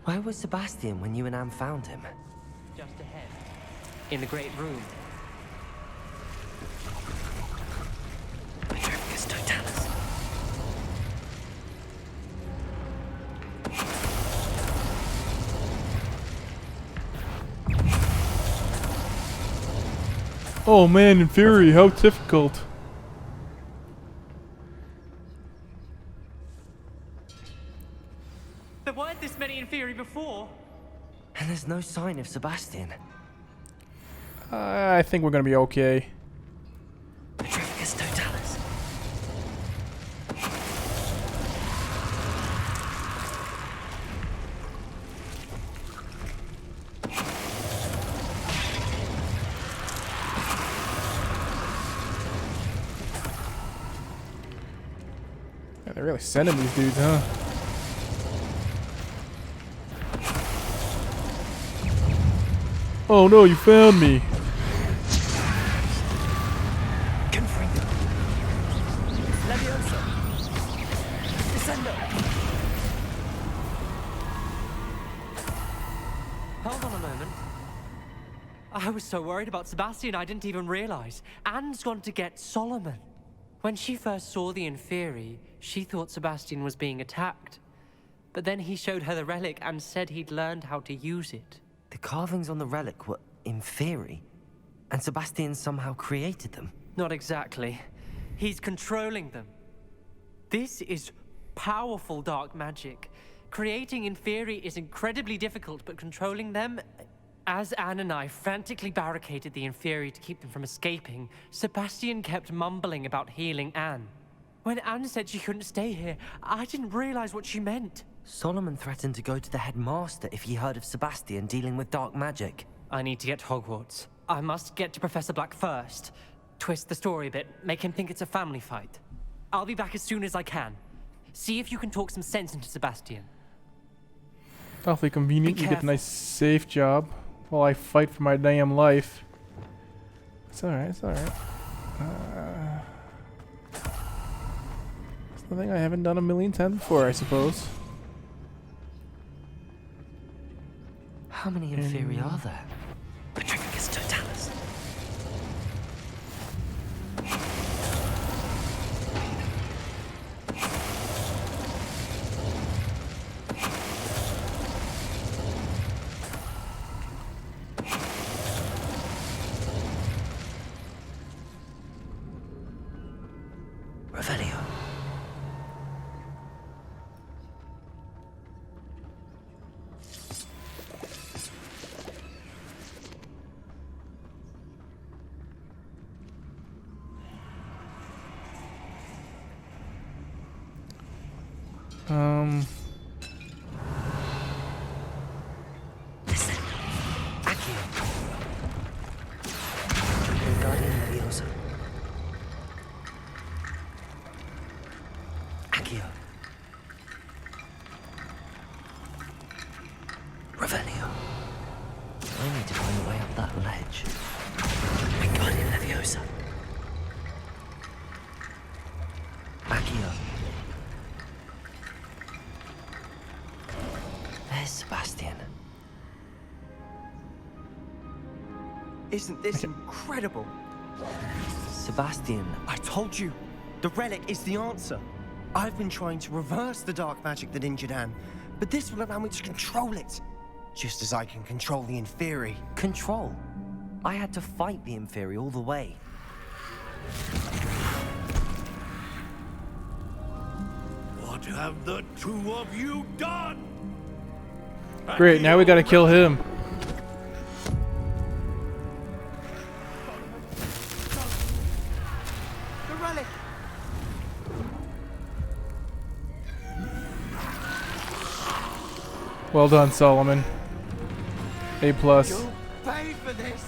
Where was Sebastian when you and Anne found him? Just ahead. In the great room. Oh man, Inferi, how difficult. There weren't this many Inferi before. And there's no sign of Sebastian. I think we're gonna be okay. Petrificus Totalis. Yeah, they're really sending these dudes, huh? Oh no, you found me! Hold on a moment. I was so worried about Sebastian I didn't even realize. Anne's gone to get Solomon. When she first saw the Inferi, she thought Sebastian was being attacked. But then he showed her the relic and said he'd learned how to use it. The carvings on the relic were inferi, and Sebastian somehow created them. Not exactly. He's controlling them. This is powerful dark magic. Creating inferi is incredibly difficult, but controlling them... As Anne and I frantically barricaded the inferi to keep them from escaping, Sebastian kept mumbling about healing Anne. When Anne said she couldn't stay here, I didn't realize what she meant. Solomon threatened to go to the headmaster if he heard of Sebastian dealing with dark magic. I need to get to Hogwarts. I must get to Professor Black first. Twist the story a bit, make him think it's a family fight. I'll be back as soon as I can. See if you can talk some sense into Sebastian. Awfully convenient. You get a nice safe job while I fight for my damn life. It's alright, it's alright. It's nothing I haven't done a million times before, I suppose. How many inferi are there? Petrificus totalis. Revelio. Revelio. I need to find a way up that ledge. Wingardium Leviosa. Accio. There's Sebastian. Isn't this incredible? Sebastian. I told you, the relic is the answer. I've been trying to reverse the dark magic that injured Anne, but this will allow me to control it. Just as I can control the inferi. Control? I had to fight the inferi all the way. What have the two of you done? Great, now we gotta kill him. The relic! Well done, Solomon. A+. You'll pay for this!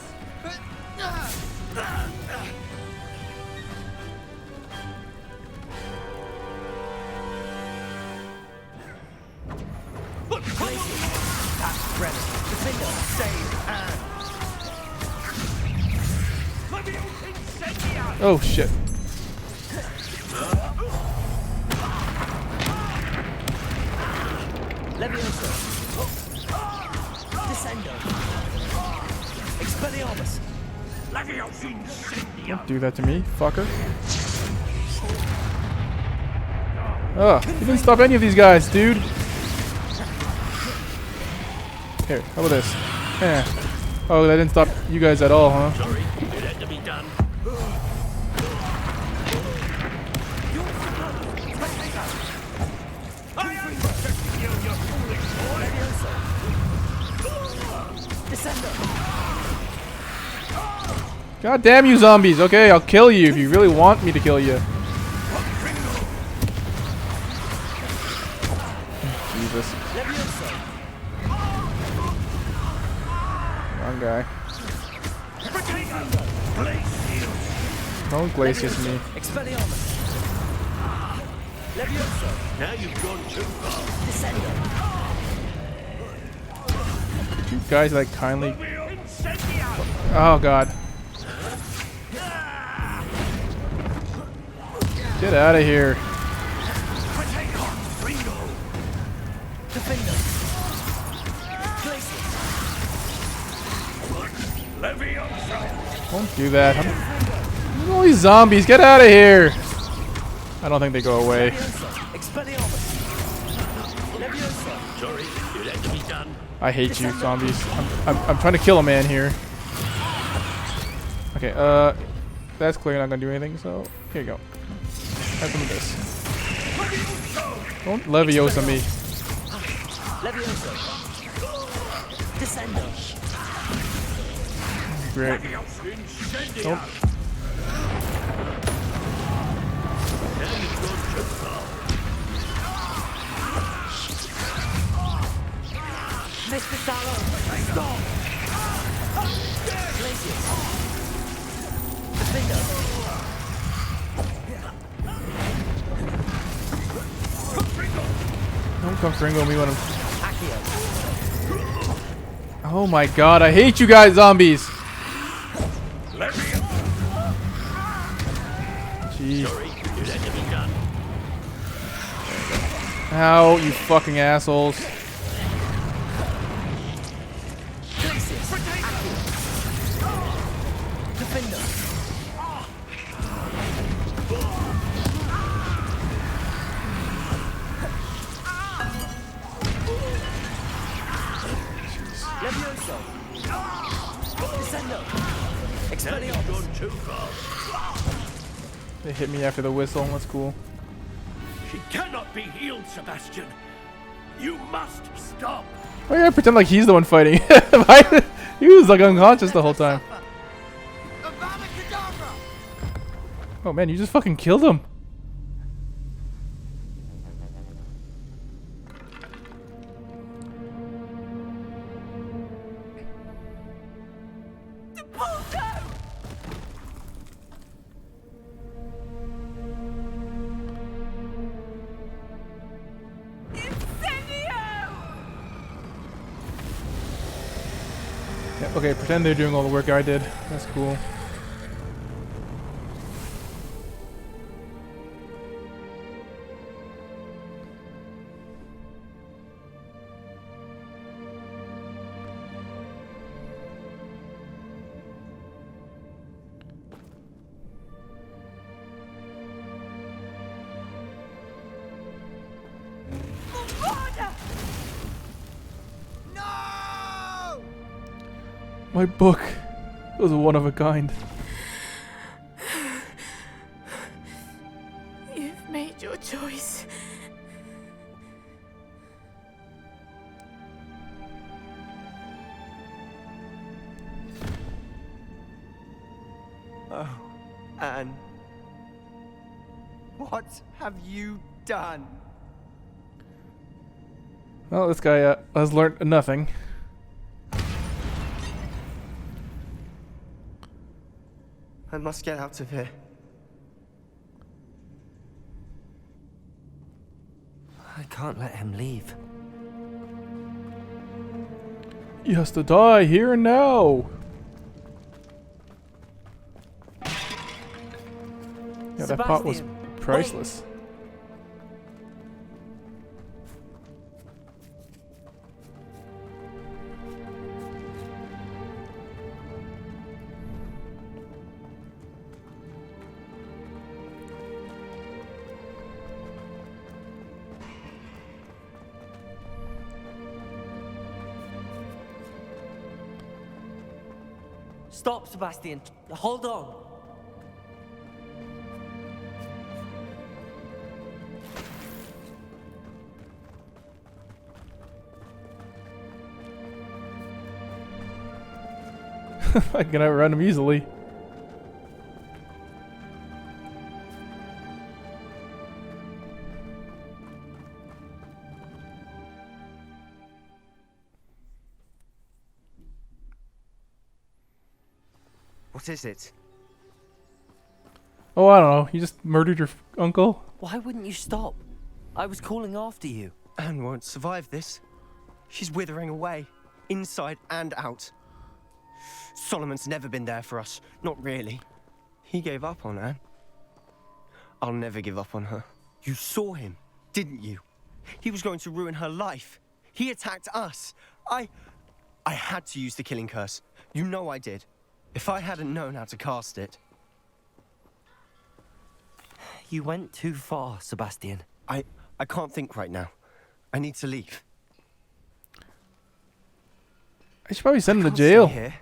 That's relic. Defender, save Anne. Oh shit. Leviosa. Descendo. Expelliarmus. Leviosa incendio. Don't do that to me, fucker. Oh, you didn't stop any of these guys, dude. Here, how about this? Yeah. Oh, that didn't stop you guys at all, huh? Sorry, it had to be done. God damn you zombies. Okay, I'll kill you if you really want me to kill you. Jesus. Wrong guy. Don't glacius me. Now you've gone too far. Could you guys like kindly... Oh god. Get out of here. Don't do that. Look at all these zombies. Get out of here. I don't think they go away. Sorry, it had to be done. I hate you, zombies. I'm trying to kill a man here. Okay, that's clearly not gonna do anything, so here you go. Have some of this. Don't Leviosa me. Leviosa. Descendo. Great. Nope. Mr. Sallow, stop! Glacius. Defender. Don't come Fringo me when I'm... Oh my god, I hate you guys, zombies! Jeez. Ow, you fucking assholes. They hit me after the whistle, that's cool. She cannot be healed, Sebastian. You must stop. Oh yeah, pretend like he's the one fighting. He was like unconscious the whole time. Oh man, you just fucking killed him. Yeah, okay, pretend they're doing all the work I did. That's cool. My book was one of a kind. You've made your choice. Oh, Anne. What have you done? Well, this guy has learned nothing. I must get out of here. I can't let him leave. He has to die here and now. Yeah, that pot was priceless. Stop, Sebastian. Hold on. I can outrun him easily. What is it? Oh, I don't know. You just murdered your uncle? Why wouldn't you stop? I was calling after you. Anne won't survive this. She's withering away, inside and out. Solomon's never been there for us. Not really. He gave up on Anne. I'll never give up on her. You saw him, didn't you? He was going to ruin her life. He attacked us. I had to use the killing curse. You know I did. If I hadn't known how to cast it... You went too far, Sebastian. I can't think right now. I need to leave. I should probably send him to Can't jail. stay here.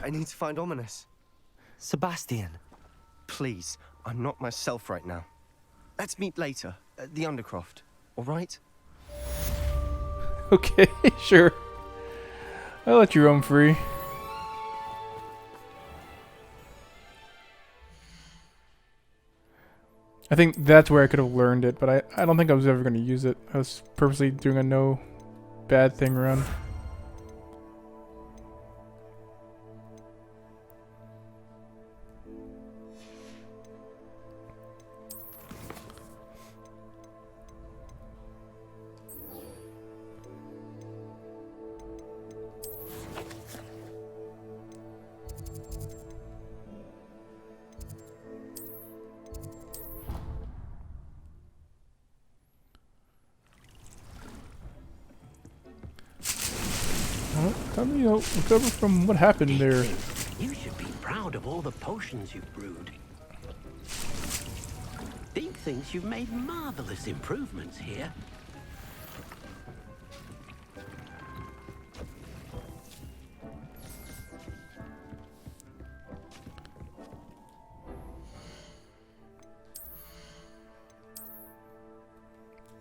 I need to find Ominous. Sebastian. Please, I'm not myself right now. Let's meet later at the Undercroft, all right? Okay, sure. I'll let you roam free. I think that's where I could have learned it, but I don't think I was ever going to use it. I was purposely doing a no bad thing run. Tell me, recover from what happened there. You should be proud of all the potions you've brewed. Deke thinks you've made marvelous improvements here.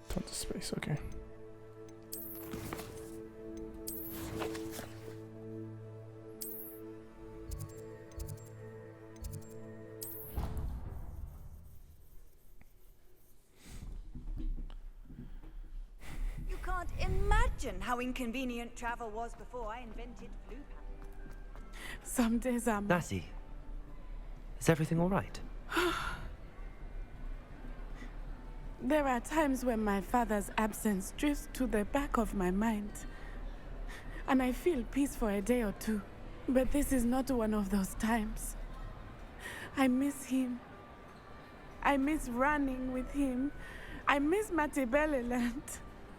Tons of space, okay. Imagine how inconvenient travel was before I invented blue. Some days I'm... Natty, is everything all right? There are times when my father's absence drifts to the back of my mind. And I feel peace for a day or two. But this is not one of those times. I miss him. I miss running with him. I miss Matibeleland.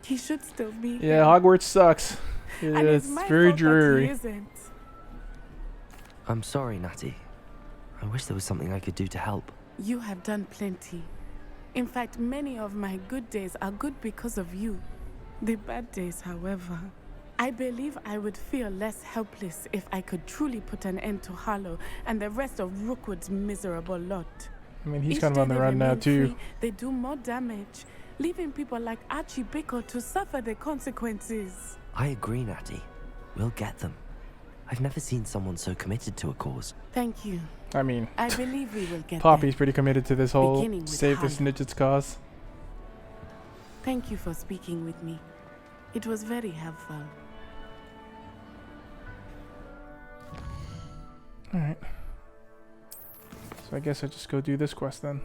He should still be here. Yeah, Hogwarts sucks. It's very dreary. I'm sorry, Natty. I wish there was something I could do to help. You have done plenty. In fact, many of my good days are good because of you. The bad days, however, I believe I would feel less helpless if I could truly put an end to Harlow and the rest of Rookwood's miserable lot. I mean, he's Each kind of on day the they run now, remain too. free, they do more damage, leaving people like Archie Bickle to suffer the consequences. I agree, Natty. We'll get them. I've never seen someone so committed to a cause. Thank you. I mean, I believe we will get Poppy's there. pretty committed to this whole Beginning with save the Harlow. Snidgets cause. Thank you for speaking with me. It was very helpful. Alright. So I guess I just go do this quest then.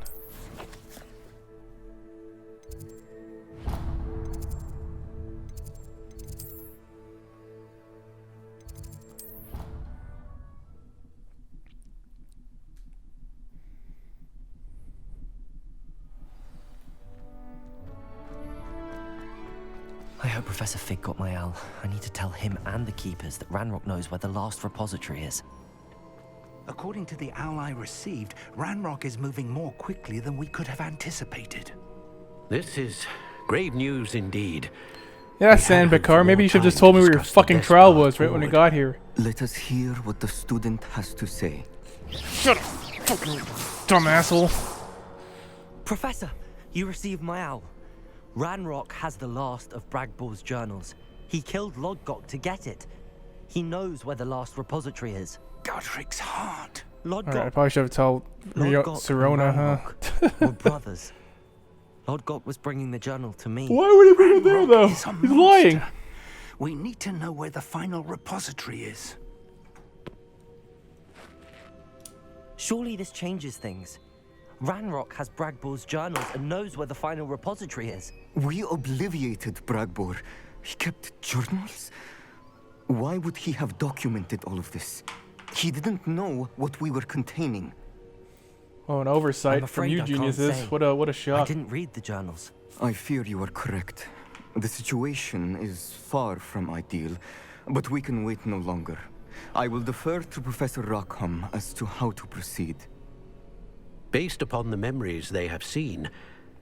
I hope Professor Fig got my owl. I need to tell him and the Keepers that Ranrock knows where the last repository is. According to the owl I received, Ranrock is moving more quickly than we could have anticipated. This is grave news indeed. Yeah, San Bakar, maybe you should have just told me where your fucking trial was right when we got here. Let us hear what the student has to say. Shut up, fucking dumb asshole. Professor, you received my owl. Ranrock has the last of Bragbor's journals. He killed Lodgok to get it. He knows where the last repository is. Godric's heart. Lodgok. Alright, I probably should have told Serona, huh? We're brothers. Lodgok was bringing the journal to me. Why would he bring it there, though? He's lying. We need to know where the final repository is. Surely this changes things. Ranrock has Bragbor's journals and knows where the final repository is. We obliviated Bragbor. He kept journals? Why would he have documented all of this? He didn't know what we were containing. Oh, an oversight I'm from afraid you I can't geniuses. say. What a shock. I didn't read the journals. I fear you are correct. The situation is far from ideal, but we can wait no longer. I will defer to Professor Rockham as to how to proceed. Based upon the memories they have seen,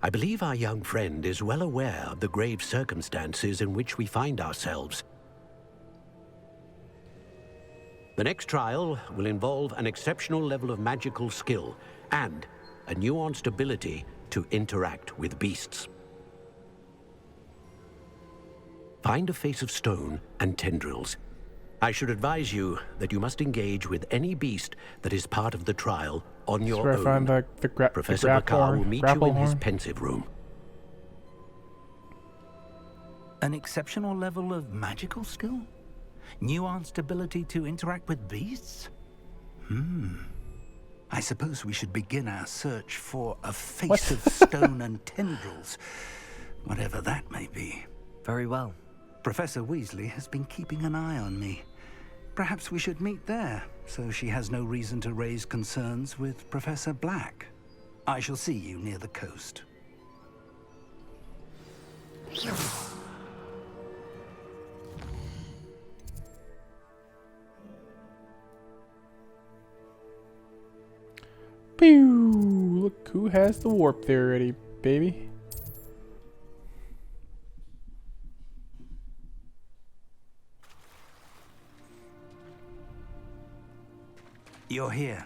I believe our young friend is well aware of the grave circumstances in which we find ourselves. The next trial will involve an exceptional level of magical skill and a nuanced ability to interact with beasts. Find a face of stone and tendrils. I should advise you that you must engage with any beast that is part of the trial on your where I own. find Professor the Bakar will meet you in his horn. pensive room. An exceptional level of magical skill? Nuanced ability to interact with beasts? I suppose we should begin our search for a face of stone and tendrils, whatever that may be. Very well. Professor Weasley has been keeping an eye on me. Perhaps we should meet there, so she has no reason to raise concerns with Professor Black. I shall see you near the coast. Pew! Look who has the warp there already, baby. You're here.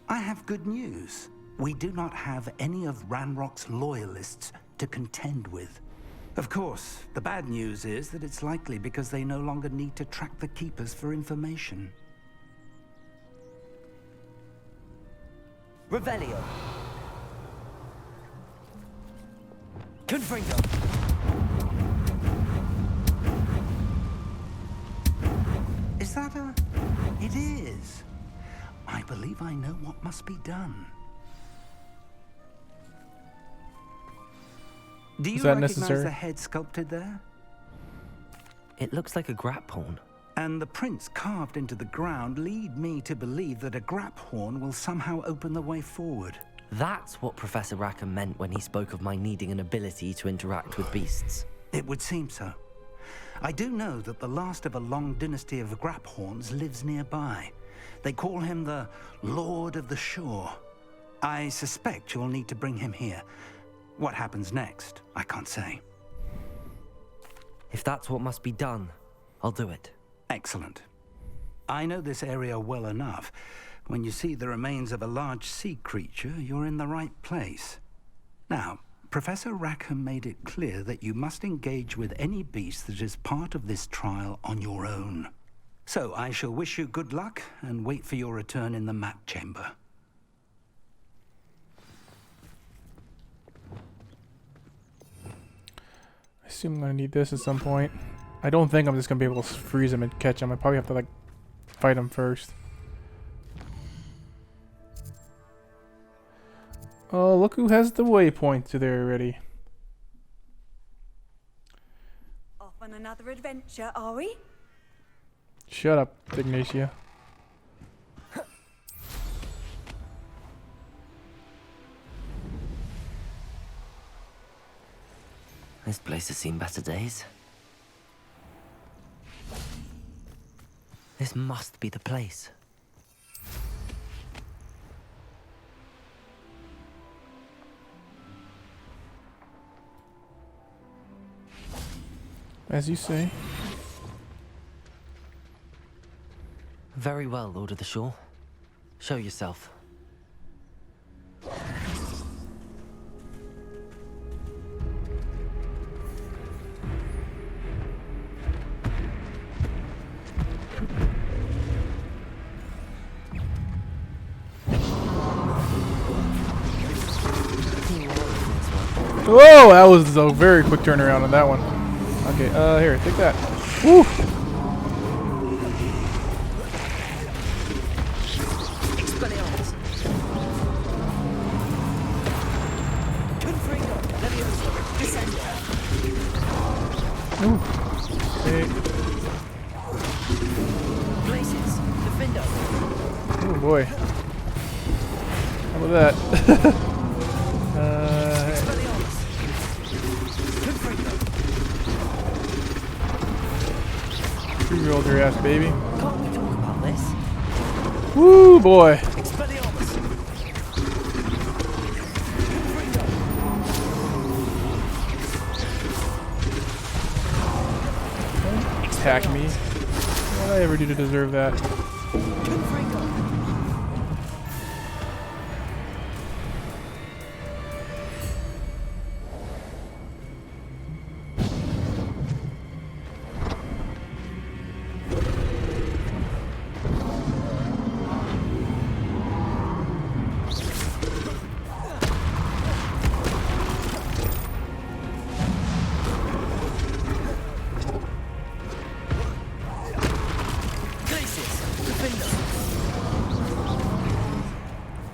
I have good news. We do not have any of Ranrock's loyalists to contend with. Of course, the bad news is that it's likely because they no longer need to track the Keepers for information. Revelio. Confringo. Is that a... It is. I believe I know what must be done. Do you recognize the head sculpted there? It looks like a grap horn. And the prints carved into the ground lead me to believe that a grap horn will somehow open the way forward. That's what Professor Rackham meant when he spoke of my needing an ability to interact with beasts. It would seem so. I do know that the last of a long dynasty of grap horns lives nearby. They call him the Lord of the Shore. I suspect you'll need to bring him here. What happens next, I can't say. If that's what must be done, I'll do it. Excellent. I know this area well enough. When you see the remains of a large sea creature, you're in the right place. Now, Professor Rackham made it clear that you must engage with any beast that is part of this trial on your own. So I shall wish you good luck and wait for your return in the map chamber. I assume I'm gonna need this at some point. I don't think I'm just gonna be able to freeze him and catch him. I probably have to like fight him first. Oh, look who has the waypoint to there already. Off on another adventure, are we? Shut up, Ignatia. This place has seen better days. This must be the place. As you say. Very well, Lord of the Shore. Show yourself. Whoa, that was a very quick turnaround on that one. Okay, here, take that. Woo! Ooh. Okay. Oh boy. How about that? You rolled your ass, baby. Can't we talk about this? Woo, boy. attack me. What did I ever do to deserve that?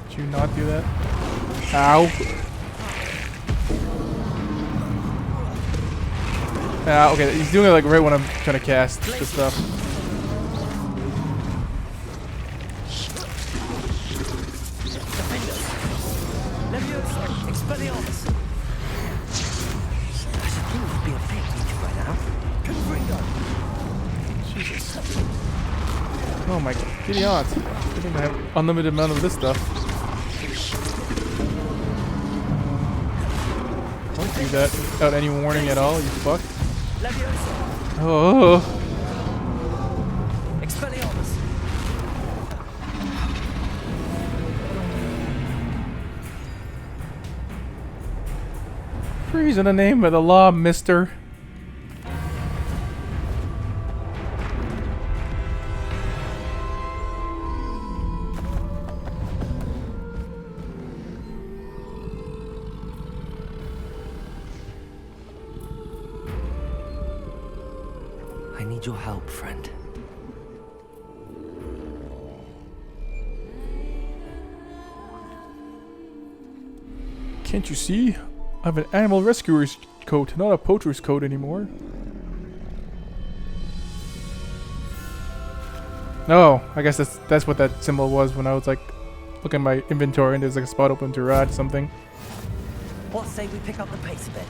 Did you not do that? Ow. Okay, he's doing it like right when I'm trying to cast the stuff. Jesus. Oh my god, Gideon. I think I have unlimited amount of this stuff. Don't do that without any warning at all, you fuck. Oh. Freeze in the name of the law, mister. I need your help, friend. Can't you see? I have an animal rescuer's coat, not a poacher's coat anymore. No, I guess that's what that symbol was when I was like looking at my inventory and there's like a spot open to ride something. What say we pick up the pace a bit?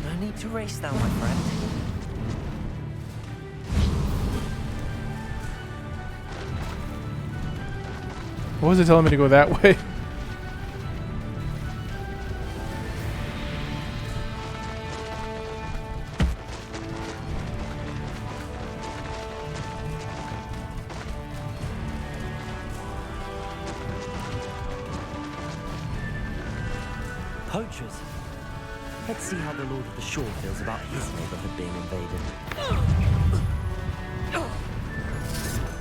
No need to race now, my friend. What was it telling me to go that way? Poachers. Let's see how the Lord of the Shore feels about his neighborhood being invaded.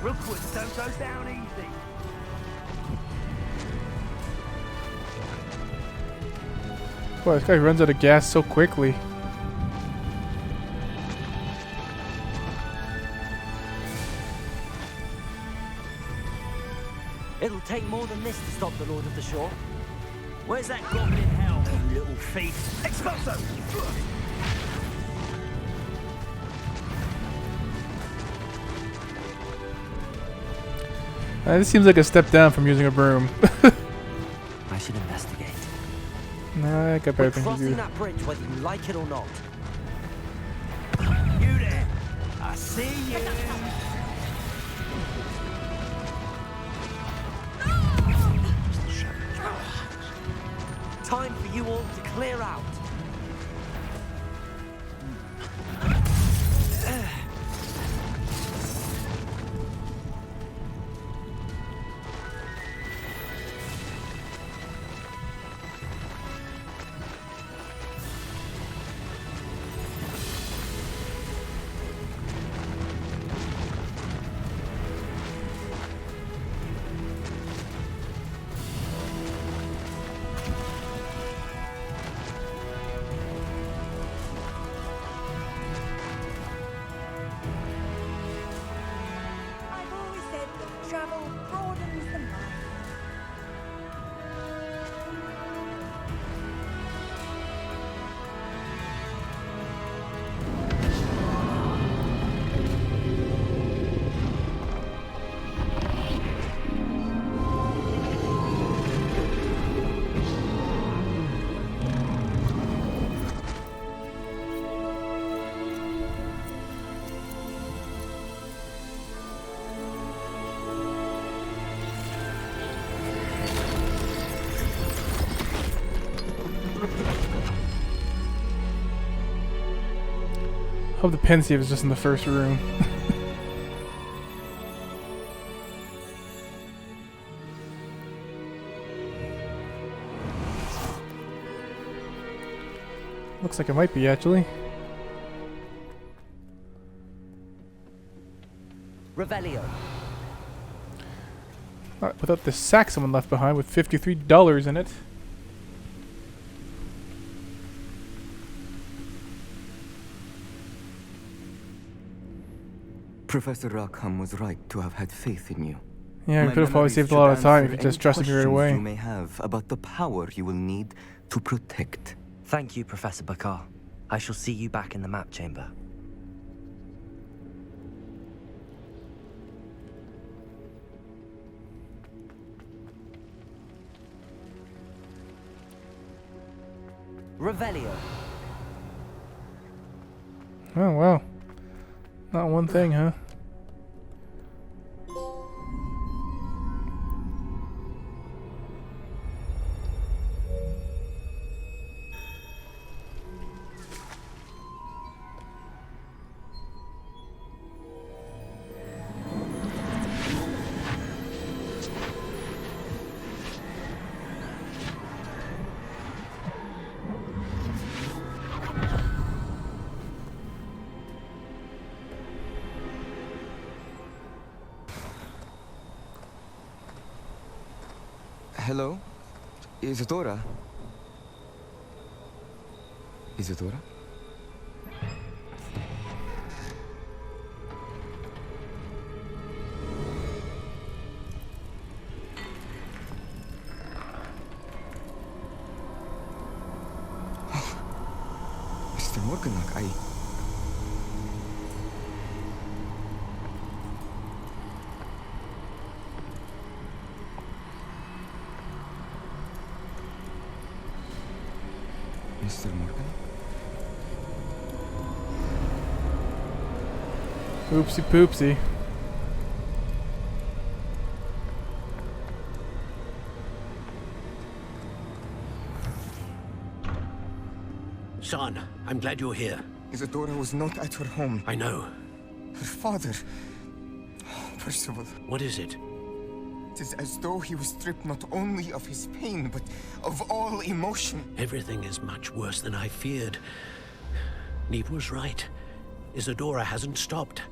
Rookwoods don't go down easy. Boy, this guy runs out of gas so quickly. It'll take more than this to stop the Lord of the Shore. Where's that goblin hell, you little thief? Expulso! This seems like a step down from using a broom. I should investigate. Nah, I got better things to do. Crossing that bridge whether you like it or not. You there! I see you! Time for you all to clear out. Travel broadens the mind. Hope the pensieve is just in the first room. Looks like it might be, actually. Revelio. Without the sack someone left behind with $53 in it. Professor Rackham was right to have had faith in you. Yeah, we could have probably saved a lot of time if you just trusted me right away. You may have about the power you will need to protect. Thank you, Professor Bakar. I shall see you back in the map chamber. Revelio. Oh, wow. Not one thing, huh? Hello? Isadora? Isadora? Mr. Morganach, Mr. Morgan? Oopsie poopsie. Son, I'm glad you're here. Isadora was not at her home. I know. Her father... Oh, Percival. What is it? It is as though he was stripped not only of his pain, but of all emotion. Everything is much worse than I feared. Neve was right. Isadora hasn't stopped.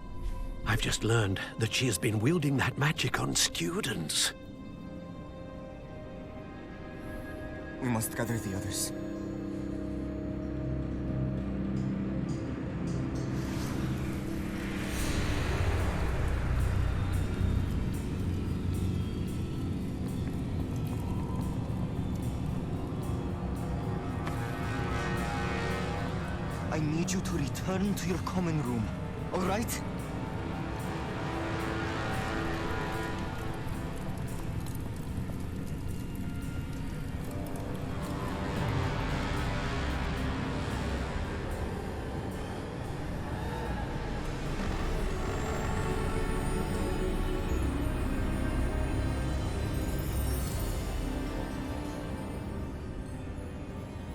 I've just learned that she has been wielding that magic on students. We must gather the others. I need you to return to your common room, all right?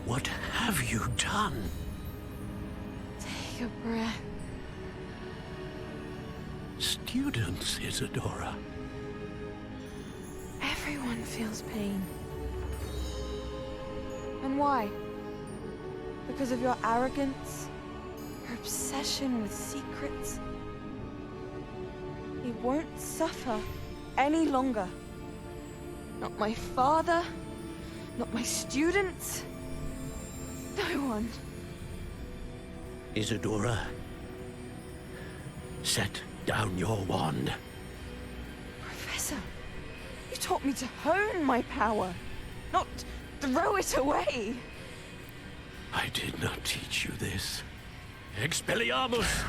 What have you done? Take a breath. Students, Isadora. Everyone feels pain. And why? Because of your arrogance? Your obsession with secrets? He won't suffer any longer. Not my father, not my students, no one. Isadora, set down your wand. Professor, you taught me to hone my power, not throw it away. I did not teach you this. Expelliarmus!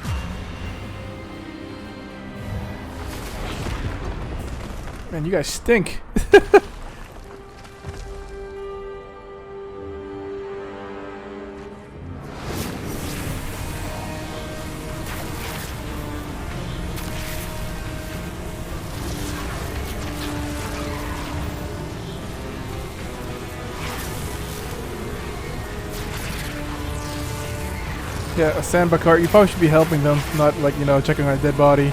Man, you guys stink. Yeah, a sandbag cart. You probably should be helping them, not like, you know, checking on a dead body.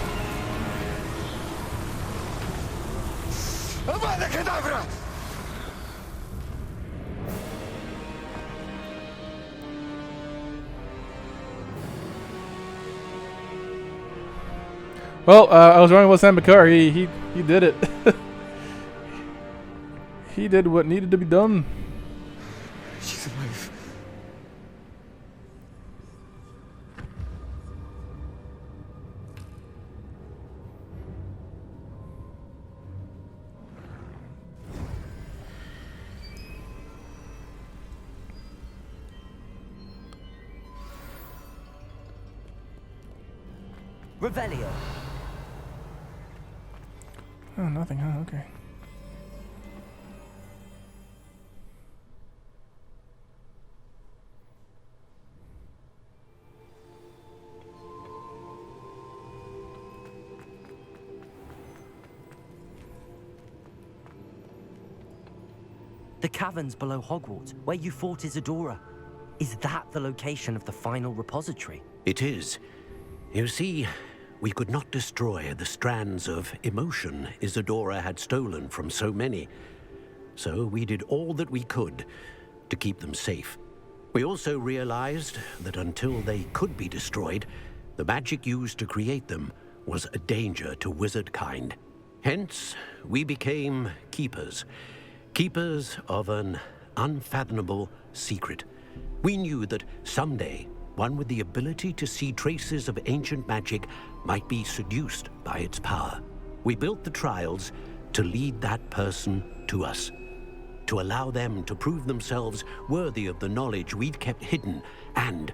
Well, I was running with Sam Bakar. He did it. He did what needed to be done. She's alive. Revelio. Oh, nothing, huh? Okay. The caverns below Hogwarts, where you fought Isadora. Is that the location of the final repository? It is. You see, we could not destroy the strands of emotion Isadora had stolen from so many. So we did all that we could to keep them safe. We also realized that until they could be destroyed, the magic used to create them was a danger to wizard kind. Hence, we became keepers. Keepers of an unfathomable secret. We knew that someday, one with the ability to see traces of ancient magic might be seduced by its power. We built the trials to lead that person to us, to allow them to prove themselves worthy of the knowledge we'd kept hidden and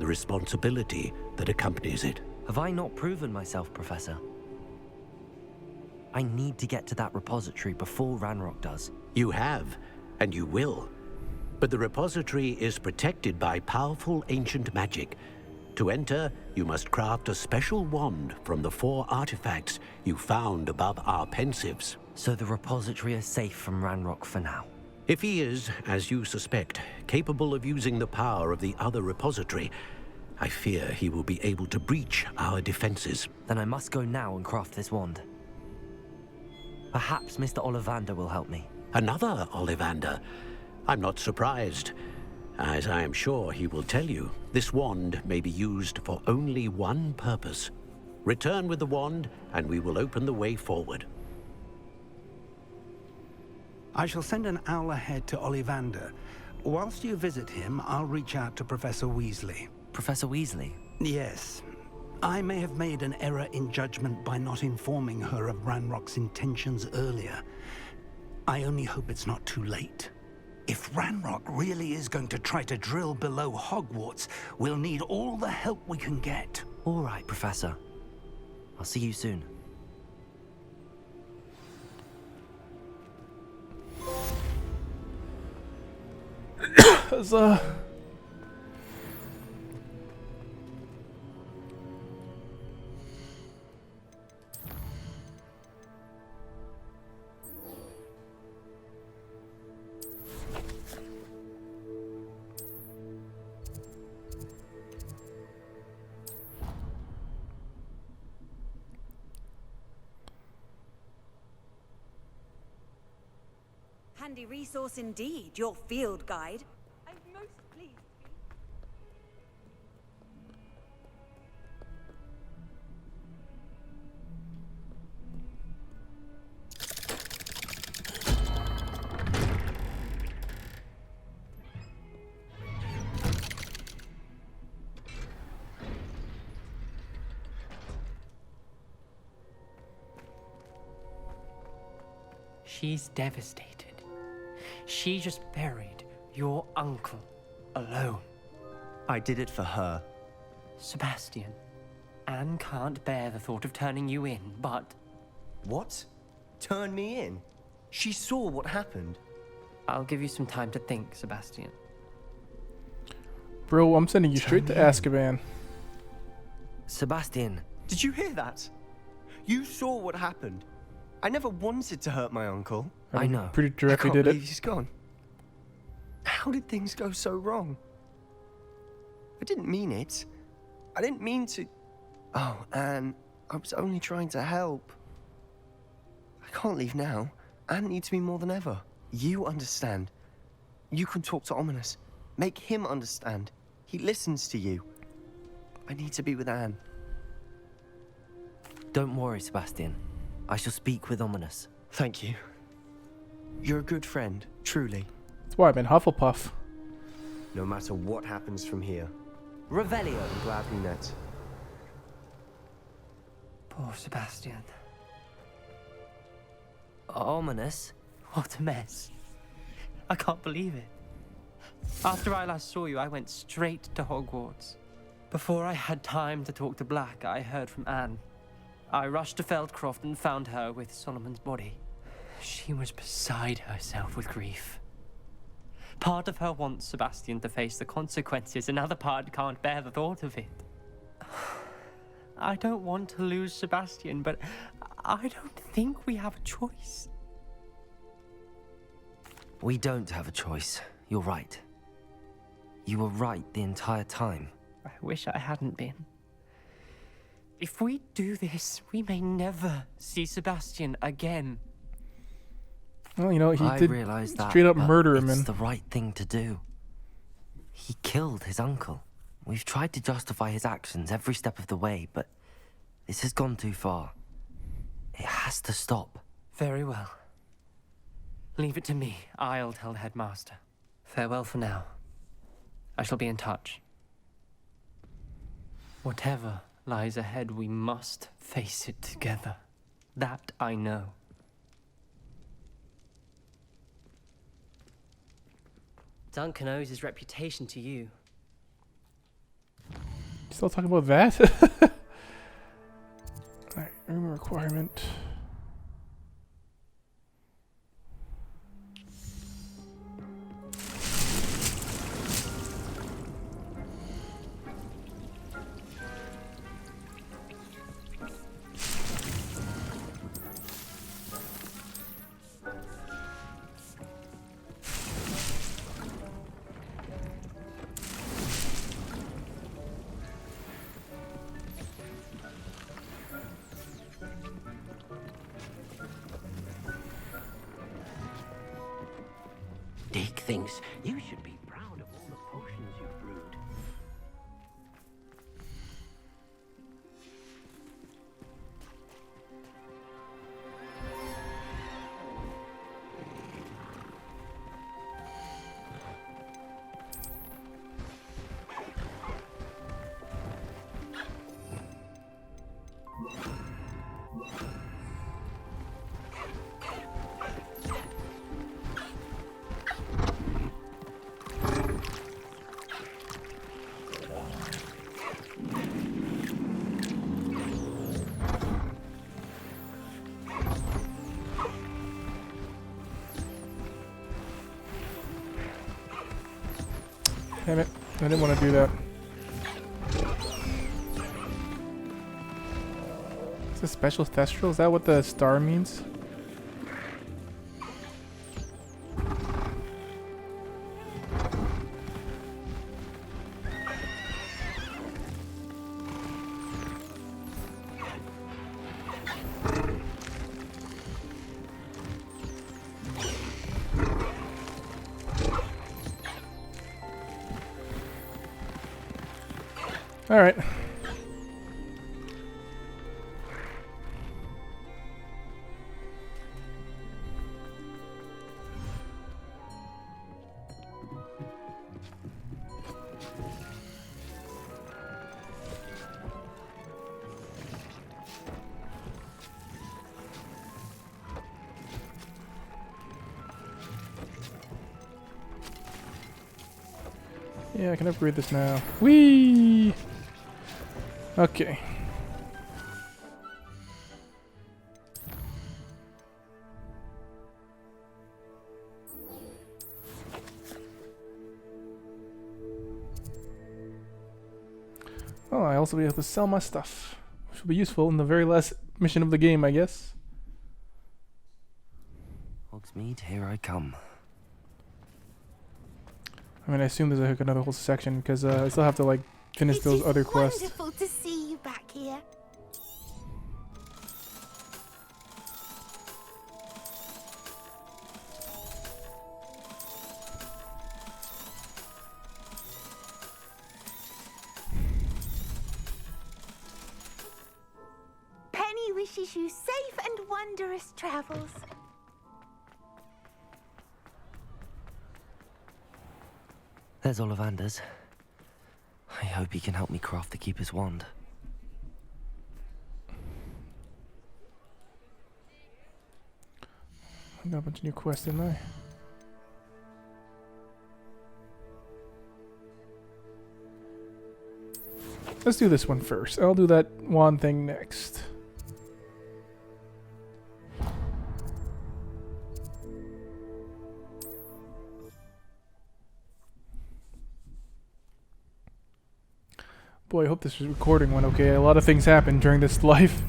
the responsibility that accompanies it. Have I not proven myself, Professor? I need to get to that repository before Ranrock does. You have, and you will. But the repository is protected by powerful ancient magic. To enter, you must craft a special wand from the 4 artifacts you found above our pensives. So the repository is safe from Ranrock for now? If he is, as you suspect, capable of using the power of the other repository, I fear he will be able to breach our defenses. Then I must go now and craft this wand. Perhaps Mr. Ollivander will help me. Another Ollivander? I'm not surprised. As I am sure he will tell you, this wand may be used for only one purpose. Return with the wand, and we will open the way forward. I shall send an owl ahead to Ollivander. Whilst you visit him, I'll reach out to Professor Weasley. Professor Weasley? Yes. I may have made an error in judgment by not informing her of Ranrock's intentions earlier. I only hope it's not too late. If Ranrock really is going to try to drill below Hogwarts, we'll need all the help we can get. All right, Professor. I'll see you soon. Handy resource indeed, your field guide. I'm most pleased. She's devastated. She just buried your uncle alone. I did it for her. Sebastian, Anne can't bear the thought of turning you in, but... What? Turn me in? She saw what happened. I'll give you some time to think, Sebastian. Bro, I'm sending you straight to Azkaban. Sebastian. Did you hear that? You saw what happened. I never wanted to hurt my uncle. I know. Pretty directly I can't did believe it. he's gone. How did things go so wrong? I didn't mean it. I didn't mean to... Oh, Anne, I was only trying to help. I can't leave now. Anne needs me more than ever. You understand. You can talk to Ominous. Make him understand. He listens to you. I need to be with Anne. Don't worry, Sebastian. I shall speak with Ominous. Thank you. You're a good friend, truly. That's why I'm in Hufflepuff. No matter what happens from here. Revelio. Glad we met. Poor Sebastian. Ominous? What a mess. I can't believe it. After I last saw you, I went straight to Hogwarts. Before I had time to talk to Black, I heard from Anne. I rushed to Feldcroft and found her with Solomon's body. She was beside herself with grief. Part of her wants Sebastian to face the consequences, another part can't bear the thought of it. I don't want to lose Sebastian, but I don't think we have a choice. We don't have a choice. You're right. You were right the entire time. I wish I hadn't been. If we do this, we may never see Sebastian again. Well, you know, he I did realize that, straight up but murder him. It's the right thing to do. He killed his uncle. We've tried to justify his actions every step of the way, but this has gone too far. It has to stop. Very well. Leave it to me. I'll tell the headmaster. Farewell for now. I shall be in touch. Whatever lies ahead, we must face it together. That I know. Duncan owes his reputation to you. Still talking about that? Alright, room requirement. Deke thinks you should be proud of all the potions you've brewed. Damn it. I didn't want to do that. Is this special thestral? Is that what the star means? All right. Yeah, I can upgrade this now. Whee! Okay. Oh, I also be able to sell my stuff, which will be useful in the very last mission of the game, I guess. Hogsmeade, here I come. I mean, I assume there's like another whole section because I still have to like finish those other quests. Wonderful to see you back here. Penny wishes you safe and wondrous travels. There's Ollivander's. I hope he can help me craft the Keeper's wand. I got a bunch of new quests in there. Let's do this one first. I'll do that wand thing next. Boy, I hope this recording went okay. A lot of things happened during this life.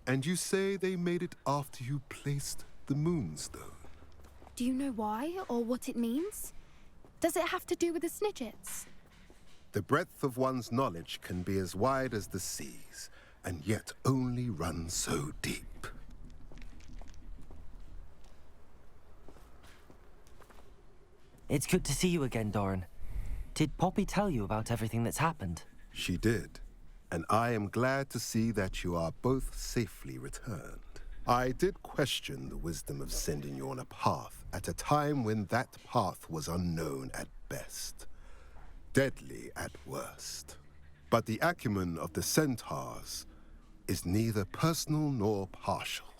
And you say they made it after you placed the moonstone? Do you know why or what it means? Does it have to do with the Snidgets? The breadth of one's knowledge can be as wide as the seas, and yet only run so deep. It's good to see you again, Doran. Did Poppy tell you about everything that's happened? She did, and I am glad to see that you are both safely returned. I did question the wisdom of sending you on a path at a time when that path was unknown at best, deadly at worst. But the acumen of the centaurs is neither personal nor partial.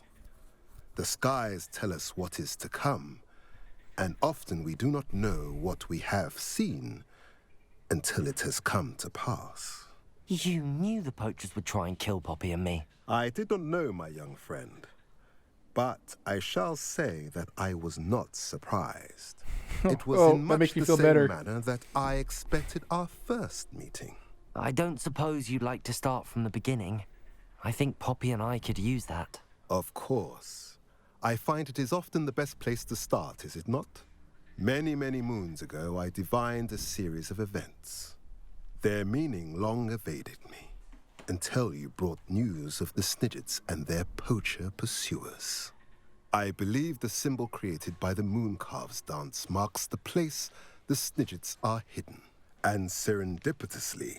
The skies tell us what is to come, and often we do not know what we have seen until it has come to pass. You knew the poachers would try and kill Poppy and me. I did not know, my young friend, but I shall say that I was not surprised. It was in much the same manner that I expected our first meeting. I don't suppose you'd like to start from the beginning. I think Poppy and I could use that. Of course. I find it is often the best place to start, is it not? Many, many moons ago, I divined a series of events. Their meaning long evaded me, until you brought news of the Snidgets and their poacher pursuers. I believe the symbol created by the Mooncalves dance marks the place the Snidgets are hidden. And serendipitously,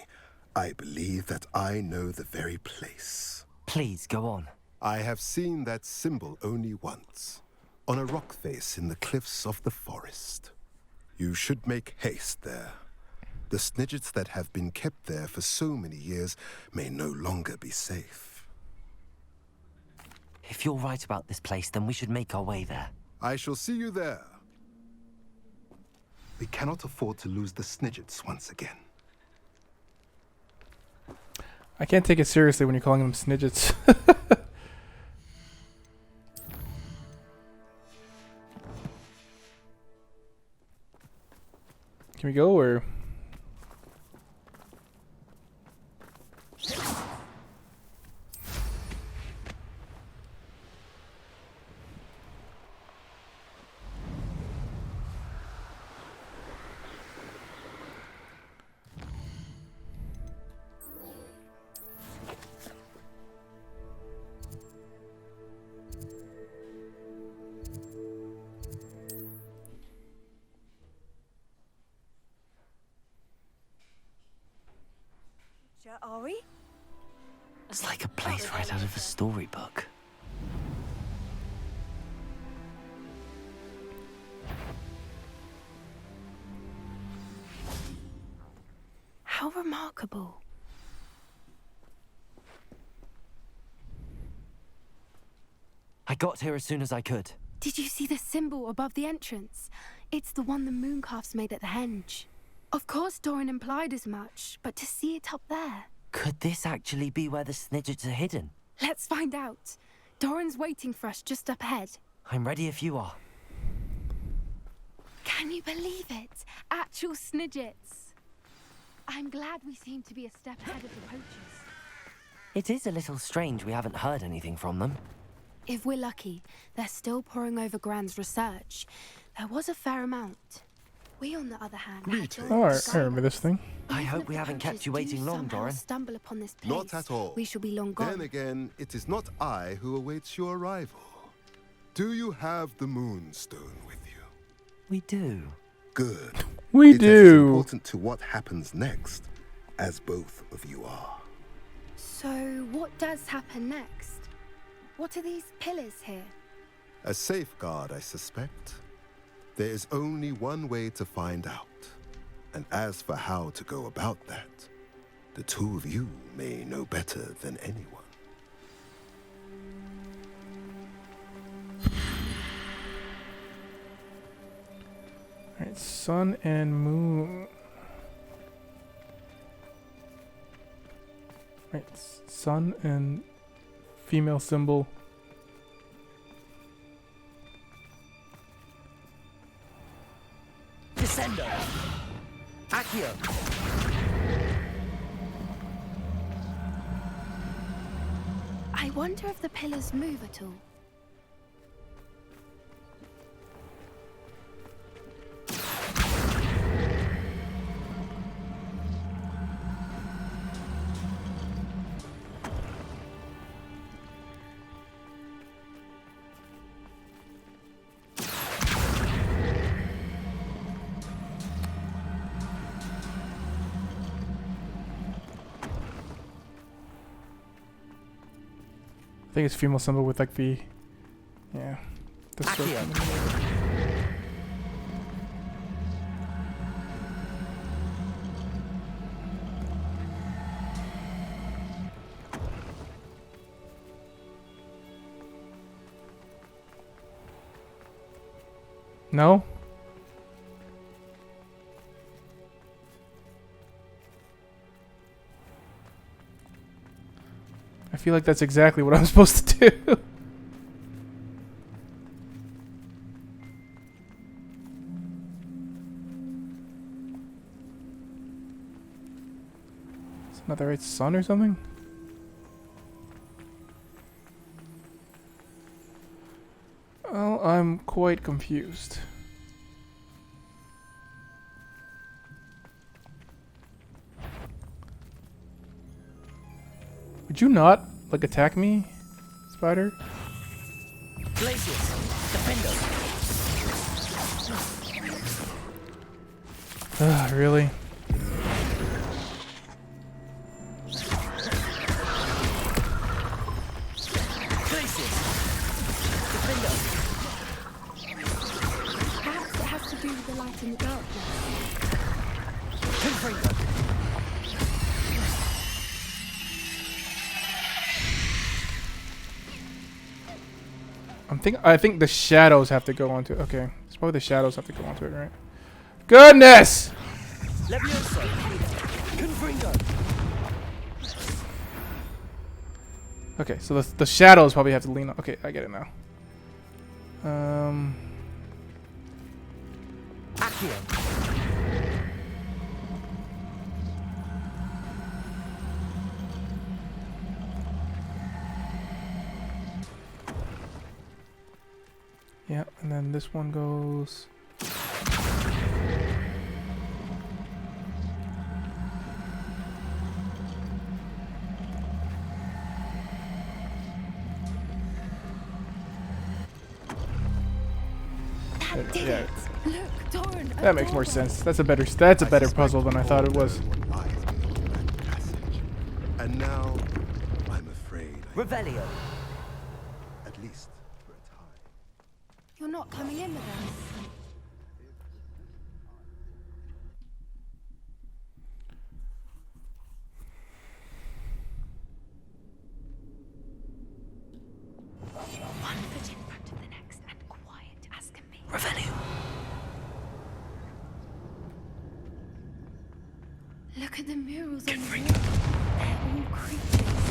I believe that I know the very place. Please, go on. I have seen that symbol only once, on a rock face in the cliffs of the forest. You should make haste there. The Snidgets that have been kept there for so many years may no longer be safe. If you're right about this place, then we should make our way there. I shall see you there. We cannot afford to lose the Snidgets once again. I can't take it seriously when you're calling them Snidgets. Can we go, or...? Are we? It's like a place right out of a storybook. How remarkable. I got here as soon as I could. Did you see the symbol above the entrance? It's the one the Mooncalves made at the henge. Of course Doran implied as much, but to see it up there... Could this actually be where the Snidgets are hidden? Let's find out. Doran's waiting for us just up ahead. I'm ready if you are. Can you believe it? Actual Snidgets. I'm glad we seem to be a step ahead of the poachers. It is a little strange we haven't heard anything from them. If we're lucky, they're still poring over Gran's research. There was a fair amount. We, on the other hand, Oh, I remember this thing. I hope we haven't kept you waiting long, Doran. Stumble upon this place, Not at all. we shall be long gone. Then again, it is not I who awaits your arrival. Do you have the Moonstone with you? We do. Good. We It is do. important to what happens next, as both of you are. So, what does happen next? What are these pillars here? A safeguard, I suspect. There is only one way to find out. And as for how to go about that, the two of you may know better than anyone. Alright, sun and moon. Right, sun and female symbol. Descendo! Accio! I wonder if the pillars move at all. I think it's female symbol with like the, yeah, the circle. No? I feel like that's exactly what I'm supposed to do. Is that not the right sun or something? Well, I'm quite confused. Would you not, like, attack me, Spider? Glacius! Defendo! Ugh, really? Glacius! Defendo! Perhaps it has to do with the light in the darkness. Confringo! I think the shadows have to go onto it. Okay, it's probably the shadows have to go onto it, right? Goodness! Levioso! Confringo! Okay, so the shadows probably have to lean on. Okay, I get it now. Accio! Yeah, and then this one goes. That did it. Look, Doran. That makes more sense. That's a better puzzle than I thought it was. And now, I'm afraid. Revelio! At least for a time. You're not coming in with us. One foot in front of the next and quiet as can be. Revelio! Look at the murals on the wall. They're all creatures.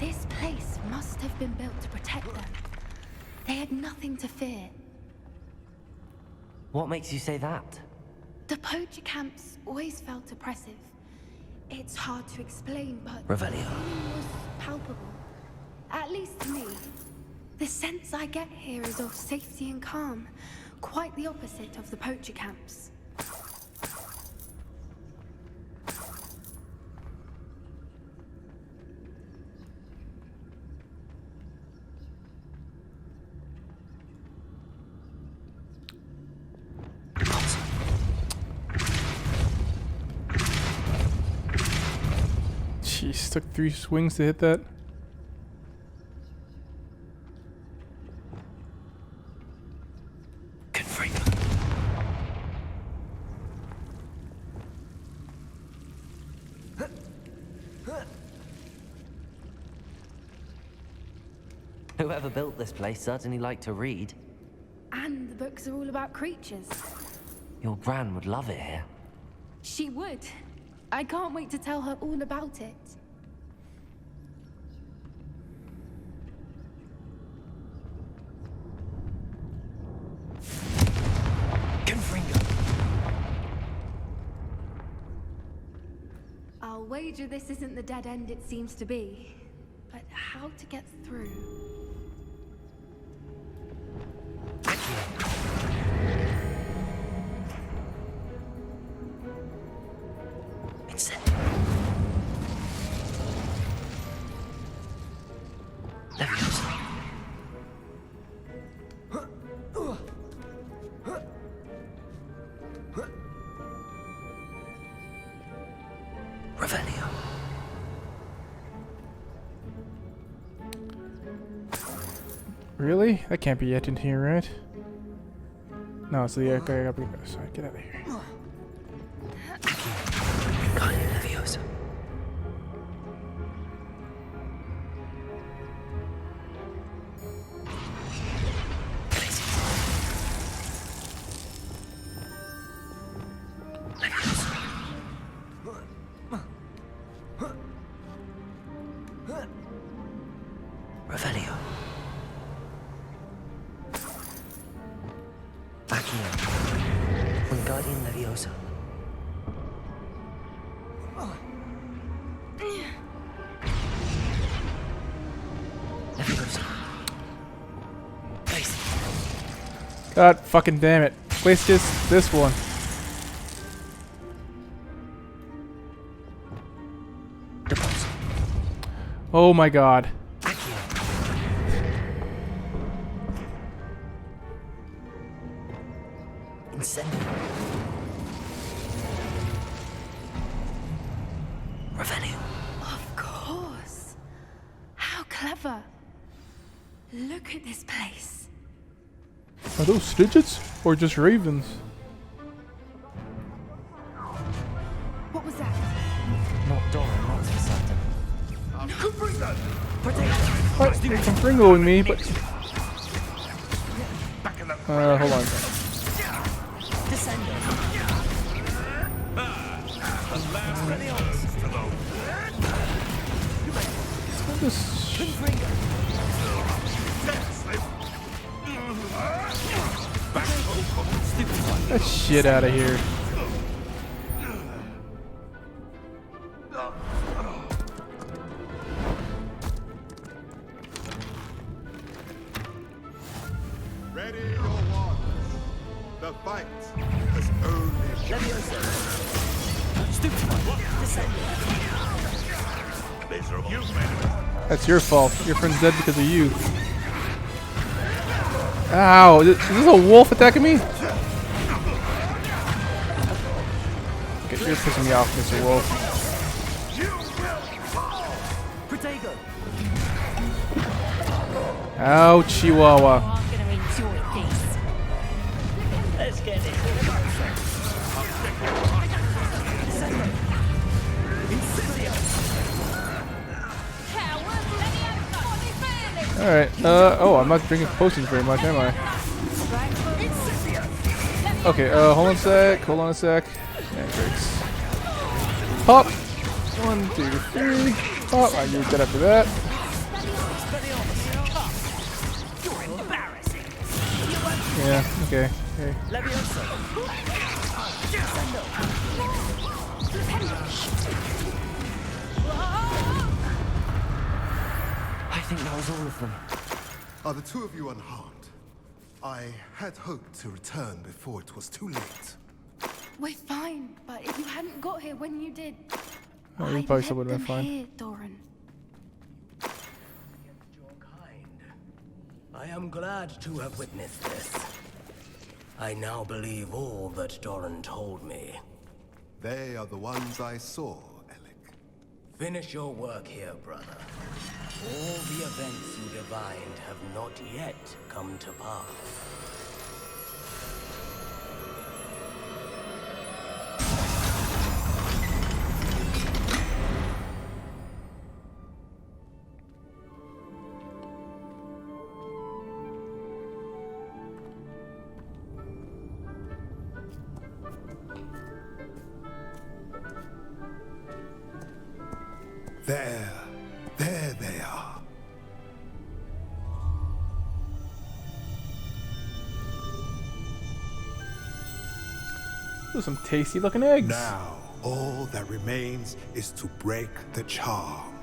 This place must have been built to protect them. They had nothing to fear. What makes you say that? The poacher camps always felt oppressive. It's hard to explain, but Revelio. the feeling was palpable. At least to me. The sense I get here is of safety and calm. Quite the opposite of the poacher camps. Jeez, took 3 swings to hit that. Whoever built this place certainly liked to read. And the books are all about creatures. Your gran would love it here. She would. I can't wait to tell her all about it. I'll wager this isn't the dead end it seems to be. But how to get through? Really? That can't be it in here, right? No, it's the okay, I gotta be the other side. Get out of here. Revelio. Accio. Wingardium Leviosa. Leviosa. Place. God fucking damn it. Place just this one. Oh my god. Of course. How clever. Look at this place. Are those Snidgets or just ravens? What was that? Not Dora, not for certain. What? Some Pringoing me, but... hold on. That shit out of here. Ready your wands. The fight has only That's your fault. Your friend's dead because of you. Ow! Is this a wolf attacking me? Okay, you're pissing me off, Mr. Wolf. Ow, Chihuahua. Let's get it. Alright, oh, I'm not drinking potions very much, am I? Okay, hold on a sec. Matrix. Pop! 1, 2, 3. Pop! I used that after that. Yeah, okay. think that was all of them. Are the two of you unharmed? I had hoped to return before it was too late. We're fine, but if you hadn't got here when you did, Oh, you I'd probably still let would have them been fine. here, Doran. I am glad to have witnessed this. I now believe all that Doran told me. They are the ones I saw, Alec. Finish your work here, brother. All the events you divined have not yet come to pass. There they are. Those are some tasty looking eggs. Now, all that remains is to break the charm.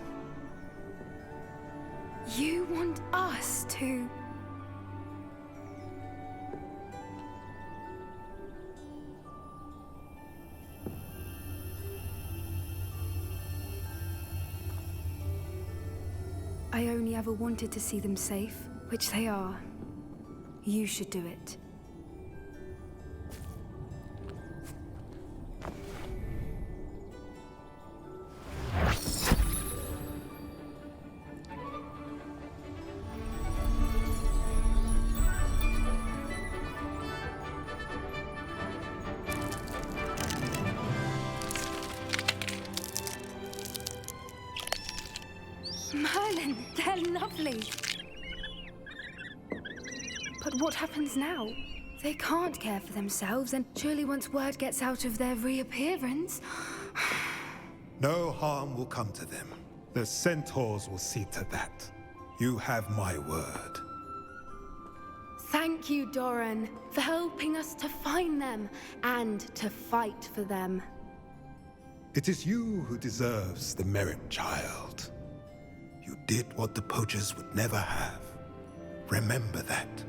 You want us to... I only ever wanted to see them safe, which they are. You should do it. Merlin, they're lovely. But what happens now? They can't care for themselves, and surely once word gets out of their reappearance... No harm will come to them. The centaurs will see to that. You have my word. Thank you, Doran, for helping us to find them and to fight for them. It is you who deserves the merit, child. You did what the poachers would never have. Remember that.